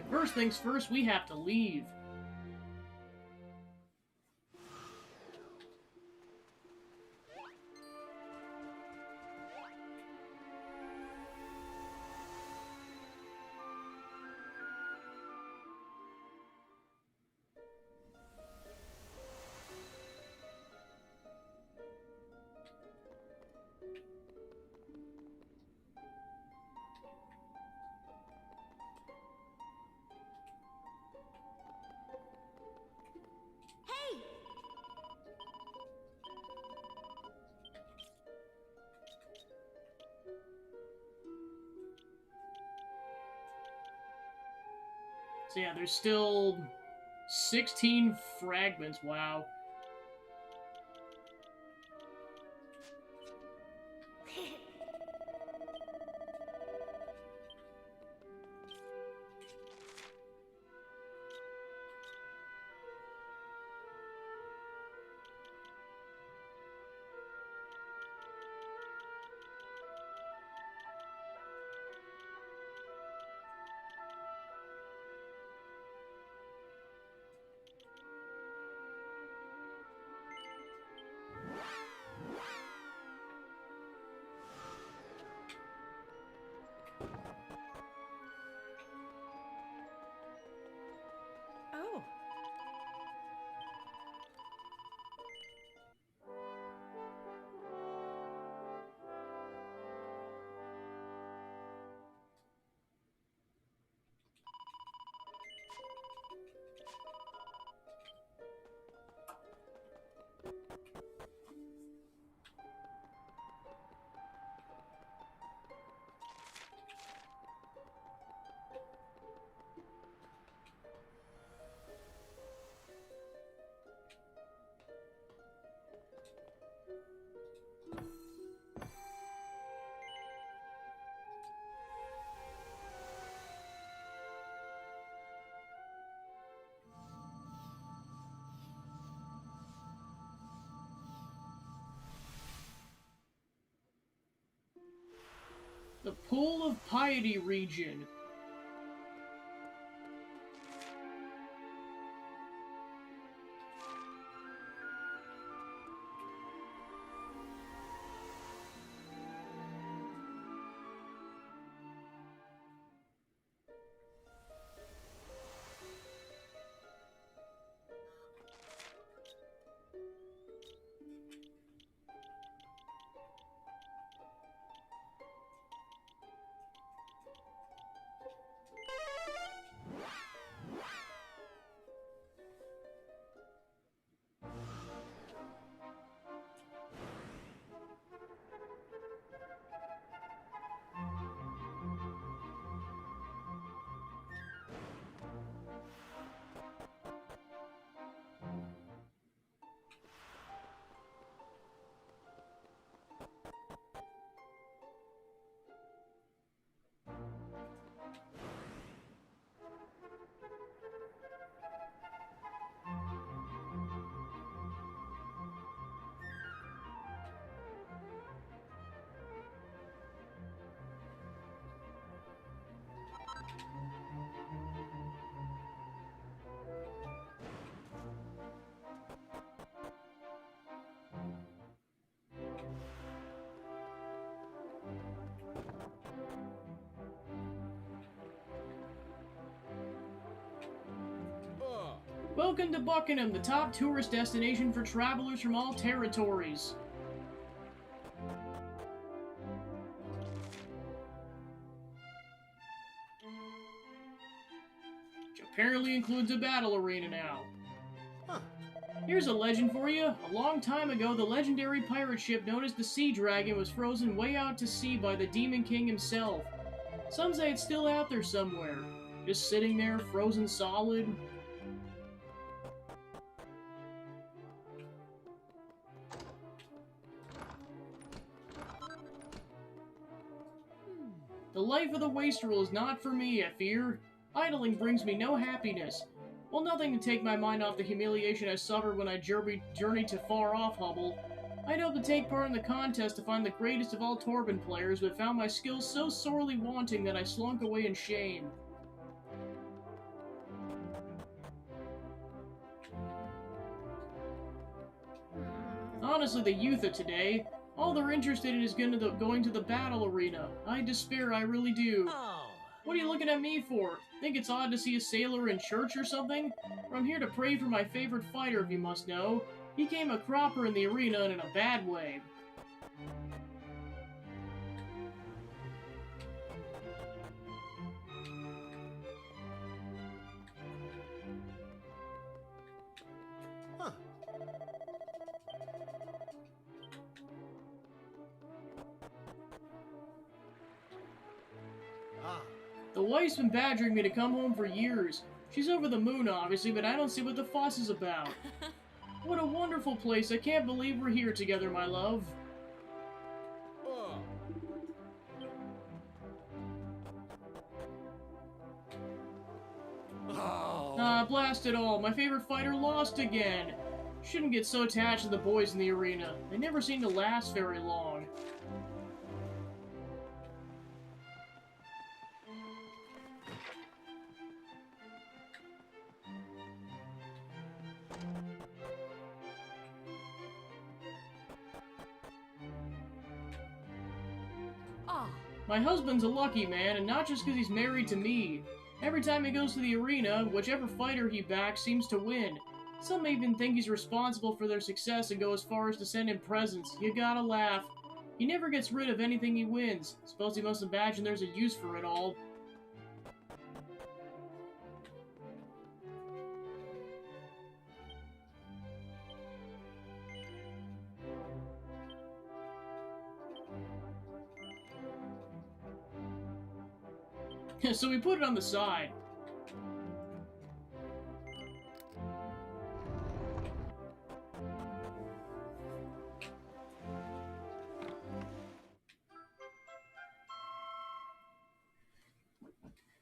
First things first, we have to leave. So yeah, there's still 16 fragments, wow. The Pool of Piety region. Welcome to Buckingham, the top tourist destination for travelers from all territories. Which apparently includes a battle arena now. Here's a legend for you. A long time ago, the legendary pirate ship known as the Sea Dragon was frozen way out to sea by the Demon King himself. Some say it's still out there somewhere, just sitting there, frozen solid. The life of the wastrel is not for me, I fear. Idling brings me no happiness. Well, nothing to take my mind off the humiliation I suffered when I journeyed to far-off Hubble. I'd hoped to take part in the contest to find the greatest of all Torben players, but found my skills so sorely wanting that I slunk away in shame. Honestly, the youth of today, all they're interested in is going to the battle arena. I despair, I really do. What are you looking at me for? Think it's odd to see a sailor in church or something? I'm here to pray for my favorite fighter, if you must know. He came a cropper in the arena and in a bad way. The wife's been badgering me to come home for years. She's over the moon, obviously, but I don't see what the fuss is about. What a wonderful place. I can't believe we're here together, my love. Ah, blast it all. My favorite fighter lost again. Shouldn't get so attached to the boys in the arena. They never seem to last very long. My husband's a lucky man, and not just because he's married to me. Every time he goes to the arena, whichever fighter he backs seems to win. Some even think he's responsible for their success and go as far as to send him presents. You gotta laugh. He never gets rid of anything he wins. Suppose he must imagine there's a use for it all. So we put it on the side.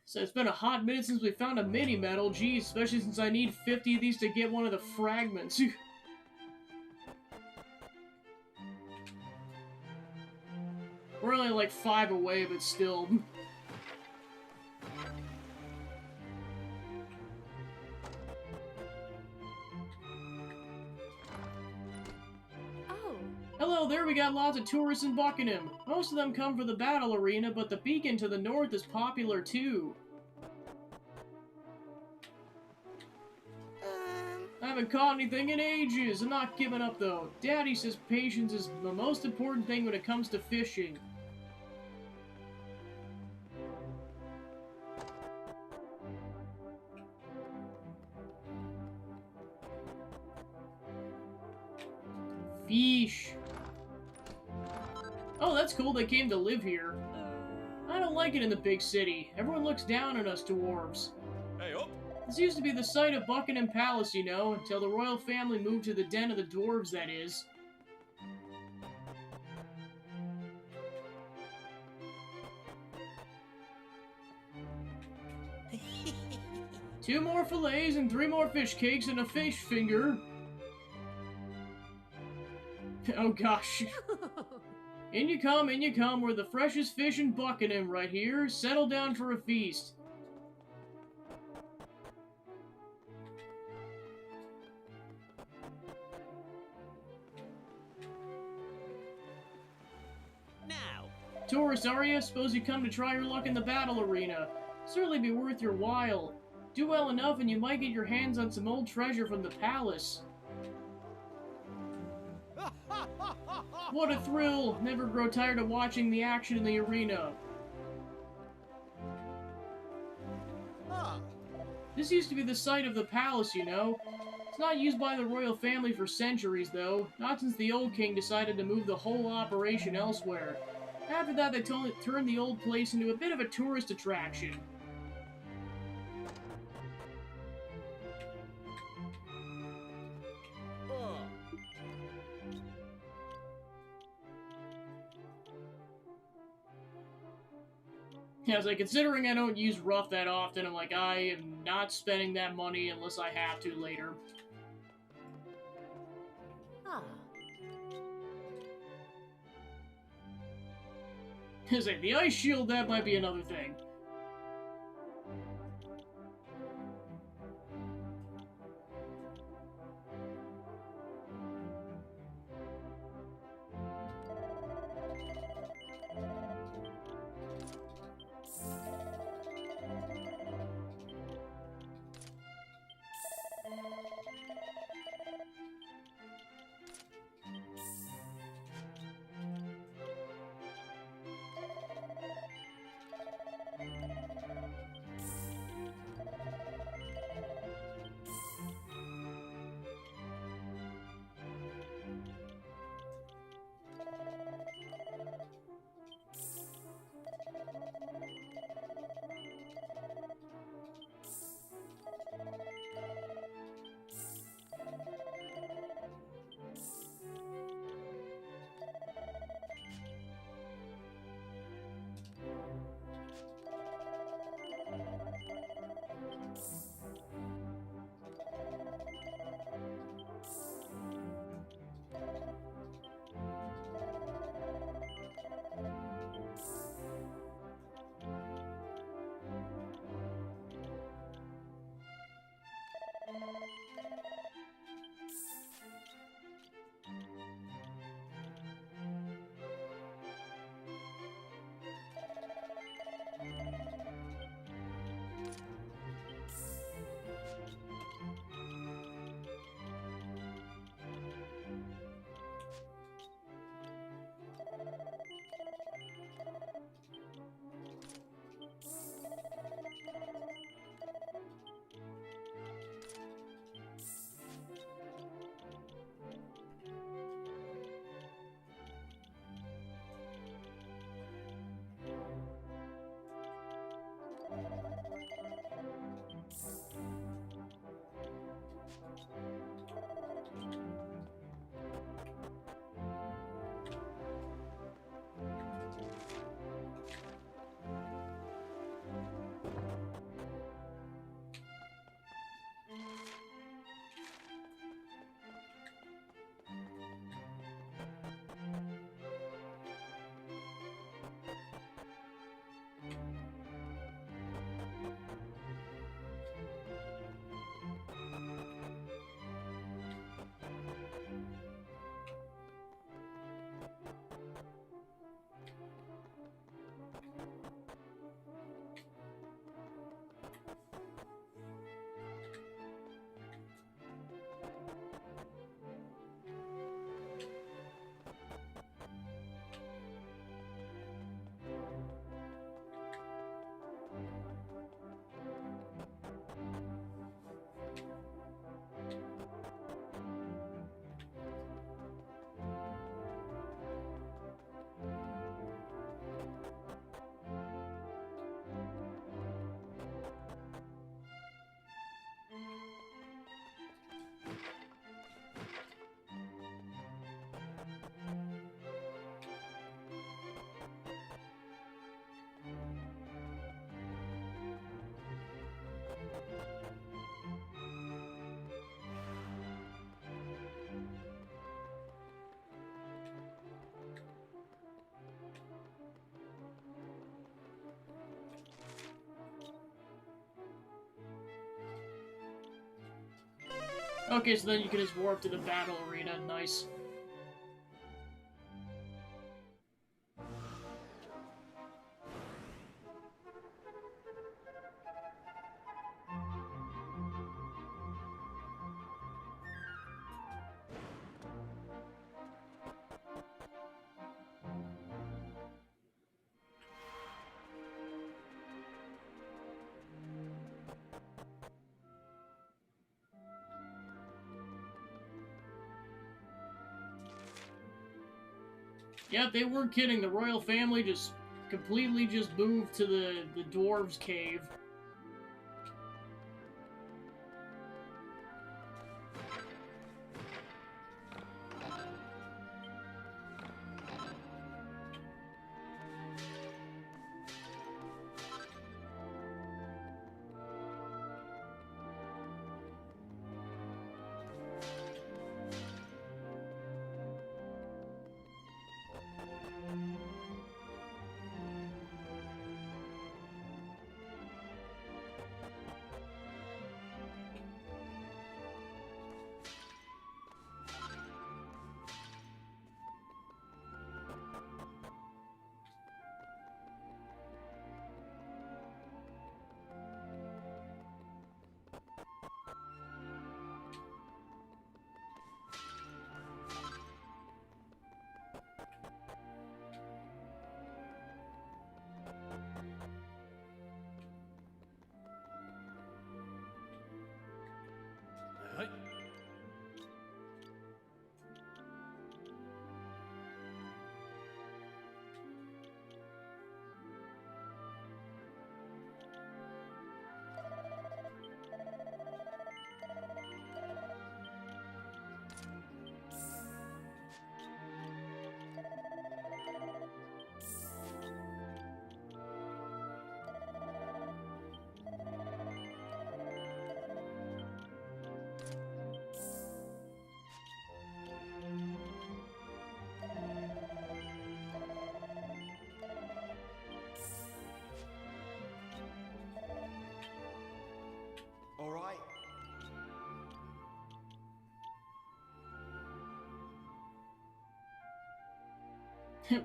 So it's been a hot minute since we found a mini-medal. Geez, especially since I need 50 of these to get one of the fragments. We're only like 5 away, but still. Oh. Hello there, we got lots of tourists in Buckingham. Most of them come for the battle arena, but the beacon to the north is popular too. I haven't caught anything in ages. I'm not giving up though. Daddy says patience is the most important thing when it comes to fishing. Fish. Oh, that's cool. They came to live here. I don't like it in the big city. Everyone looks down on us dwarves. Hey, up! This used to be the site of Buckingham Palace, you know, until the royal family moved to the den of the dwarves, that is. Two more fillets and 3 more fish cakes and a fish finger. Oh gosh. In you come, we're the freshest fish in Buckingham right here. Settle down for a feast. Now. Tourist, are you? Suppose you come to try your luck in the battle arena. Certainly be worth your while. Do well enough and you might get your hands on some old treasure from the palace. What a thrill! Never grow tired of watching the action in the arena. This used to be the site of the palace, you know. It's not used by the royal family for centuries, though. Not since the old king decided to move the whole operation elsewhere. After that, they turned the old place into a bit of a tourist attraction. Yeah, I was like, considering I don't use rough that often, I'm like, I am not spending that money unless I have to later. Ah. I was like, the ice shield, that might be another thing. Okay, so then you can just warp to the battle arena. Nice. Yep, they weren't kidding. The royal family just completely just moved to the dwarves' cave. All right.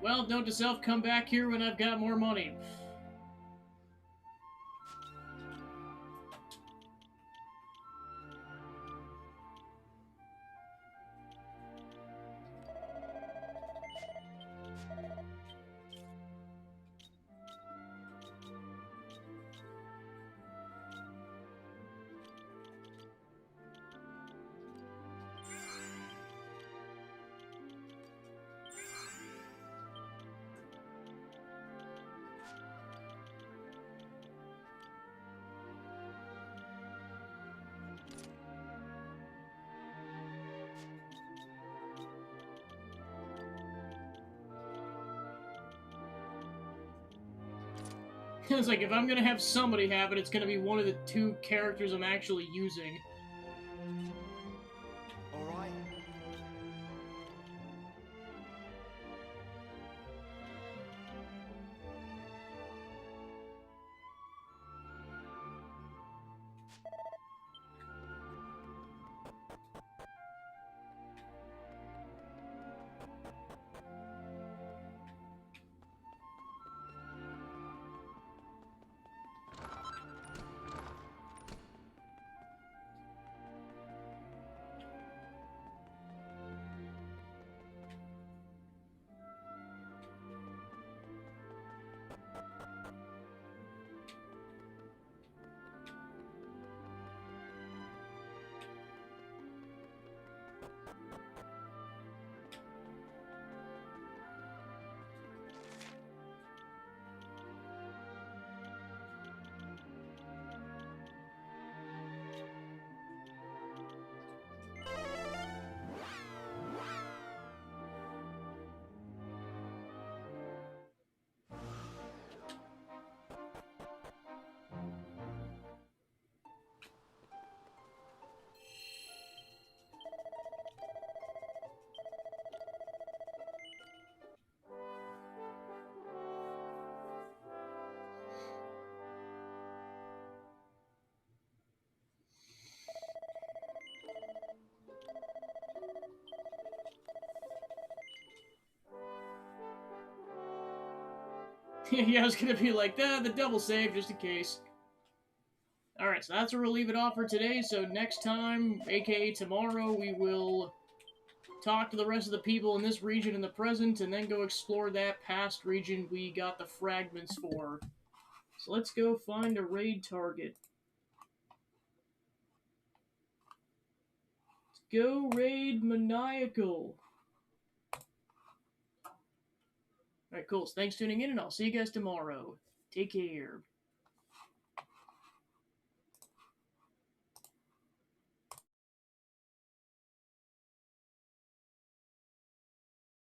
Well, note to self, come back here when I've got more money. It's like, if I'm gonna have somebody have it, it's gonna be one of the two characters I'm actually using. All right. Yeah, I was gonna be like, the double save, just in case. Alright, so that's where we'll leave it off for today, so next time, aka tomorrow, we will talk to the rest of the people in this region in the present, and then go explore that past region we got the fragments for. So let's go find a raid target. Let's go raid Maniacal. Alright, cool. So thanks for tuning in, and I'll see you guys tomorrow. Take care.